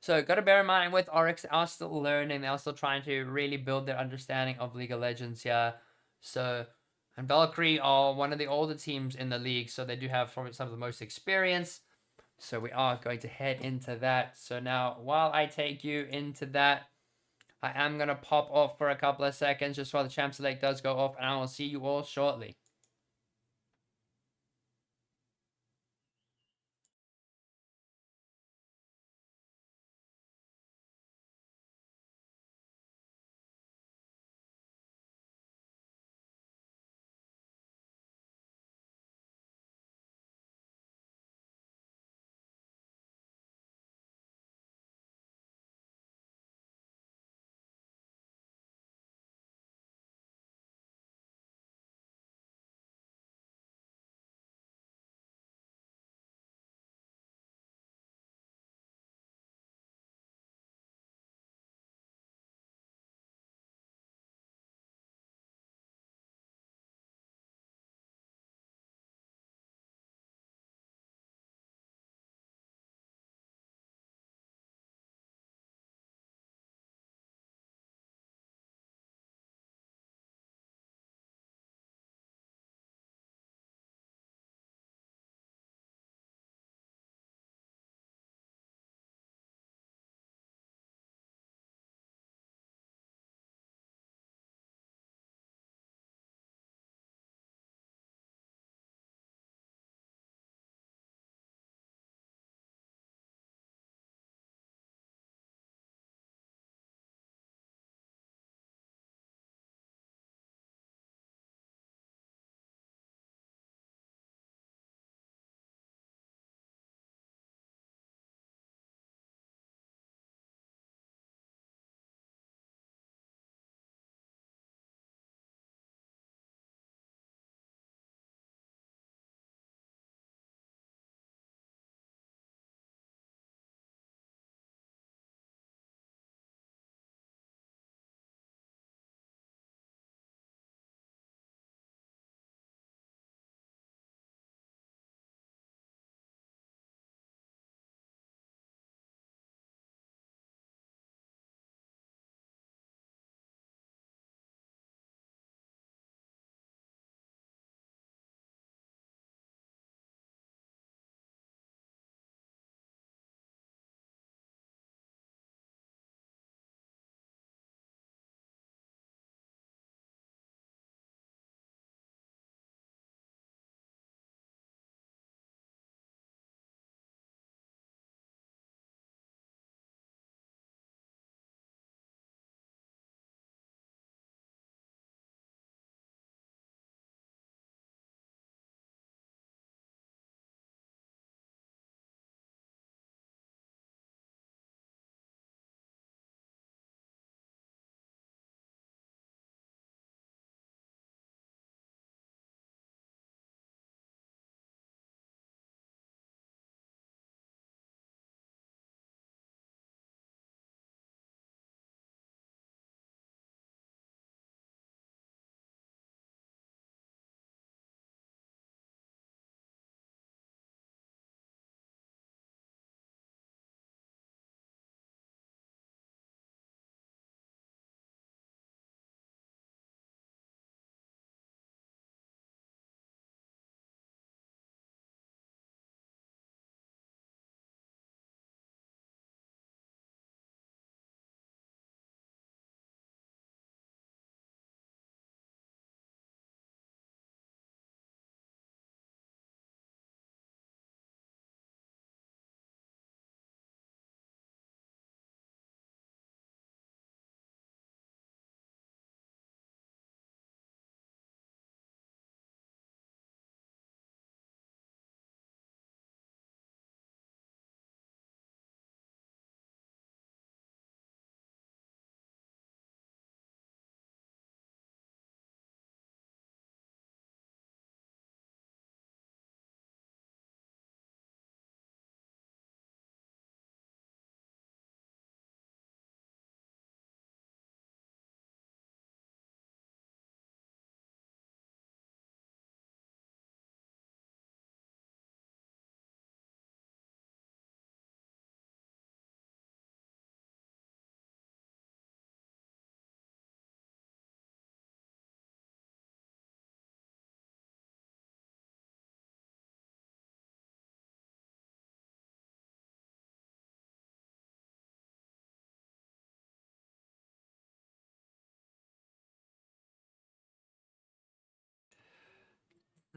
So got to bear in mind with Oryx, they are still learning. They are still trying to really build their understanding of League of Legends here. So, and Valkyrie are one of the older teams in the league. So they do have probably some of the most experience. So we are going to head into that. So now while I take you into that, I am going to pop off for a couple of seconds just while the champ select does go off. And I will see you all shortly.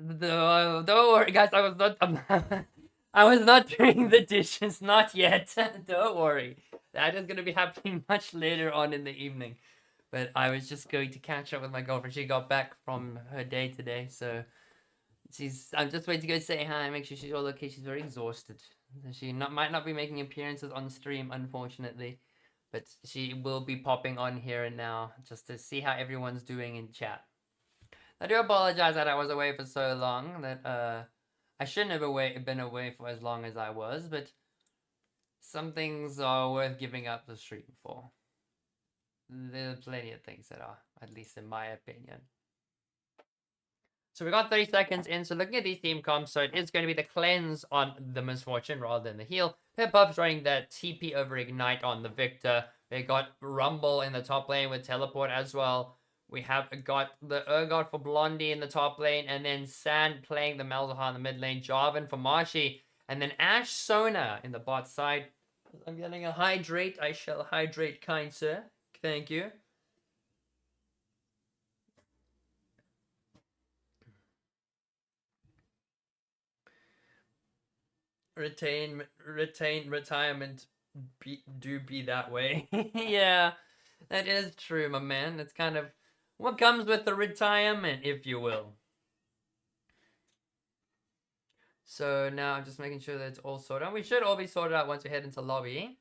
Don't worry, guys. I was not. I was not doing the dishes. Not yet. Don't worry. That is gonna be happening much later on in the evening. But I was just going to catch up with my girlfriend. She got back from her day today, so I'm just waiting to go say hi, make sure she's all okay. She's very exhausted. She might not be making appearances on stream, unfortunately, but she will be popping on here and now just to see how everyone's doing in chat. I do apologize that I was away for so long. That I shouldn't have been away for as long as I was, but some things are worth giving up the stream for. There are plenty of things that are, at least in my opinion. So we got 30 seconds in, so looking at these team comps, so it is going to be the cleanse on the Misfortune rather than the heal. Pip-Puff's running that TP over Ignite on the Victor. They got Rumble in the top lane with Teleport as well. We have got the Urgot for Blondie in the top lane, and then Sand playing the Malzahar in the mid lane, Jarvan for Marshy, and then Ashe Sona in the bot side. I'm getting a hydrate. I shall hydrate, kind sir. Thank you. Retirement be that way. Yeah, that is true, my man. It's kind of what comes with the retirement, if you will. So now I'm just making sure that it's all sorted out. We should all be sorted out once we head into lobby.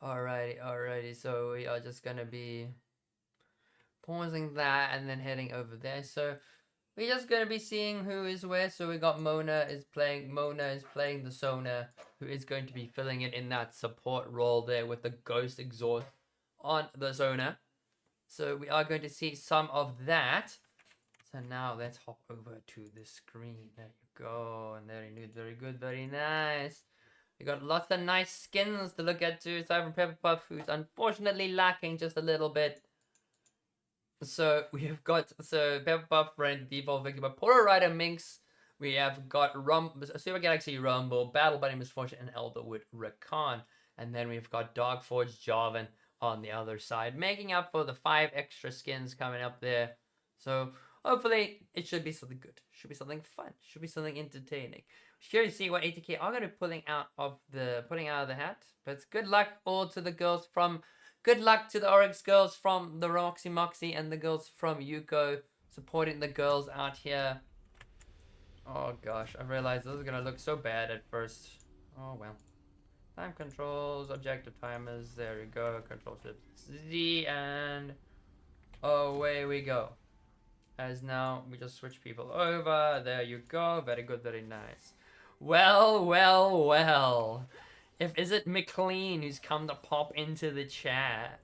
Alrighty. So we are just gonna be pausing that and then heading over there. So we're just gonna be seeing who is where. So we got Mona is playing the Sona, who is going to be filling it in that support role there with the Ghost Exhaust on the Sona. So we are going to see some of that. So now let's hop over to the screen. There you go. And very good, very nice. We got lots of nice skins to look at too, aside from Pepperpuff, who's unfortunately lacking just a little bit. So we've got Pepperpuff running default Victor, but Poro Rider Minx. We have got Super Galaxy Rumble, Battle Buddy Misfortune, and Elderwood Rakan. And then we've got Darkforge Jarvan on the other side, making up for the 5 extra skins coming up there. So hopefully it should be something good. Should be something fun. Should be something entertaining. Curious to see what ATK are going to be pulling out of the hat. But it's good luck all to the girls from. Good luck to the Oryx girls from the Roxy Moxie and the girls from Youko supporting the girls out here. Oh gosh, I realized this is gonna look so bad at first. Oh well. Time controls, objective timers, there we go. Control shift Z and away we go. As now we just switch people over. There you go. Very good, very nice. Well. Is it McLean who's come to pop into the chat?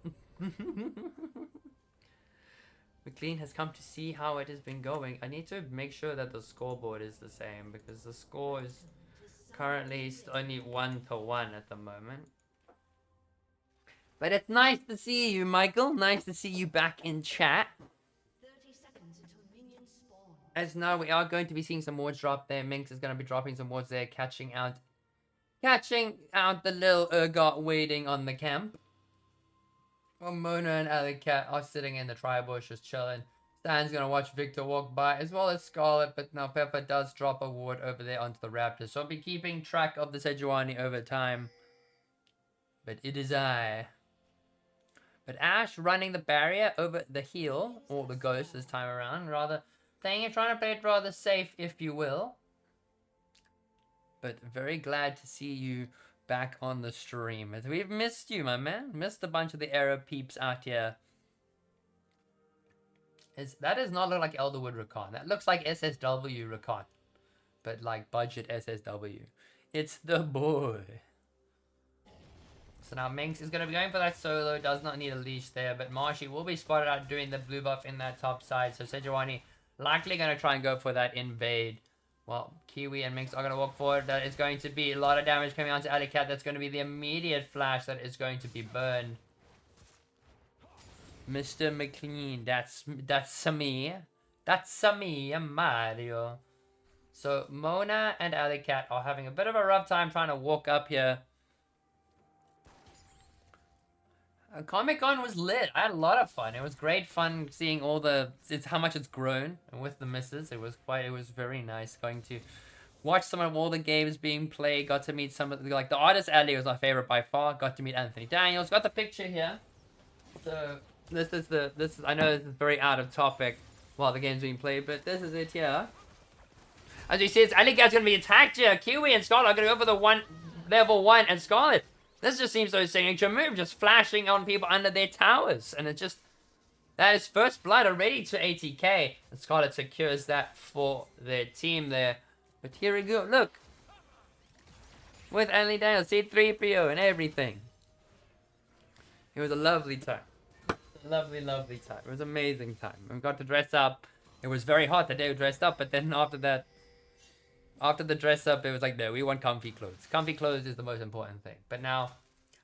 McLean has come to see how it has been going. I need to make sure that the scoreboard is the same because the score is currently only 1-1 at the moment. But it's nice to see you, Michael. Nice to see you back in chat. 30 seconds until minions spawn. As now we are going to be seeing some wards drop there. Minx is going to be dropping some wards there, catching out the little Urgot waiting on the camp. Well, Mona and Alley Cat are sitting in the tri-bush just chilling. Stan's gonna watch Victor walk by, as well as Scarlet, but now Pepper does drop a ward over there onto the Raptor. So I'll be keeping track of the Sejuani over time. But it is I. But Ashe running the barrier over the heal, or the ghost this time around, rather trying to play it rather safe, if you will. But very glad to see you back on the stream. We've missed you, my man. Missed a bunch of the Arab peeps out here. That does not look like Elderwood Rakan. That looks like SSW Rakan. But like budget SSW. It's the boy. So now Minx is going to be going for that solo. Does not need a leash there. But Marshy will be spotted out doing the blue buff in that top side. So Sejuani likely going to try and go for that invade. Well, Kiwi and Minx are going to walk forward. That is going to be a lot of damage coming onto Alley Cat. That's going to be the immediate flash that is going to be burned. Mr. McLean, that's me. That's me, Mario. So Mona and Alley Cat are having a bit of a rough time trying to walk up here. Comic-Con was lit. I had a lot of fun. It was great fun seeing all the how much it's grown, and with the misses, it was very nice going to watch some of all the games being played. Got to meet some of the, like the artist alley was my favorite by far. Got to meet Anthony Daniels. Got the picture here. So this is I know this is very out of topic while the game's being played, but this is it here. As you see, it's alley cat's gonna be attacked here. Kiwi and Scarlet are gonna go for the level 1, and Scarlet. This just seems so signature move, just flashing on people under their towers. And it just... That is first blood already to 80k. And Scarlet secures that for their team there. But here we go, look. With Anthony Daniels, C3PO and everything. It was a lovely time. Lovely, lovely time. It was an amazing time. We got to dress up. It was very hot the day we dressed up, but then after that... After the dress up, it was like, no, we want comfy clothes. Comfy clothes is the most important thing. But now,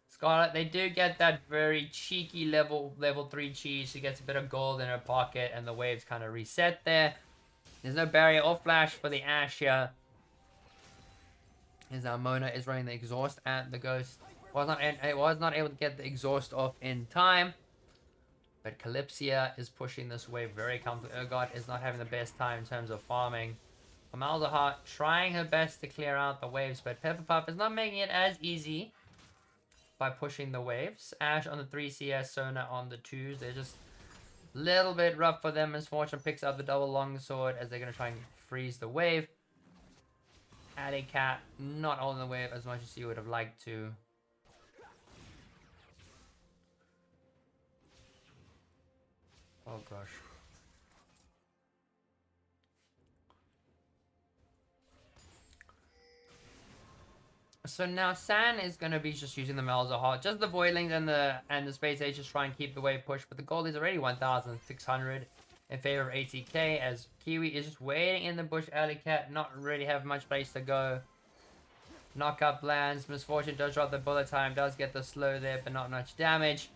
Scarlet, they do get that very cheeky level 3 cheese. She gets a bit of gold in her pocket, and the waves kind of reset there. There's no barrier or flash for the Ashe here. As now Mona is running the exhaust, and the Ghost was not able to get the exhaust off in time. But Calypsia is pushing this wave very comfortably. Urgot is not having the best time in terms of farming. Malzahar trying her best to clear out the waves, but Pepperpuff is not making it as easy by pushing the waves. Ashe on the 3 CS, Sona on the 2s. They're just a little bit rough for them. Misfortune picks up the double longsword as they're going to try and freeze the wave. Alley Cat not on the wave as much as you would have liked to. Oh gosh. So now San is going to be just using the Malzahar, just the Voidlings and the Space Age just try and keep the wave push, but the gold is already 1,600 in favor of ATK as Kiwi is just waiting in the bush. Alley Cat not really have much place to go. Knockup lands, Misfortune does drop the bullet time, does get the slow there, but not much damage.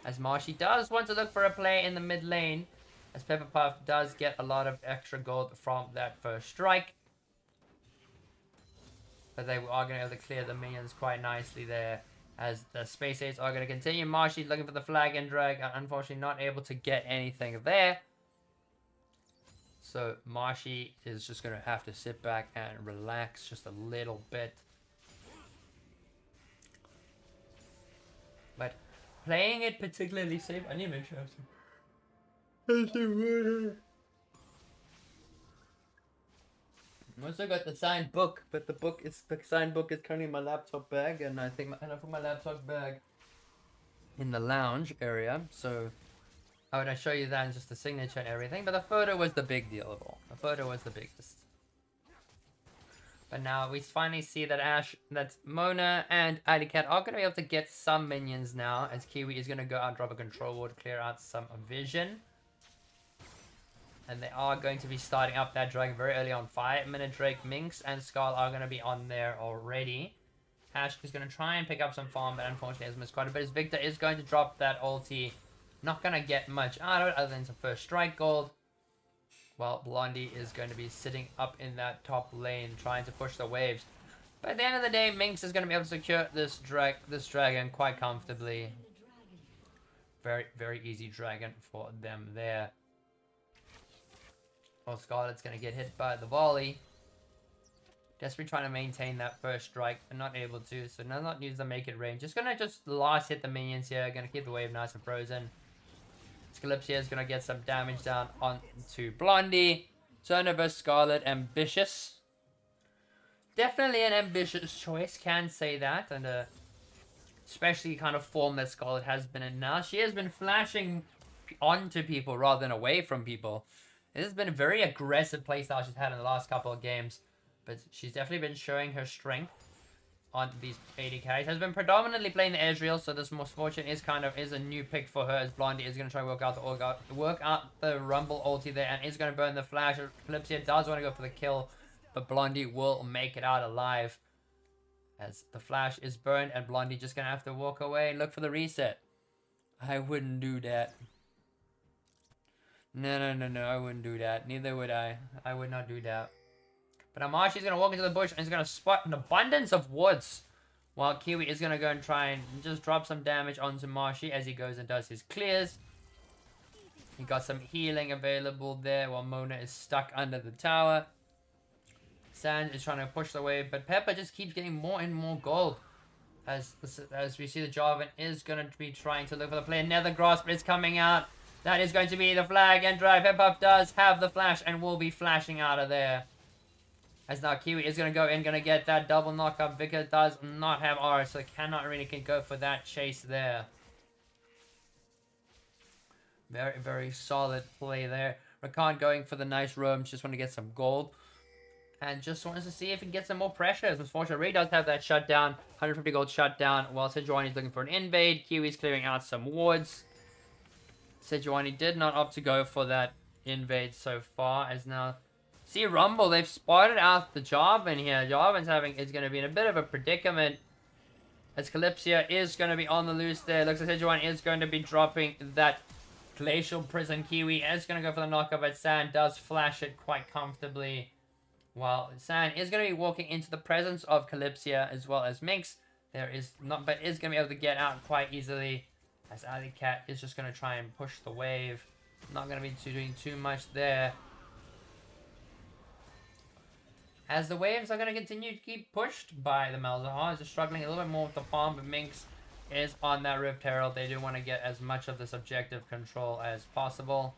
As Marshy does want to look for a play in the mid lane, as Pepperpuff does get a lot of extra gold from that first strike. But they are going to be able to clear the minions quite nicely there. As the Space Aids are going to continue. Marshy looking for the flag and drag. And unfortunately not able to get anything there. So Marshy is just going to have to sit back and relax just a little bit. But playing it particularly safe. I need to make sure I have some... I also got the signed book, but the signed book is currently in my laptop bag, and I put my laptop bag in the lounge area. So I would show you that and just the signature and everything. But the photo was the big deal of all. The photo was the biggest. But now we finally see that Mona and Alley Cat are going to be able to get some minions now, as Kiwi is going to go out and drop a control ward to clear out some vision. And they are going to be starting up that dragon very early on. 5-minute Drake, Minx, and Skull are going to be on there already. Ashe is going to try and pick up some farm, but unfortunately has missed quite a bit. As Victor is going to drop that ulti. Not going to get much out of it other than some first strike gold. While Blondie is going to be sitting up in that top lane trying to push the waves. But at the end of the day, Minx is going to be able to secure this dragon quite comfortably. Very, very easy dragon for them there. Well, Scarlet's going to get hit by the volley. Desperately trying to maintain that first strike, but not able to. So does not use the make it rain. Just going to last hit the minions here. Going to keep the wave nice and frozen. Calypsia is going to get some damage down onto Blondie. Turner vs Scarlet, ambitious. Definitely an ambitious choice, can say that. And especially kind of form that Scarlet has been in now. She has been flashing onto people rather than away from people. This has been a very aggressive playstyle she's had in the last couple of games. But she's definitely been showing her strength on these 80 carries. Has been predominantly playing the Ezreal, so this Misfortune is a new pick for her, as Blondie is going to try and work out the Rumble ulti there, and is going to burn the flash. Calypsia does want to go for the kill, but Blondie will make it out alive. As the flash is burned, and Blondie just going to have to walk away and look for the reset. I wouldn't do that. No, I wouldn't do that. Neither would I. I would not do that. But Amashi is going to walk into the bush and he's going to spot an abundance of woods While Kiwi is going to go and try and just drop some damage onto Marshy as he goes and does his clears. He got some healing available there while Mona is stuck under the tower. Sand is trying to push the wave, but Pepper just keeps getting more and more gold. As we see, the Jarvan is going to be trying to look for the play. Nether Grasp is coming out. That is going to be the flag and drive. Pepper does have the flash and will be flashing out of there. As now Kiwi is going to go in, going to get that double knockup. Victor does not have R, so cannot really go for that chase there. Very, very solid play there. Rakan going for the nice roams, just want to get some gold. And just wants to see if he can get some more pressure. As Misfortune really does have that shutdown. 150 gold shutdown. While Sejuani is looking for an invade. Kiwi's clearing out some wards. Sejuani did not opt to go for that invade so far. As now, see Rumble, they've spotted out the Jarvan here. Jarvan's is going to be in a bit of a predicament. As Calypsia is going to be on the loose there. Looks like Sejuani is going to be dropping that Glacial Prison. Kiwi is going to go for the knockup, but Sand does flash it quite comfortably. While Sand is going to be walking into the presence of Calypsia as well as Minx. There is not, but is going to be able to get out quite easily. As Alley Cat is just going to try and push the wave. Not going to be doing too much there. As the waves are going to continue to keep pushed by the Malzahar. Just struggling a little bit more with the farm, but Minx is on that Rift Herald. They do want to get as much of this objective control as possible.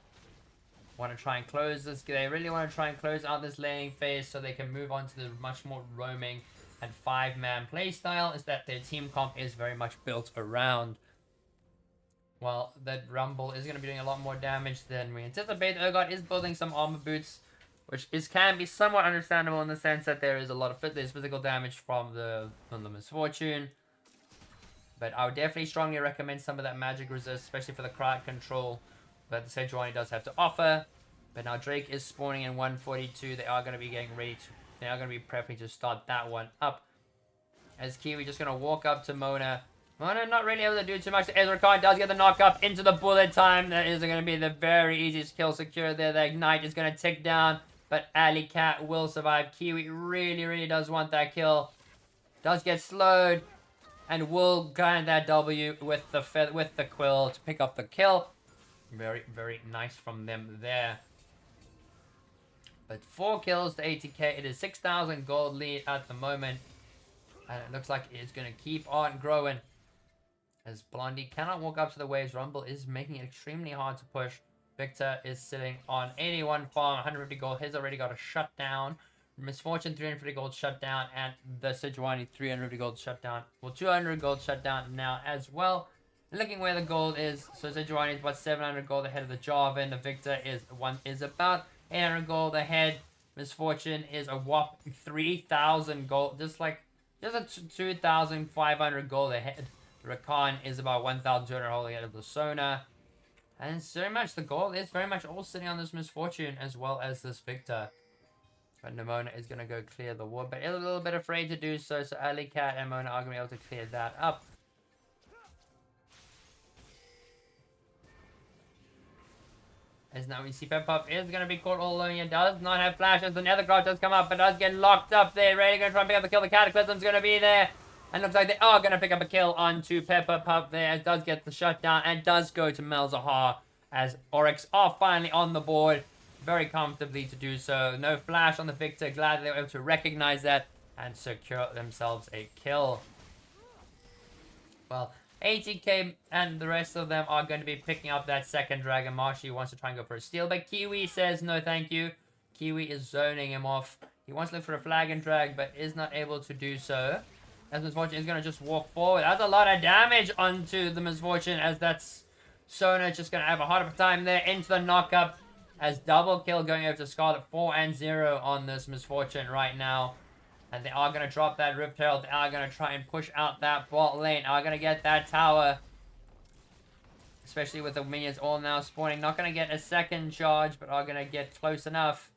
Want to try and close this. They really want to try and close out this laning phase so they can move on to the much more roaming and 5-man playstyle. Is that their team comp is very much built around. While that Rumble is going to be doing a lot more damage than we anticipate. Urgot is building some armor boots, which can be somewhat understandable in the sense that there is a lot of physical damage from the Misfortune. But I would definitely strongly recommend some of that magic resist, especially for the crowd control. But the Sejuani does have to offer. But now Drake is spawning in 142. They are going to be getting ready to... They are going to be prepping to start that one up. As Kiwi just going to walk up to Mona. Mona not really able to do too much. Ezra Khan does get the knock up into the bullet time. That is going to be the very easiest kill secure there. The Ignite is going to tick down. But Alley Cat will survive. Kiwi really, really does want that kill. Does get slowed. And will grind that W with the Quill to pick up the kill. Very, very nice from them there. But 4 kills to 80k. It is 6,000 gold lead at the moment. And it looks like it's going to keep on growing. As Blondie cannot walk up to the waves. Rumble is making it extremely hard to push. Victor is sitting on 81 farm. 150 gold. He's already got a shutdown. Misfortune 350 gold shutdown. And the Sejuani 350 gold shutdown. Well, 200 gold shutdown now as well. Looking where the gold is, so Sejuani is about 700 gold ahead of the Jarvan. The Victor is about 800 gold ahead. Misfortune is a whopping 3,000 gold, just a 2,500 gold ahead. Rakan is about 1,200 gold ahead of the Sona. And so much the gold is very much all sitting on this Misfortune as well as this Victor. But Mona is going to go clear the ward, but is a little bit afraid to do so. So Alley Cat and Mona are going to be able to clear that up. As now we see Peppup is going to be caught all alone here. Does not have flashes. The Nethercraft does come up, but does get locked up there. Ready to try and pick up the kill. The Cataclysm's going to be there. And looks like they are going to pick up a kill onto Peppup there. As does get the shutdown and does go to Malzahar. As Oryx are finally on the board. Very comfortably to do so. No flash on the Victor. Glad they were able to recognize that and secure themselves a kill. Well, 80k and the rest of them are going to be picking up that second dragon. Marshy wants to try and go for a steal, but Kiwi says no thank you. Kiwi is zoning him off. He wants to look for a flag and drag, but is not able to do so. As Misfortune is going to just walk forward. That's a lot of damage onto the Misfortune, as that's Sona just going to have a hard time there into the knockup. As double kill going over to Scarlet. 4-0 on this Misfortune right now. And they are going to drop that Rift Herald. They are going to try and push out that bot lane. Are going to get that tower. Especially with the minions all now spawning. Not going to get a second charge, but are going to get close enough.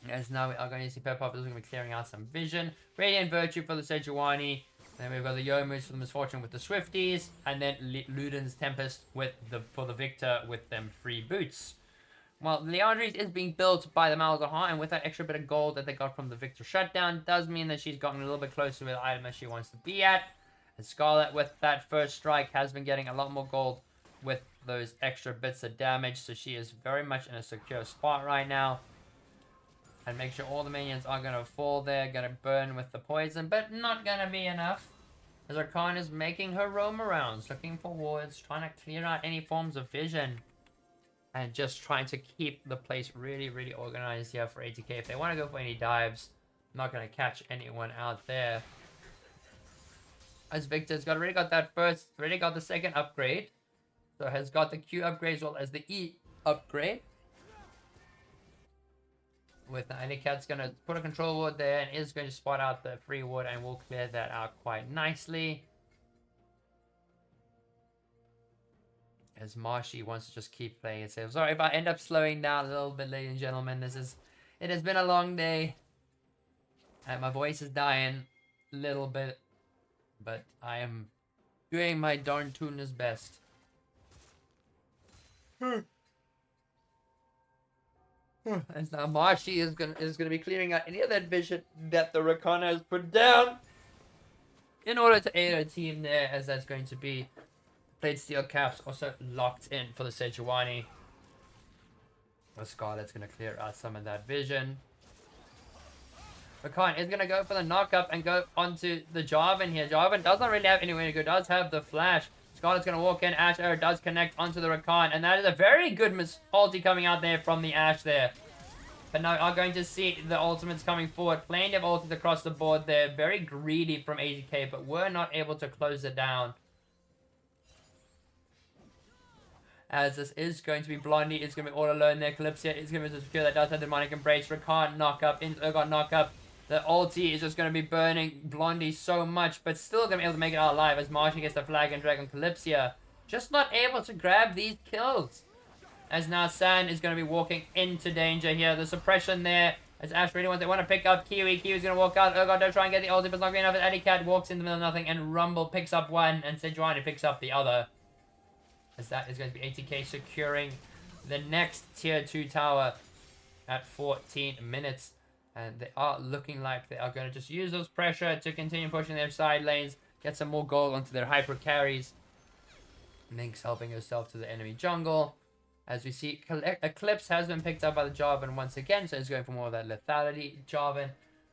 As now we are going to see Peppup is going to be clearing out some vision. Radiant Virtue for the Sejuani. Then we've got the Yomus for the Misfortune with the Swifties. And then Luden's Tempest for the Victor with them free boots. Well, Leandri's is being built by the Malzahar, and with that extra bit of gold that they got from the Victor shutdown, does mean that she's gotten a little bit closer with the item that she wants to be at. And Scarlet, with that first strike, has been getting a lot more gold with those extra bits of damage, so she is very much in a secure spot right now. And make sure all the minions are going to fall there, going to burn with the poison, but not going to be enough. As Rakan is making her roam around, looking for wards, trying to clear out any forms of vision. And just trying to keep the place really, really organized here for ATK. If they want to go for any dives, I'm not going to catch anyone out there. As Victor's already got that first, already got the second upgrade. So has got the Q upgrade as well as the E upgrade. With the Anycat's going to put a control ward there and is going to spot out the free ward and will clear that out quite nicely. As Marshy wants to just keep playing it safe. Sorry if I end up slowing down a little bit, ladies and gentlemen. It has been a long day. And my voice is dying a little bit. But I am doing my darn tuneless best. As now Marshy is gonna be clearing out any of that vision that the Rakana has put down. In order to aid her team there, as that's going to be Plate Steel Caps also locked in for the Sejuani. The Scarlet's going to clear out some of that vision. Rakan is going to go for the knock-up and go onto the Jarvan here. Jarvan does not really have anywhere to go. Does have the flash. Scarlet's going to walk in. Ashe Arrow does connect onto the Rakan. And that is a very good ulti coming out there from the Ashe there. But now we are going to see the ultimates coming forward. Plenty of ultimates across the board there. Very greedy from ATK, but we're not able to close it down. As this is going to be Blondie, it's going to be all alone there. Calypsia is going to be secure. That does have the demonic embrace. Rakan knock up, Urgot knock up. The ulti is just going to be burning Blondie so much, but still going to be able to make it out alive as Marshy gets the flag and Dragon Calypsia. Just not able to grab these kills. As now San is going to be walking into danger here. The suppression there. As Ashe really wants, they want to pick up Kiwi. Kiwi's going to walk out. Urgot don't try and get the ulti, but it's not going enough. As Adicat walks in the middle of nothing, and Rumble picks up one, and Sejuani picks up the other. As that is going to be ATK securing the next tier 2 tower at 14 minutes. And they are looking like they are going to just use those pressure to continue pushing their side lanes. Get some more gold onto their hyper carries. Minx helping herself to the enemy jungle. As we see, Eclipse has been picked up by the Jarvan once again. So it's going for more of that lethality Jarvan.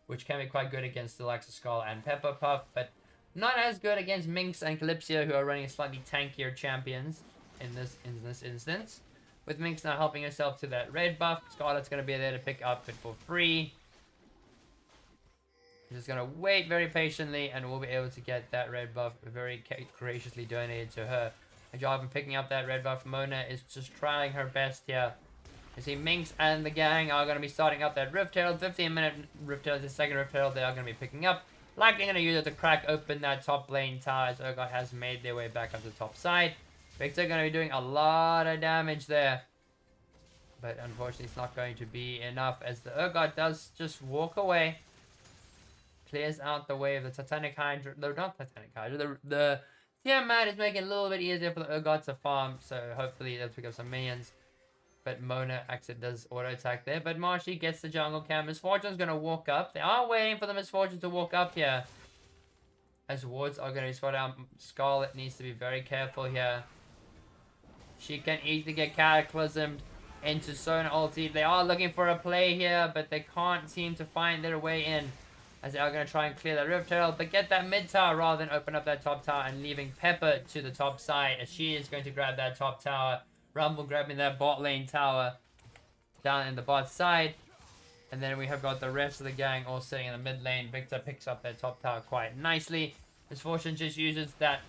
Which can be quite good against the likes of Skull and Pepper Puff. But not as good against Minx and Calypsia, who are running slightly tankier champions in this instance. With Minx now helping herself to that red buff. Scarlet's going to be there to pick up it for free. Just going to wait very patiently and we'll be able to get that red buff very graciously donated to her. Jarvan picking up that red buff. Mona is just trying her best here. You see Minx and the gang are going to be starting up that Rift Herald. 15-minute Rift Herald, the second Rift Herald they are going to be picking up. Likely going to use it to crack open that top lane tower as Urgot has made their way back up the top side. Victor going to be doing a lot of damage there. But unfortunately it's not going to be enough as the Urgot does just walk away. Clears out the way of the Titanic Hydra. No, not Titanic Hydra. The Tiamat is making it a little bit easier for the Urgot to farm. So hopefully they'll pick up some minions. But Mona actually does auto attack there. But Marshy gets the jungle camp. Misfortune's going to walk up. They are waiting for the Misfortune to walk up here. As wards are going to be spotted out. Scarlet needs to be very careful here. She can easily get cataclysmed into Sona ulti. They are looking for a play here, but they can't seem to find their way in. As they are going to try and clear that Rift Herald, but get that mid tower rather than open up that top tower and leaving Pepper to the top side. As she is going to grab that top tower. Rumble grabbing that bot lane tower down in the bot side. And then we have got the rest of the gang all sitting in the mid lane. Victor picks up that top tower quite nicely. Misfortune just uses that.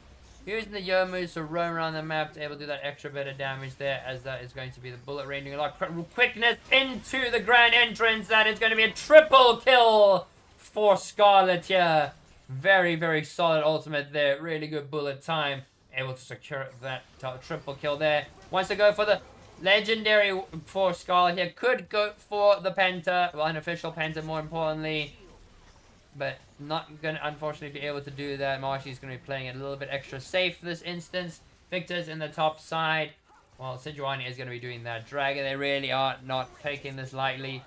Using the Yomus to roam around the map to able to do that extra bit of damage there, as that is going to be the bullet rain doing a lot of quickness into the grand entrance. That is going to be a triple kill for Scarlet here. Very, very solid ultimate there. Really good bullet time. Able to secure that triple kill there. Wants to go for the legendary for Scarlet here. Could go for the Penta. Well, an official Penta more importantly. But not going to, unfortunately, be able to do that. Marshy's going to be playing it a little bit extra safe this instance. Victor's in the top side. Well, Sejuani is going to be doing that. Dragon, they really are not taking this lightly.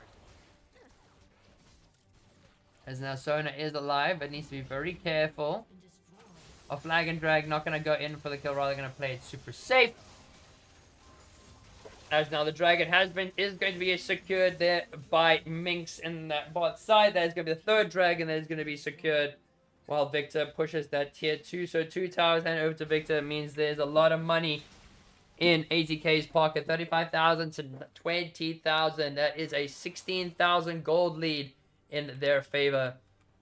As now Sona is alive, but needs to be very careful. A flag and drag, not going to go in for the kill, rather going to play it super safe. As now the dragon is going to be secured there by Minx in that bot side. That is going to be the third dragon that is going to be secured while Victor pushes that tier 2. So 2 towers hand over to Victor means there's a lot of money in ATK's pocket. 35,000 to 20,000. That is a 16,000 gold lead in their favor.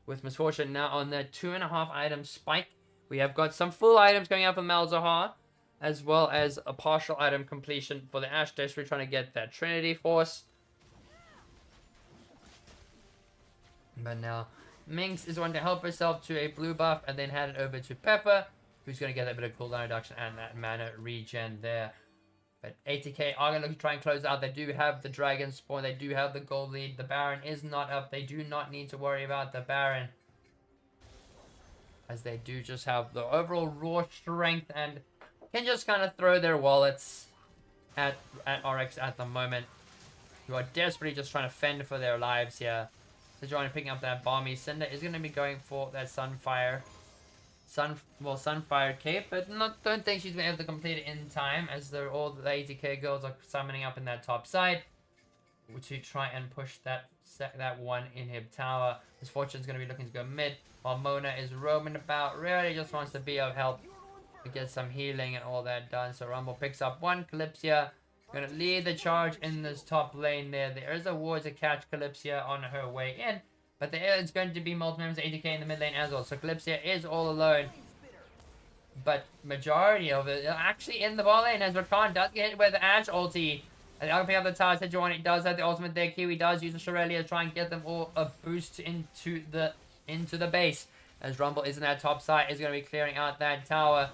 With Misfortune now on the 2.5 item spike. We have got some full items going out for Malzahar, as well as a partial item completion for the Ash Dash. We're trying to get that Trinity Force. But now Minx is going to help herself to a blue buff and then hand it over to Pepper, who's going to get a bit of cooldown reduction and that mana regen there. But ATK are going to try and close out. They do have the Dragon Spawn. They do have the gold lead. The Baron is not up. They do not need to worry about the Baron, as they do just have the overall raw strength and can just kind of throw their wallets at Oryx at the moment, who are desperately just trying to fend for their lives here. So Johnny picking up that Balmy. Cinder is going to be going for that Sunfire cape, but don't think she's been able to complete it in time, as all the ATK girls are summoning up in that top side to try and push that one inhib tower. Misfortune's going to be looking to go mid, while Mona is roaming about, really just wants to be of help to get some healing and all that done. So Rumble picks up one. Calypsia going to lead the charge in this top lane there. There is a ward to catch Calypsia on her way in, but there is going to be multiple members of ATK in the mid lane as well. So Calypsia is all alone, but majority of it actually in the bot lane, as Rakan does get hit with the Ashe ulti. And they're going to pick up the tower. Sejuani does have the ultimate there. Kiwi does use the Shirelli to try and get them all a boost into the base. As Rumble is in that top side, is going to be clearing out that tower.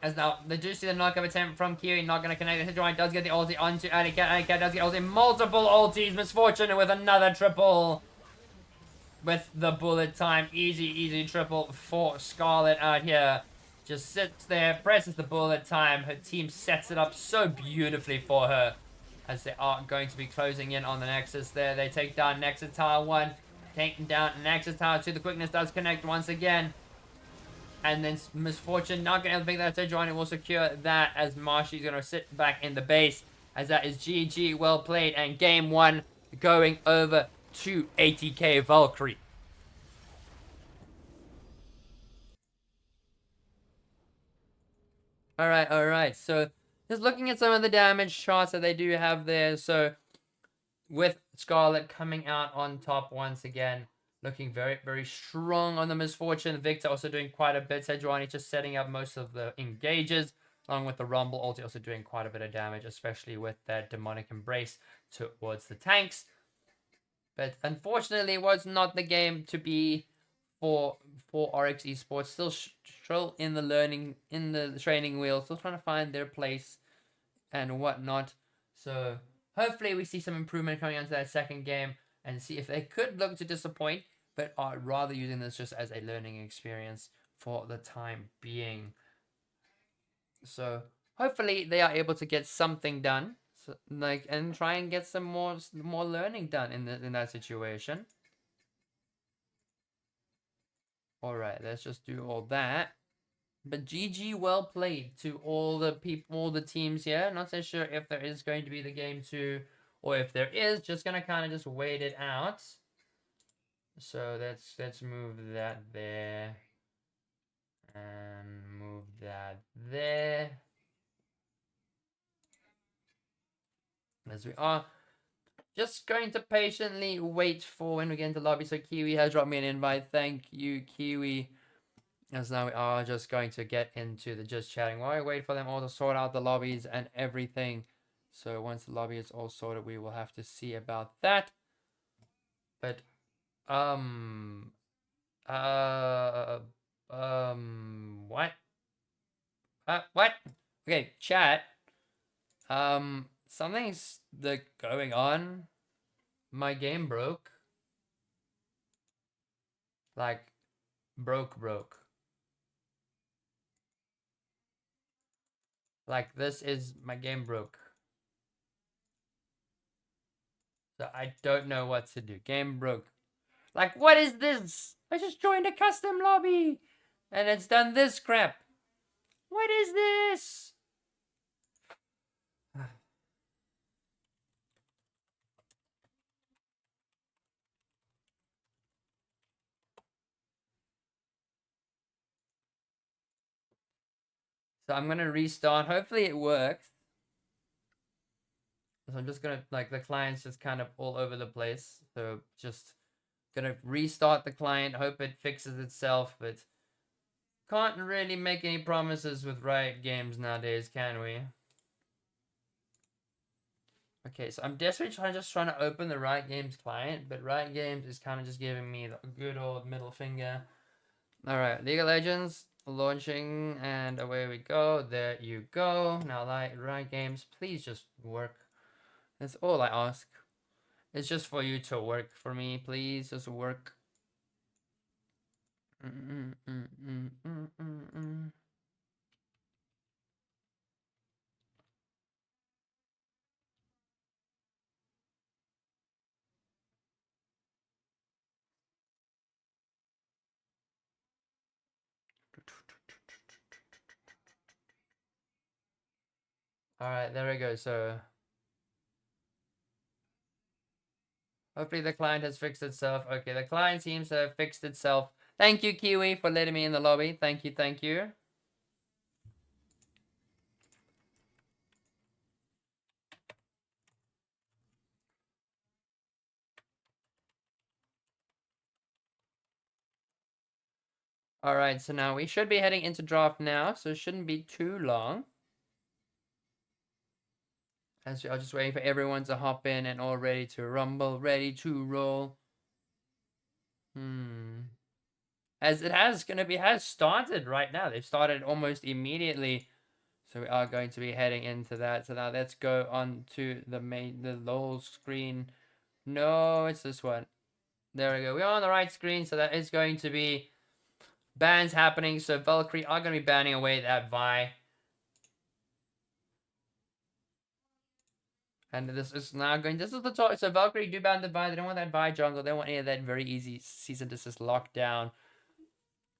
As now, they do see the knock-up attempt from Kiwi, not going to connect. Sejuani does get the ulti onto Alicat. Alicat does get ulti. Multiple ultis. Misfortune with another triple. With the bullet time. Easy triple for Scarlet out here. Just sits there, presses the bullet time. Her team sets it up so beautifully for her, as they are going to be closing in on the Nexus there. They take down Nexus Tower 1. Taking down Nexus Tower 2. The quickness does connect once again. And then Misfortune not going to pick that. Sejuani will secure that, as Marshy's going to sit back in the base. As that is GG, well played. And game 1 going over to ATK Valkyrie. Alright. So, just looking at some of the damage charts that they do have there. So, with Scarlet coming out on top once again, looking very strong on the Misfortune. Victor also doing quite a bit. Sejuani just setting up most of the engages, along with the Rumble ulti also doing quite a bit of damage, especially with that Demonic Embrace towards the tanks. But unfortunately, it was not the game to be for Oryx Esports. Still in the training wheel, still trying to find their place and whatnot. So hopefully we see some improvement coming onto that second game, and see if they could look to disappoint, but are rather using this just as a learning experience for the time being. So hopefully they are able to get something done, and try and get some more learning done in that situation. Alright, let's just do all that. But GG, well played to all the teams here. Not so sure if there is going to be the game 2, or if there is, just gonna kind of just wait it out. So let's move that there. And move that there. As we are just going to patiently wait for when we get into lobby. So Kiwi has dropped me an invite. Thank you, Kiwi. As now we are just going to get into the just chatting while we wait for them all to sort out the lobbies and everything. So once the lobby is all sorted, we will have to see about that. But what? What? Okay, chat. Something's going on. My game broke. Like, broke. Like, this is my game broke. So I don't know what to do. Game broke. Like, what is this? I just joined a custom lobby. And it's done this crap. What is this? So I'm gonna restart. Hopefully it works. So I'm just gonna, like, the client's just kind of all over the place. So just gonna restart the client. Hope it fixes itself, but can't really make any promises with Riot Games nowadays, can we? Okay, so I'm desperately trying to open the Riot Games client, but Riot Games is kind of just giving me the good old middle finger. All right, League of Legends launching, and away we go. There you go. Now, like, Riot Games, please just work. That's all I ask. It's just for you to work for me, please. Just work. All right, there we go. So hopefully the client has fixed itself. Okay, the client seems to have fixed itself. Thank you, Kiwi, for letting me in the lobby. Thank you, thank you. All right, so now we should be heading into draft now, so it shouldn't be too long. As I'm just waiting for everyone to hop in and all ready to rumble, ready to roll. As it has started right now. They've started almost immediately. So we are going to be heading into that. So now let's go on to the whole screen. No, it's this one. There we go. We're on the right screen, so that is going to be bans happening. So Valkyrie are going to be banning away that Vi. And this is now going. This is the top. So Valkyrie do ban the Vi. They don't want that Vi jungle. They don't want any of that very easy season desist lockdown.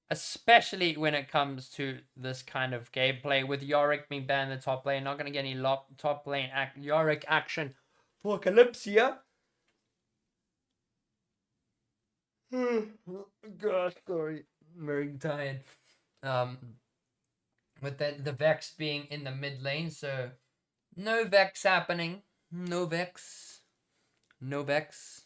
Especially when it comes to this kind of gameplay with Yorick being banned in the top lane. Not going to get any top lane Yorick action for Calypsia. Gosh, sorry. I'm very tired. With the Vex being in the mid lane, so no Vex happening. No Vex. No Vex.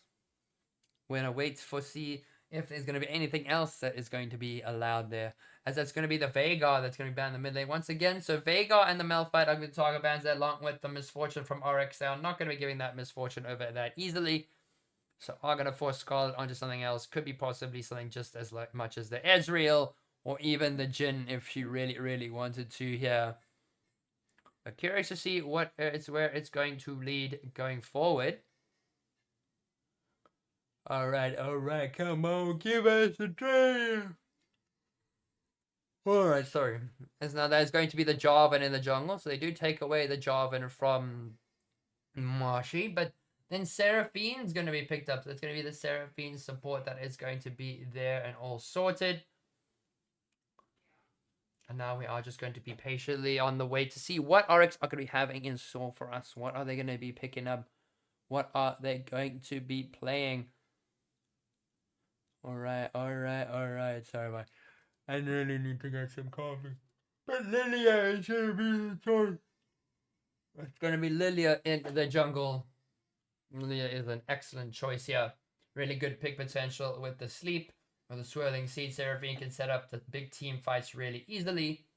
We're gonna wait for see if there's gonna be anything else that is going to be allowed there. As that's gonna be the Veigar that's gonna be banned in the mid lane once again. So Veigar and the Malphite are going to target bans there along with the Misfortune from Oryx. They are not gonna be giving that Misfortune over that easily. So are gonna force Scarlet onto something else. Could be possibly something just as much as the Ezreal or even the Jhin if she really wanted to here. But curious to see what where it's going to lead going forward. All right, come on, give us a dream. All right, sorry. As now there's going to be the Jarvan in the jungle, so they do take away the Jarvan from Marshy, but then Seraphine's going to be picked up. So it's going to be the Seraphine support that is going to be there and all sorted. And now we are just going to be patiently on the way to see what Oryx are going to be having in store for us. What are they going to be picking up? What are they going to be playing? All right. Sorry, man. I really need to get some coffee. But Lilia is going to be the choice. It's going to be Lilia in the jungle. Lilia is an excellent choice here. Really good pick potential with the sleep. Or the swirling seed. Seraphine can set up the big team fights really easily.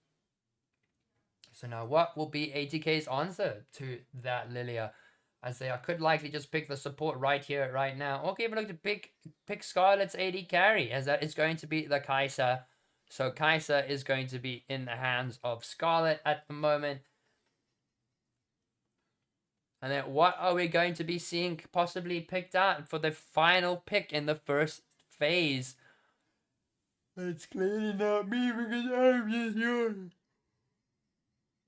So now what will be ATK's answer to that Lilia? As they could likely just pick the support right here, right now. Or even look to pick Scarlet's AD carry, as that is going to be the Kai'Sa. So Kai'Sa is going to be in the hands of Scarlet at the moment. And then what are we going to be seeing possibly picked out for the final pick in the first phase? It's clearly not me because I'm just yours.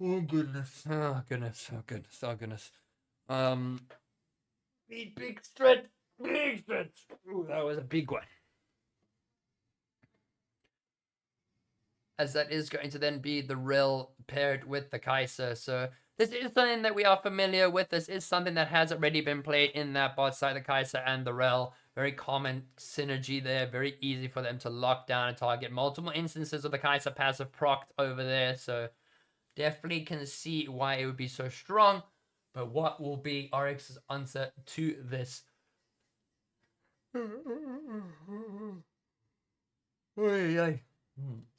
Oh goodness. Oh goodness. Oh goodness. Oh goodness. Big stretch. Big stretch. Ooh, that was a big one. As that is going to then be the Rill paired with the Kai'Sa. So this is something that we are familiar with. This is something that has already been played in that bot side, the Kai'Sa and the Rill. Very common synergy there. Very easy for them to lock down and target. Multiple instances of the Kai'Sa passive procced over there. So definitely can see why it would be so strong. But what will be Oryx's answer to this?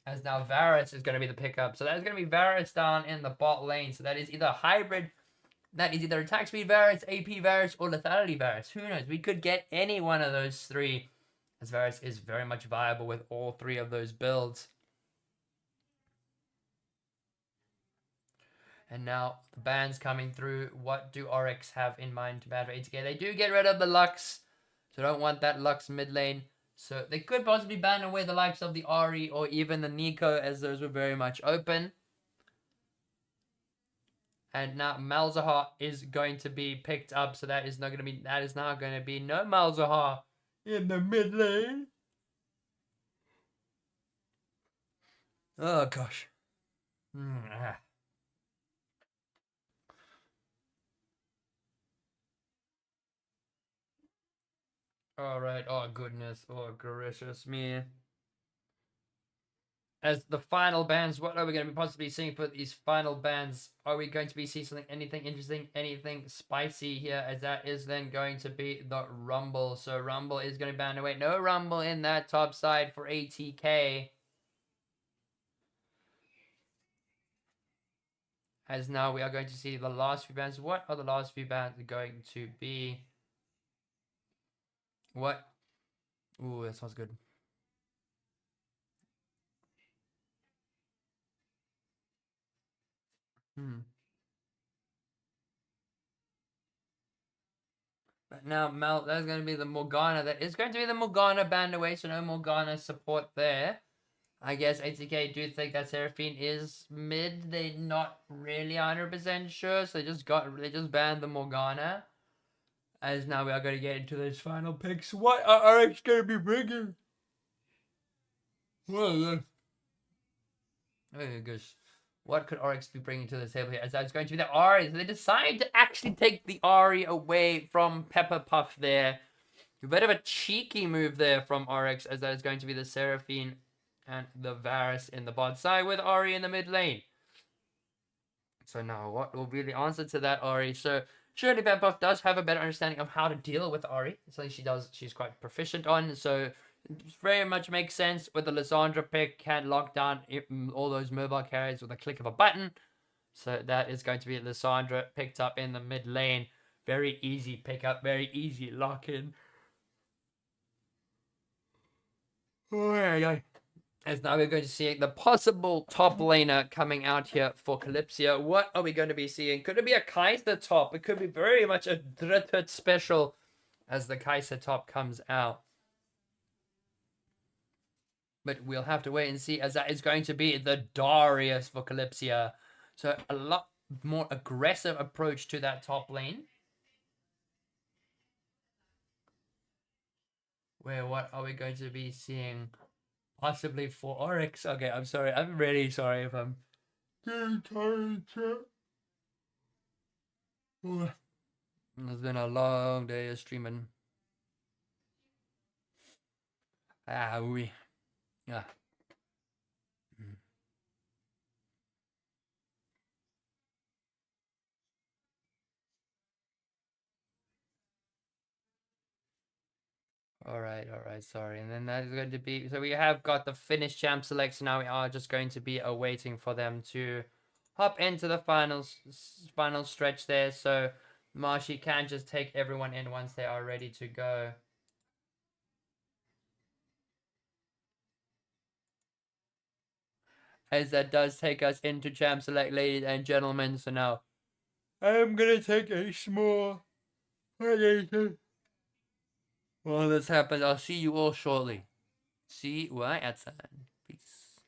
As now Varus is going to be the pickup. So that is going to be Varus down in the bot lane. So that is either hybrid, that is either attack speed Varus, AP Varus, or lethality Varus. Who knows? We could get any one of those three, as Varus is very much viable with all three of those builds. And now the bans coming through. What do Oryx have in mind to ban for 80k? They do get rid of the Lux. So don't want that Lux mid lane. So they could possibly ban away the likes of the Ahri or even the Nico, as those were very much open. And now Malzahar is going to be picked up. So that is not going to be no Malzahar in the mid lane. Oh gosh. Alright, oh goodness, oh gracious me. As the final bans, what are we going to be possibly seeing for these final bans? Are we going to be seeing something, anything interesting, anything spicy here? As that is then going to be the Rumble. So Rumble is going to ban away. No Rumble in that top side for 80k. As now we are going to see the last few bans. What are the last few bans going to be? What? Ooh, that sounds good. But now, Mel, that's going to be the Morgana. That is going to be the Morgana banned away, so no Morgana support there. I guess 80k do think that Seraphine is mid. They're not really 100% sure, so they just banned the Morgana. As now we are going to get into those final picks. What are Oryx going to be bringing? Oh gosh. What could Oryx be bringing to the table here? As that's going to be the Ahri. So they decide to actually take the Ahri away from Pepper Puff there. A bit of a cheeky move there from Oryx, as that is going to be the Seraphine and the Varus in the bot side with Ahri in the mid lane. So now, what will be the answer to that, Ahri? So surely Pepper Puff does have a better understanding of how to deal with Ahri. It's something she's quite proficient on. So it very much makes sense with the Lissandra pick. Can lock down all those mobile carries with a click of a button. So that is going to be Lissandra picked up in the mid lane. Very easy pickup, very easy lock in. As now we're going to see the possible top laner coming out here for Calypsia. What are we going to be seeing? Could it be a Kai'Sa top? It could be very much a Drittert special as the Kai'Sa top comes out. But we'll have to wait and see, as that is going to be the Darius for Calypsia. So a lot more aggressive approach to that top lane. Where what are we going to be seeing? Possibly for Oryx. Okay, I'm sorry. I'm really sorry if I'm getting tired. It's been a long day of streaming. Oui. Yeah. All right, sorry. And then that is going to be, so we have got the finished champ select, so now we are just going to be awaiting for them to hop into the final stretch there. So Marshy can just take everyone in once they are ready to go. As that does take us into champ select, ladies and gentlemen. So now I am gonna take a small hiatus. While this happens, I'll see you all shortly. See you outside. Peace.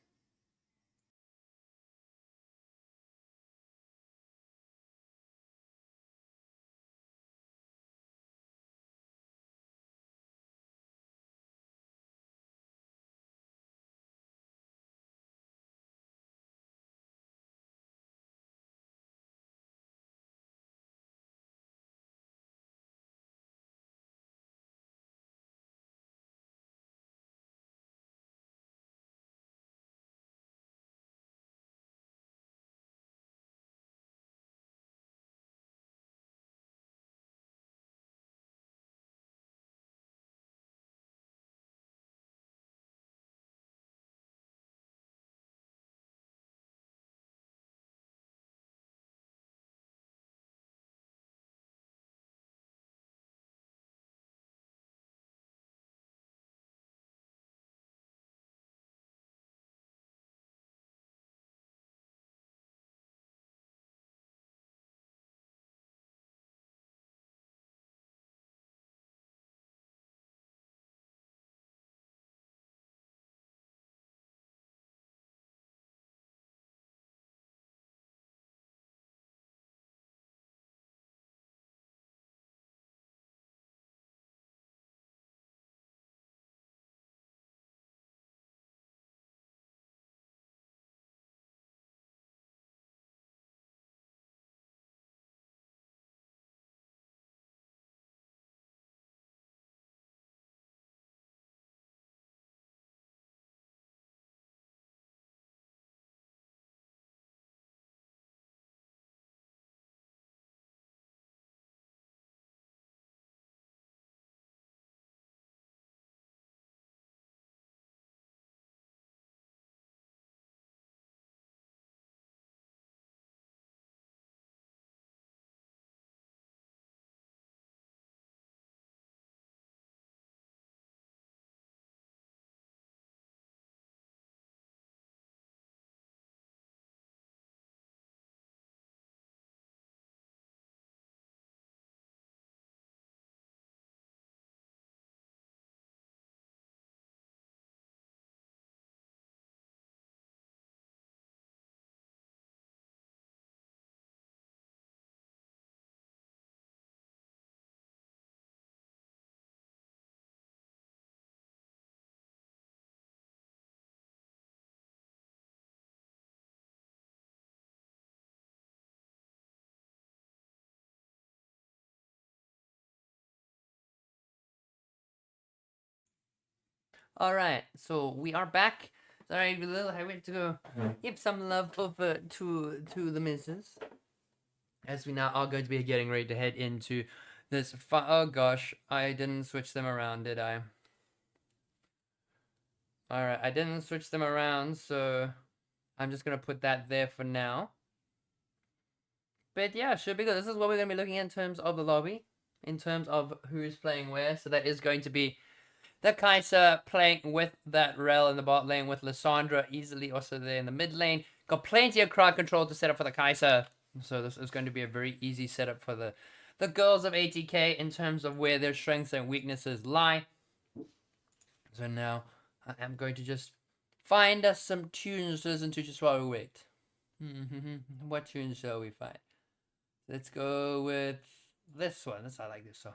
Alright, so we are back. Sorry, I went to go give some love over to the missus. As we now are going to be getting ready to head into this oh gosh, I didn't switch them around, did I? Alright, I didn't switch them around, so I'm just gonna put that there for now. But yeah, should be good. This is what we're gonna be looking at in terms of the lobby. In terms of who's playing where. So that is going to be the Kai'Sa playing with that Rel in the bot lane with Lissandra easily also there in the mid lane. Got plenty of crowd control to set up for the Kai'Sa. So this is going to be a very easy setup for the girls of ATK in terms of where their strengths and weaknesses lie. So now I am going to just find us some tunes to listen to just while we wait. What tunes shall we find? Let's go with this one. I like this song.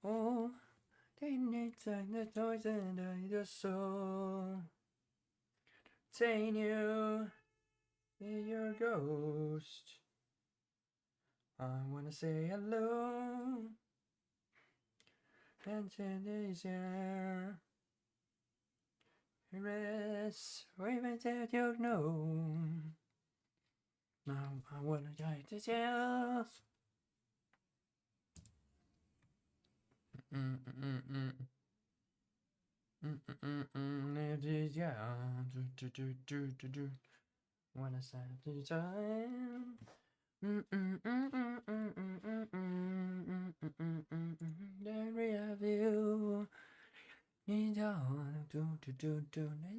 Oh, they need the toys and the soul. Saying you, your ghost. I wanna say hello. And is here. Rest, even if you know. Now I wanna die to yourself. Wanna sign the time. Every of you.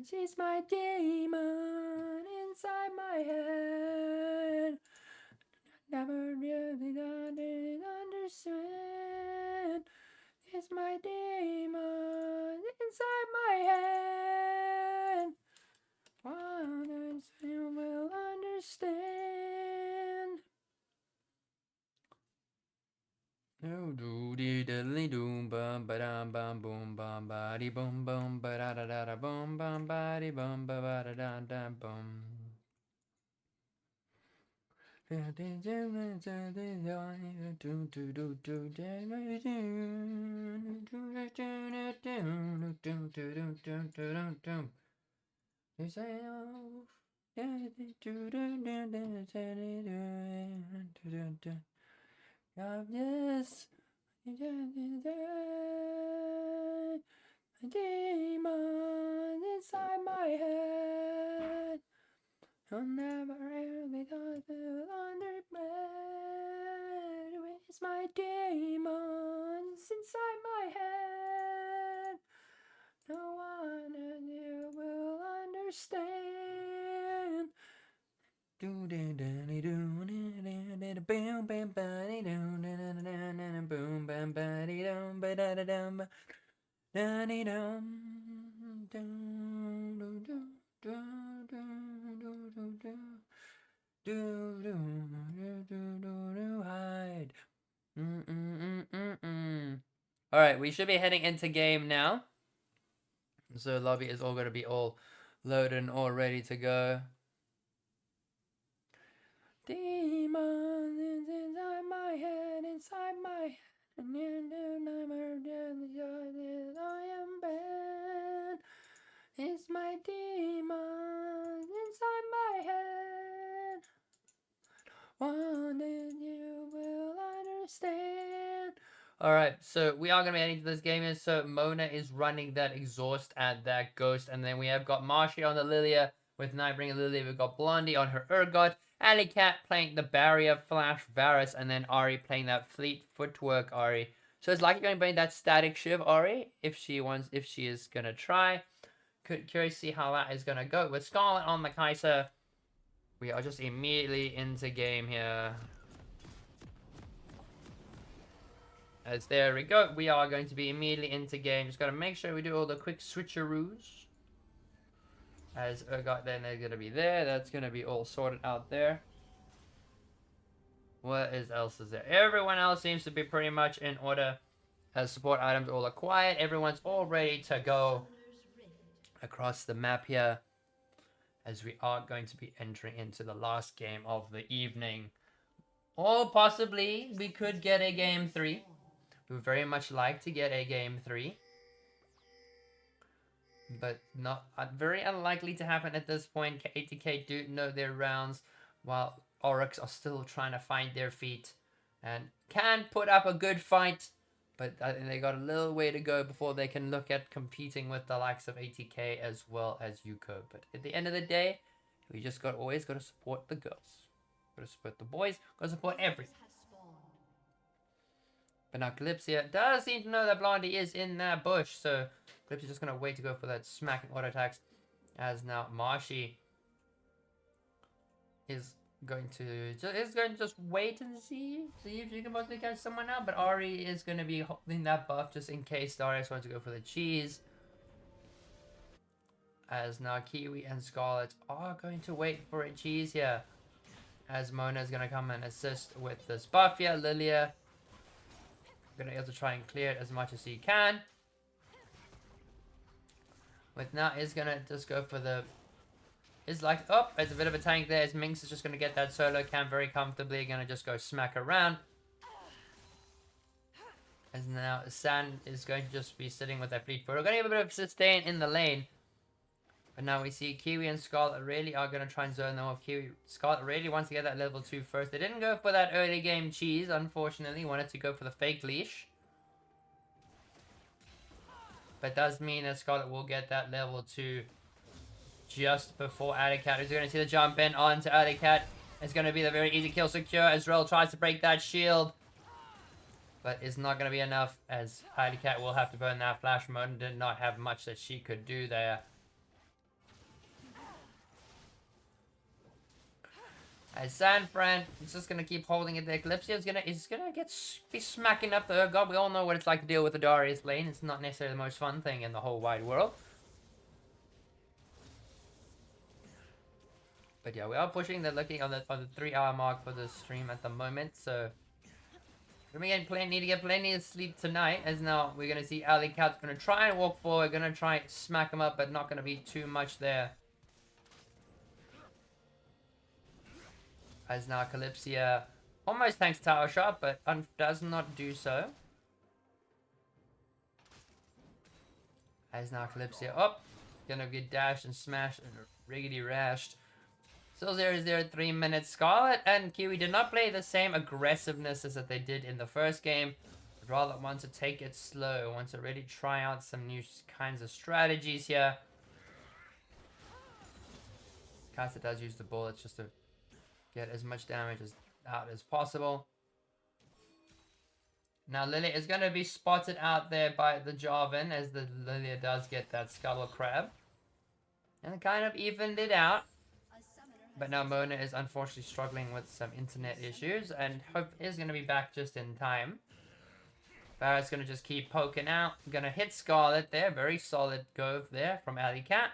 She's my demon inside my head. Never really understand. It's my demon inside my head. Once you will understand. No do dee diddly doom bum ba dum bum boom bum ba dee boom boom ba da da da da boom bum ba dee boom ba ba da da da boom. Yes, demon inside my head. I'll never really thought to understand. It's my demons inside my head. No one you will understand. Do do do do boom bam body do boom bam body dum ba da da dum da dee dum do do do do do do hide. All right, we should be heading into game now. So lobby is all going to be all loaded and all ready to go. Demon is inside my head, and you never I am bad. It's my demon inside my head. One day you will understand. Alright, so we are going to be heading to this game. So Mona is running that exhaust and that ghost. And then we have got Marshy on the Lilia with Nightbringer Lilia. We've got Blondie on her Urgot. Alley Cat playing the Barrier Flash Varus. And then Ari playing that Fleet Footwork Ari. So it's likely going to bring that Static Shiv Ari if she is going to try. Curious to see how that is going to go. With Scarlet on the Kai'Sa, we are just immediately into game here. As there we go, we are going to be immediately into game. Just got to make sure we do all the quick switcheroos. As Urgot then they're going to be there. That's going to be all sorted out there. What else is there? Everyone else seems to be pretty much in order. As support items all are quiet. Everyone's all ready to go across the map here. As we are going to be entering into the last game of the evening. Or possibly we could get a game 3. We would very much like to get a game 3. but not very unlikely to happen at this point. 80k do know their rounds, while Oryx are still trying to find their feet and can put up a good fight, but I think they got a little way to go before they can look at competing with the likes of 80k as well as Youko. But at the end of the day, we just always got to support the girls, got to support the boys, got to support everything. Has spawned. But now Calypsia does seem to know that Blondie is in that bush, so Calypsia's just going to wait to go for that smacking auto attacks, as now Marshy is going to just wait and see if you can possibly catch someone out. But Ari is going to be holding that buff just in case Darius wants to go for the cheese. As now Kiwi and Scarlet are going to wait for a cheese here, as Mona is going to come and assist with this buff here. Lilia going to be able to try and clear it as much as he can. With now is going to just go for the... Is like, oh, it's a bit of a tank there, as Minx is just going to get that solo cam very comfortably. Going to just go smack around. As now San is going to just be sitting with that fleet foot. We're going to have a bit of sustain in the lane. But now we see Kiwi and Scarlet really are going to try and zone them off. Scarlet really wants to get that level 2 first. They didn't go for that early game cheese, unfortunately. Wanted to go for the fake leash. But does mean that Scarlet will get that level 2 just before Alicat. Who's going to see the jump in onto Alicat. It's going to be the very easy kill secure. Azrael tries to break that shield, but it's not going to be enough, as Alicat will have to burn that flash mode and did not have much that she could do there. As Sanfran is just gonna keep holding it there. Calypso is gonna be smacking up the god. We all know what it's like to deal with the Darius lane. It's not necessarily the most fun thing in the whole wide world. But yeah, we are pushing. They're looking on the 3-hour mark for the stream at the moment. So we need to get plenty of sleep tonight. As now we're gonna see Ali Cat's gonna try and walk forward. Gonna try and smack him up, but not gonna be too much there. As now Calypsia almost tanks Tower Shot, but does not do so. As now Calypsia, gonna get dashed and smashed and riggedy rashed. Still 0-0 3 minutes. Scarlet and Kiwi did not play the same aggressiveness as that they did in the first game, but rather want to take it slow, want to really try out some new kinds of strategies here. Kai'Sa does use the bullets just to get as much damage out as possible. Now Lilia is going to be spotted out there by the Jarvan, as the Lilia does get that Scuttle Crab. And kind of evened it out. But now Mona is unfortunately struggling with some internet issues, and Hope is going to be back just in time. Barrett's going to just keep poking out. Going to hit Scarlet there. Very solid go there from Alicat.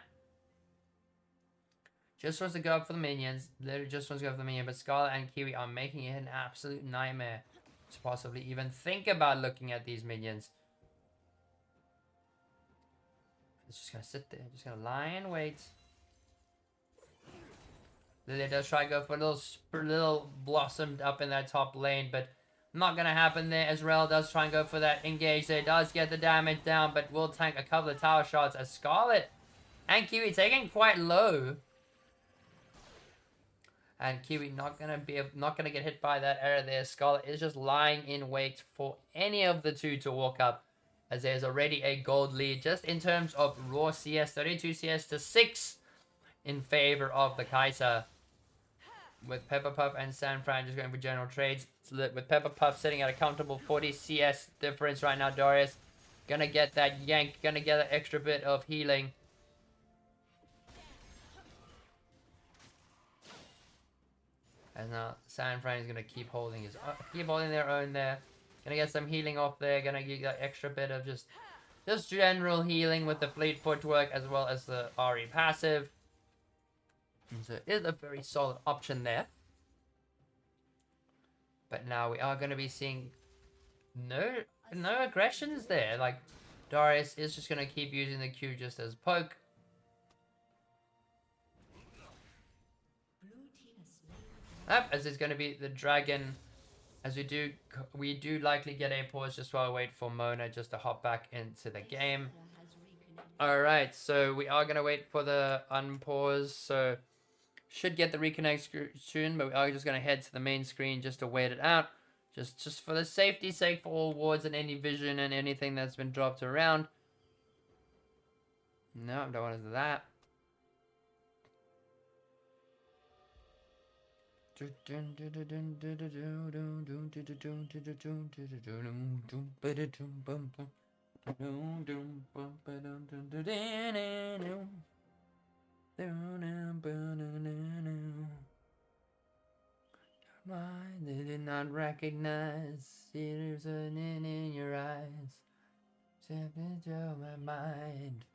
Just wants to go up for the minions. Literally just wants to go for the minion. But Scarlet and Kiwi are making it an absolute nightmare to possibly even think about looking at these minions. It's just going to sit there. Just going to lie and wait. Lilia does try to go for a little blossomed up in that top lane, but not going to happen there. Azrael does try and go for that engage there. Does get the damage down, but will tank a couple of tower shots as Scarlet and Kiwi taking quite low. And Kiwi not gonna get hit by that arrow there. Scarlet is just lying in wait for any of the two to walk up, as there's already a gold lead just in terms of raw CS, 32 CS to 6 in favor of the Kai'Sa. With Pepper Puff and Sanfran just going for general trades. With Pepper Puff sitting at a comfortable 40 CS difference right now. Darius gonna get that yank, gonna get that extra bit of healing. And now Sanfran is gonna keep holding their own there. Gonna get some healing off there. Gonna get that extra bit of just general healing with the fleet footwork as well as the RE passive. And so it is a very solid option there. But now we are gonna be seeing no aggressions there. Like Darius is just gonna keep using the Q just as poke. As it's going to be the dragon, as we do likely get a pause just while I wait for Mona just to hop back into the game. Alright, so we are going to wait for the unpause. So should get the reconnect soon, but we are just going to head to the main screen just to wait it out. Just for the safety sake for all wards and any vision and anything that's been dropped around. No, don't want to do that. Why they did not recognize tears in your eyes, step into my mind.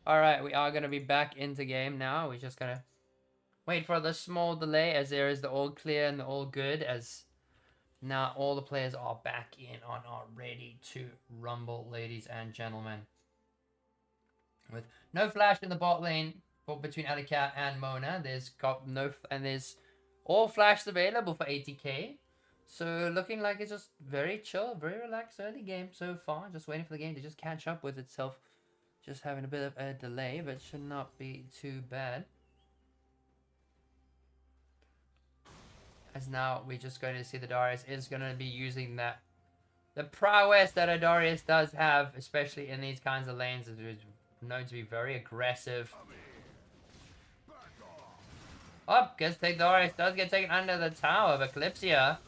Alright, we are gonna be back into game now. We're just gonna wait for the small delay as there is the all clear and the all good, as now all the players are back in and are ready to rumble, ladies and gentlemen. With no flash in the bot lane for between Alicat and Mona. There's all flashes available for 80k. So looking like it's just very chill, very relaxed early game so far. Just waiting for the game to just catch up with itself. Just having a bit of a delay, but should not be too bad. As now we're just going to see the Darius is going to be using the prowess that a Darius does have, especially in these kinds of lanes. It is known to be very aggressive. Gets take Darius, does get taken under the tower, but Eclipsia.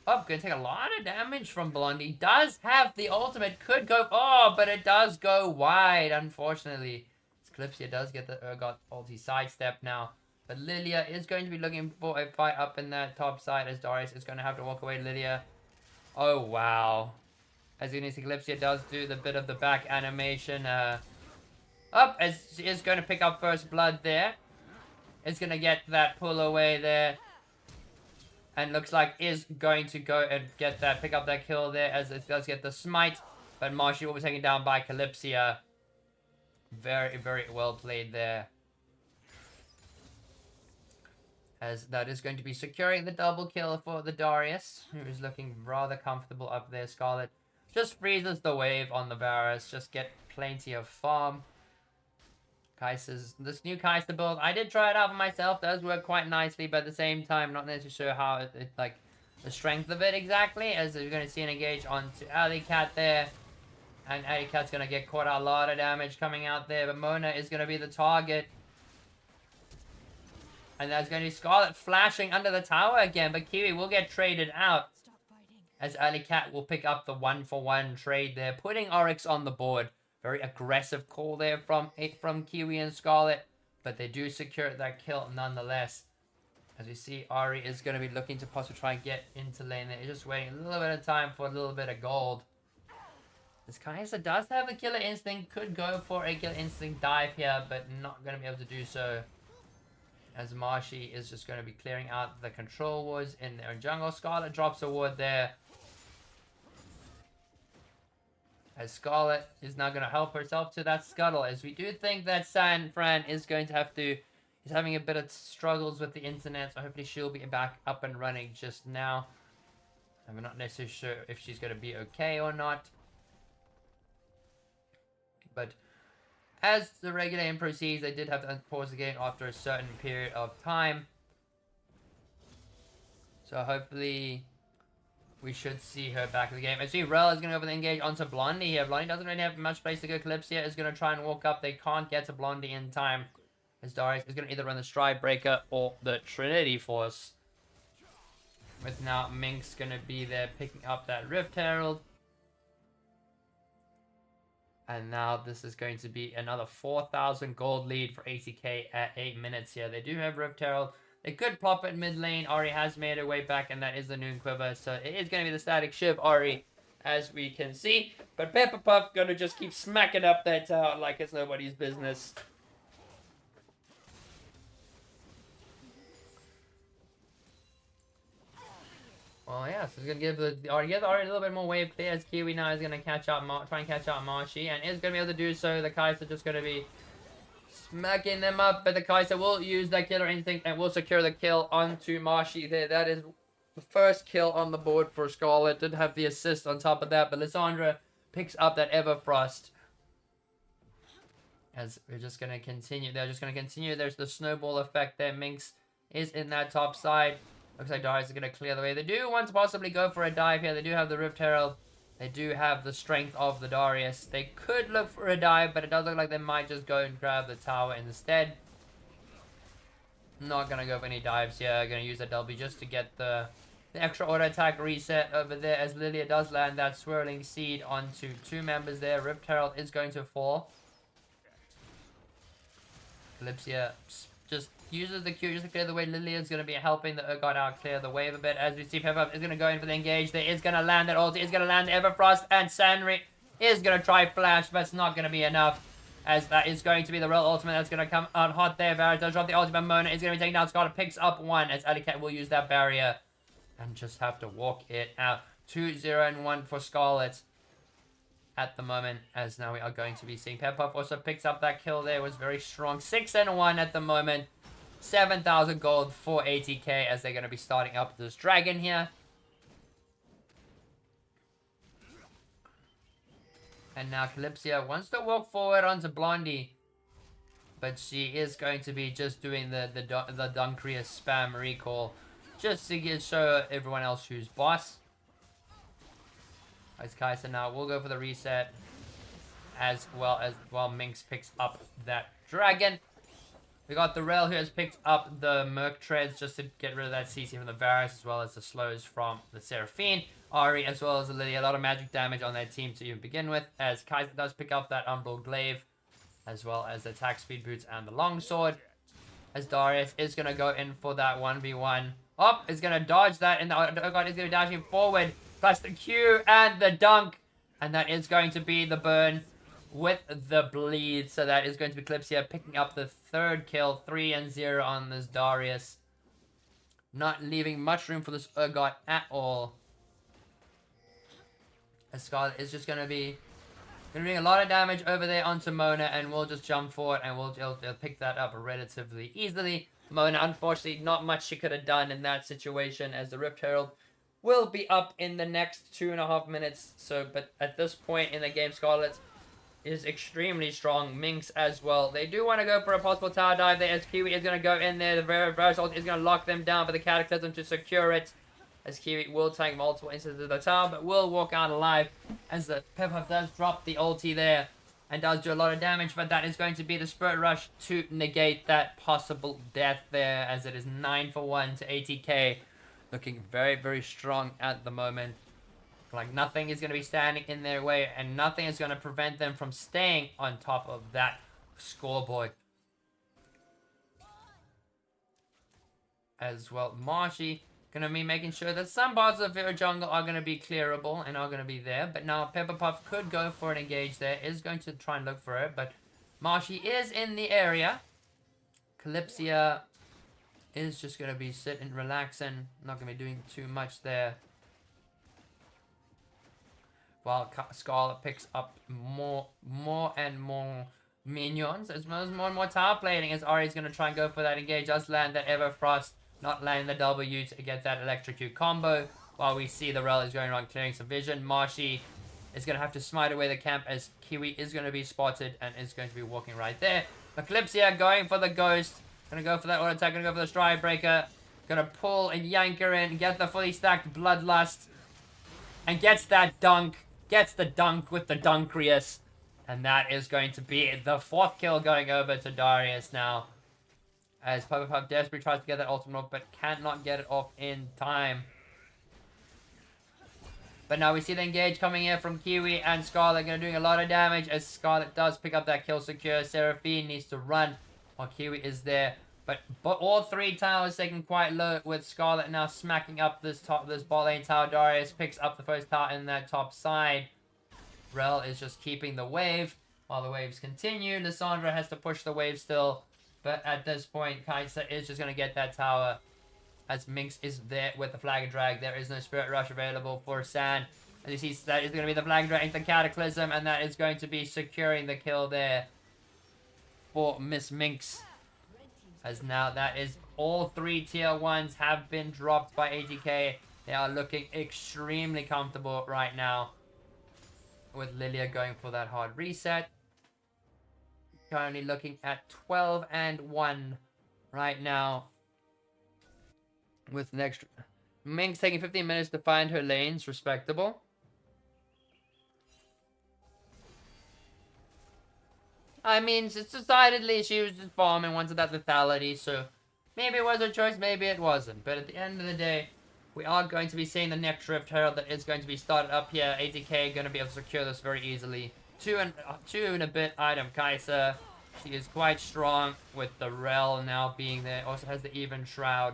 Gonna take a lot of damage from Blondie. Does have the ultimate, could go, but it does go wide, unfortunately. Eclipsia does get the Urgot ulti sidestep now. But Lilia is going to be looking for a fight up in that top side as Darius is going to have to walk away. Lilia. Oh, wow. As soon as Eclipsia does do the bit of the back animation. As she is going to pick up first blood there. Is going to get that pull away there. And looks like is going to go and get that, pick up that kill there as it does get the smite. But Marshy will be taken down by Calypsia. Very, very well played there. As that is going to be securing the double kill for the Darius, who is looking rather comfortable up there. Scarlet just freezes the wave on the Varus. Just get plenty of farm. Kai'Sa's, this new Kai'Sa build, I did try it out for myself. Does work quite nicely, but at the same time, not necessarily sure how it like the strength of it exactly. As you're going to see an engage onto Alicat there. And Alicat's going to get caught out. A lot of damage coming out there, but Mona is going to be the target. And there's going to be Scarlet flashing under the tower again, but Kiwi will get traded out. As Alicat will pick up the 1-for-1 trade there, putting Oryx on the board. Very aggressive call there from Kiwi and Scarlet, but they do secure that kill nonetheless. As we see, Ari is going to be looking to possibly try and get into lane there. He's just waiting a little bit of time for a little bit of gold. This Kai'Sa does have a killer instinct, could go for a killer instinct dive here, but not going to be able to do so. As Marshy is just going to be clearing out the control wards in their jungle. Scarlet drops a ward there. As Scarlet is now going to help herself to that scuttle. As we do think that San Fran is going to have to... He's having a bit of struggles with the internet. So hopefully she'll be back up and running just now. I'm not necessarily sure if she's going to be okay or not. But... as the regular game proceeds, they did have to pause the game after a certain period of time. So hopefully we should see her back in the game. I see Rel is going to go for the engage onto Blondie here. Blondie doesn't really have much place to go. Calypsia is going to try and walk up. They can't get to Blondie in time. As Darius is going to either run the Stride Breaker or the Trinity Force. With now Minx going to be there picking up that Rift Herald. And now this is going to be another 4,000 gold lead for 80k at 8 minutes here. They do have Rift Herald. They could plop it mid lane. Ahri has made her way back, and that is the Noon Quiver. So it is going to be the static Shiv Ahri, as we can see. But Pepper Puff going to just keep smacking up that tower like it's nobody's business. Well, yeah, so it's going to give the Ahri a little bit more wave clear as Kiwi now is going to catch up, try and catch up Marshy, and is going to be able to do so. The Kai'Sa just going to be smacking them up, but the Kai'Sa will use that killer instinct and will secure the kill onto Marshy there. That is the first kill on the board for Scarlet. Did have the assist on top of that, but Lissandra picks up that Everfrost. As we're just going to continue. They're just going to continue. There's the snowball effect there. Minx is in that top side. Looks like Darius is going to clear the way. They do want to possibly go for a dive here. They do have the Rift Herald. They do have the strength of the Darius. They could look for a dive, but it does look like they might just go and grab the tower instead. Not going to go for any dives here. Going to use that W just to get the extra auto attack reset over there, as Lilia does land that swirling seed onto 2 members there. Rift Herald is going to fall. Calypsia just uses the Q just to clear the way. Lilia is going to be helping the Urgot out clear the wave a bit. As we see, Pepper is going to go in for the engage. There is going to land that ulti. Is going to land Everfrost, and Sanri is going to try flash, but it's not going to be enough. As that is going to be the real ultimate that's going to come out hot there. Varus does drop the ultimate. Mona is going to be taken down. Scarlet picks up 1 as Alicat will use that barrier and just have to walk it out. 2-0-1 for Scarlet at the moment, as now we are going to be seeing Peppuff also picks up that kill there. Was very strong. 6-1 at the moment. 7,000 gold for 80k as they're going to be starting up this dragon here. And now Calypsia wants to walk forward onto Blondie, but she is going to be just doing the Dunkrius spam recall just to show everyone else who's boss. As Kaisa now will go for the reset, as well as Minx picks up that dragon. We got the Rel who has picked up the Merc Treads just to get rid of that CC from the Varus, as well as the slows from the Seraphine. Ari as well as the Lydia. A lot of magic damage on that team to even begin with, as Kaisa does pick up that Umbral Glaive, as well as the attack speed boots and the longsword. As Darius is going to go in for that 1v1. Up is going to dodge that, and oh god, is going to dash him forward. Plus the Q and the dunk. And that is going to be the burn with the bleed. So that is going to be Calypsia picking up the 3rd kill. 3-0 on this Darius. Not leaving much room for this Urgot at all. As Scarlet is just going to be doing a lot of damage over there onto Mona. And we'll just jump forward and they'll pick that up relatively easily. Mona, unfortunately, not much she could have done in that situation, as the Rift Herald will be up in the next 2.5 minutes. So, but at this point in the game, Scarlet is extremely strong. Minx as well. They do want to go for a possible tower dive there, as Kiwi is going to go in there. The Varus ult is going to lock them down for the Cataclysm to secure it, as Kiwi will tank multiple instances of the tower, but will walk out alive, as the Pepper does drop the ulti there and does do a lot of damage, but that is going to be the Spirit Rush to negate that possible death there, as it is 9-1 to 80k. Looking very, very strong at the moment. Like nothing is going to be standing in their way, and nothing is going to prevent them from staying on top of that scoreboard. As well, Marshy going to be making sure that some parts of their jungle are going to be clearable and are going to be there. But now Pepperpuff could go for an engage there. Is going to try and look for it, but Marshy is in the area. Calypsia is just going to be sitting, relaxing. Not going to be doing too much there. While Scarlet picks up more and more minions, as well as more and more tower plating, as Ari is going to try and go for that engage. Does land that Everfrost, not landing the W to get that electrocute combo. While we see the Rel is going around clearing some vision. Marshy is going to have to smite away the camp, as Kiwi is going to be spotted and is going to be walking right there. Eclipsia going for the Ghost. Going to go for that auto attack. Going to go for the Stride Breaker. Going to pull and yank her in. Get the fully stacked Bloodlust. And gets that dunk. Gets the dunk with the Dunkrius. And that is going to be the 4th kill going over to Darius now. As Pupperpuff desperately tries to get that ultimate off, but cannot get it off in time. But now we see the engage coming here from Kiwi and Scarlet. Going to doing a lot of damage, as Scarlet does pick up that kill secure. Seraphine needs to run while Kiwi is there. But all 3 towers taken quite low, with Scarlet now smacking up this bot lane tower. Darius picks up the first tower in that top side. Rel is just keeping the wave while the waves continue. Lissandra has to push the wave still. But at this point, Kaisa is just going to get that tower, as Minx is there with the Flag and Drag. There is no Spirit Rush available for San. As you see, that is going to be the Flag and Drag into the Cataclysm, and that is going to be securing the kill there for Miss Minx. As now that is all 3 tier 1s have been dropped by 80k. They are looking extremely comfortable right now with Lilia going for that hard reset. Currently looking at 12-1 right now. With next, Ming's taking 15 minutes to find her lanes. Respectable. I mean, it's decidedly she was just farming, wanted that lethality, so maybe it was her choice, maybe it wasn't. But at the end of the day, we are going to be seeing the next Rift Herald that is going to be started up here. 80k going to be able to secure this very easily. Two and a bit item Kai'Sa. She is quite strong with the Rel now being there. Also has the even Shroud.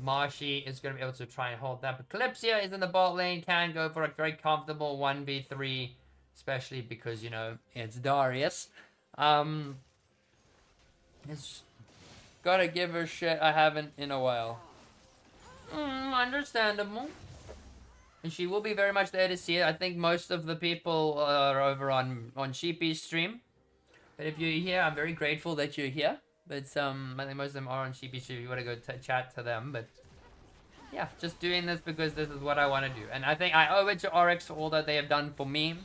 Marshy is going to be able to try and hold that. But Calypsia is in the bot lane. Can go for a very comfortable 1v3. Especially because, you know, it's Darius. It's gotta give her shit I haven't in a while. Understandable. And she will be very much there to see it. I think most of the people are over on Sheepy's stream. But if you're here, I'm very grateful that you're here. But I think most of them are on Sheepy's stream. You want to go chat to them. But yeah, just doing this because this is what I want to do. And I think I owe it to Oryx for all that they have done for me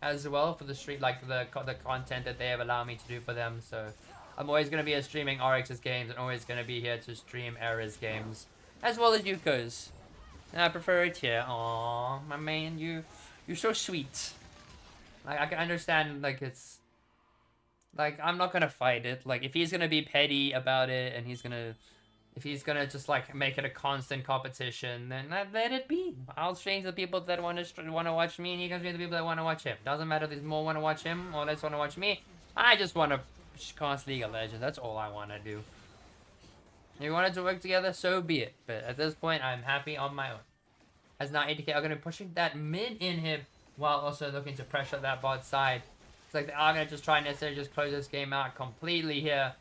as well, for the stream, like the content that they have allowed me to do for them. So I'm always going to be streaming Oryx's games and always going to be here to stream Era's games as well as Yuko's. And I prefer it here. Aww, my man, you're so sweet. Like, I can understand, like, it's like, I'm not gonna fight it. Like, if he's gonna be petty about it and if he's gonna just like make it a constant competition, then let it be. I'll stream to the people that want to watch me, and he can stream to the people that want to watch him. Doesn't matter if there's more want to watch him or less want to watch me. I just want to cast League of Legends. That's all I want to do. If you wanted to work together, so be it. But at this point, I'm happy on my own. As now 80k are going to be pushing that mid inhib while also looking to pressure that bot side. It's like they are going to just try and necessarily just close this game out completely here.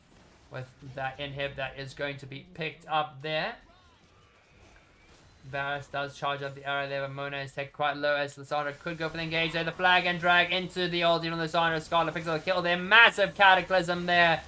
With that inhib that is going to be picked up there. Varus does charge up the arrow there, but Mona is taken quite low as Lissandra could go for the engage there. The flag and drag into the ulti from Lissandra. Scarlet picks up the kill there. Massive cataclysm there.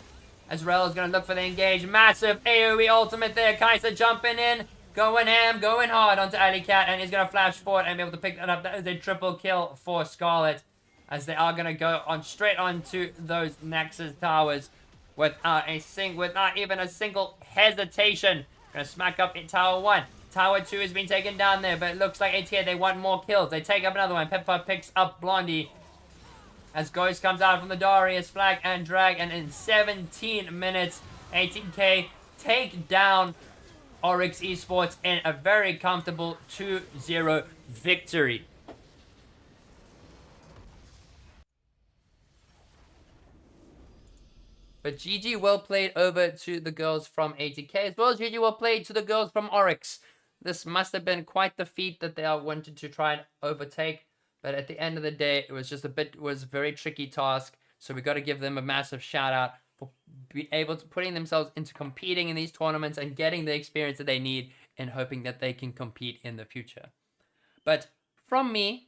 As Rel is going to look for the engage. Massive AoE ultimate there. Kai'Sa jumping in. Going ham, going hard onto Alley Cat. And he's going to flash forward and be able to pick that up. That is a triple kill for Scarlet. As they are going to go on straight onto those Nexus towers. Without even a single hesitation. Gonna smack up in Tower 1. Tower 2 has been taken down there, but it looks like ATA, they want more kills. They take up another one. Pepper picks up Blondie. As Ghost comes out from the Darius flag and drag, and in 17 minutes, 18k take down Oryx Esports in a very comfortable 2-0 victory. But GG well played over to the girls from 80k, as well as GG well played to the girls from Oryx. This must have been quite the feat that they wanted to try and overtake. But at the end of the day, it was just a very tricky task. So we got to give them a massive shout out for being able to putting themselves into competing in these tournaments and getting the experience that they need and hoping that they can compete in the future. But from me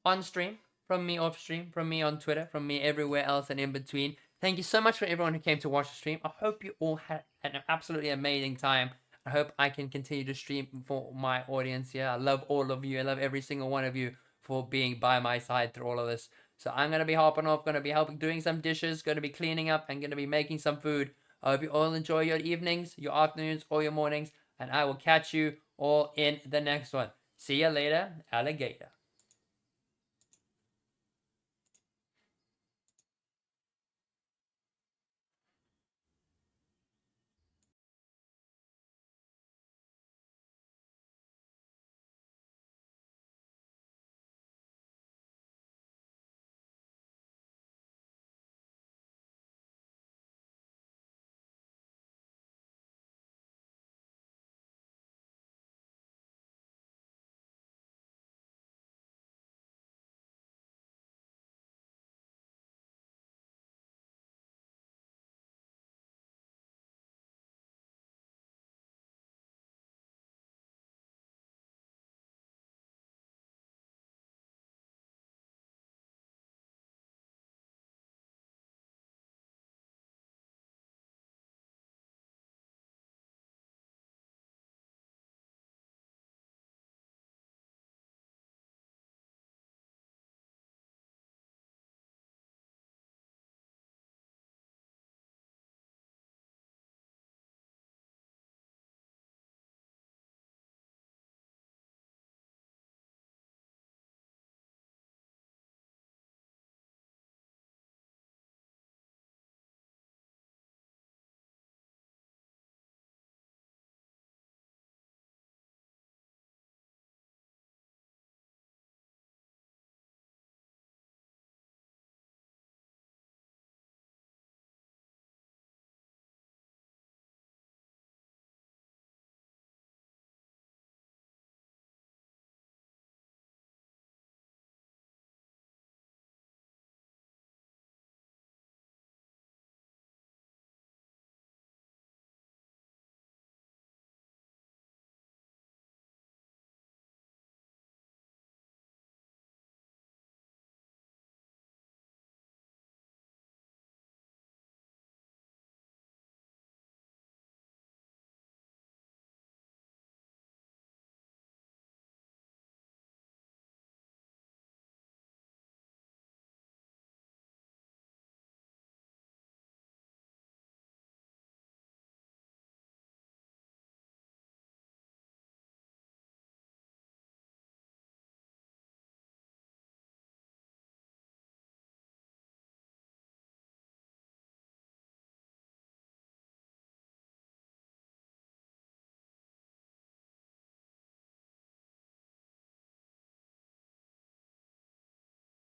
on stream, from me off stream, from me on Twitter, from me everywhere else and in between, thank you so much for everyone who came to watch the stream. I hope you all had an absolutely amazing time. I hope I can continue to stream for my audience here. I love all of you. I love every single one of you for being by my side through all of this. So I'm going to be hopping off, going to be helping, doing some dishes, going to be cleaning up, and going to be making some food. I hope you all enjoy your evenings, your afternoons, or your mornings. And I will catch you all in the next one. See you later, alligator.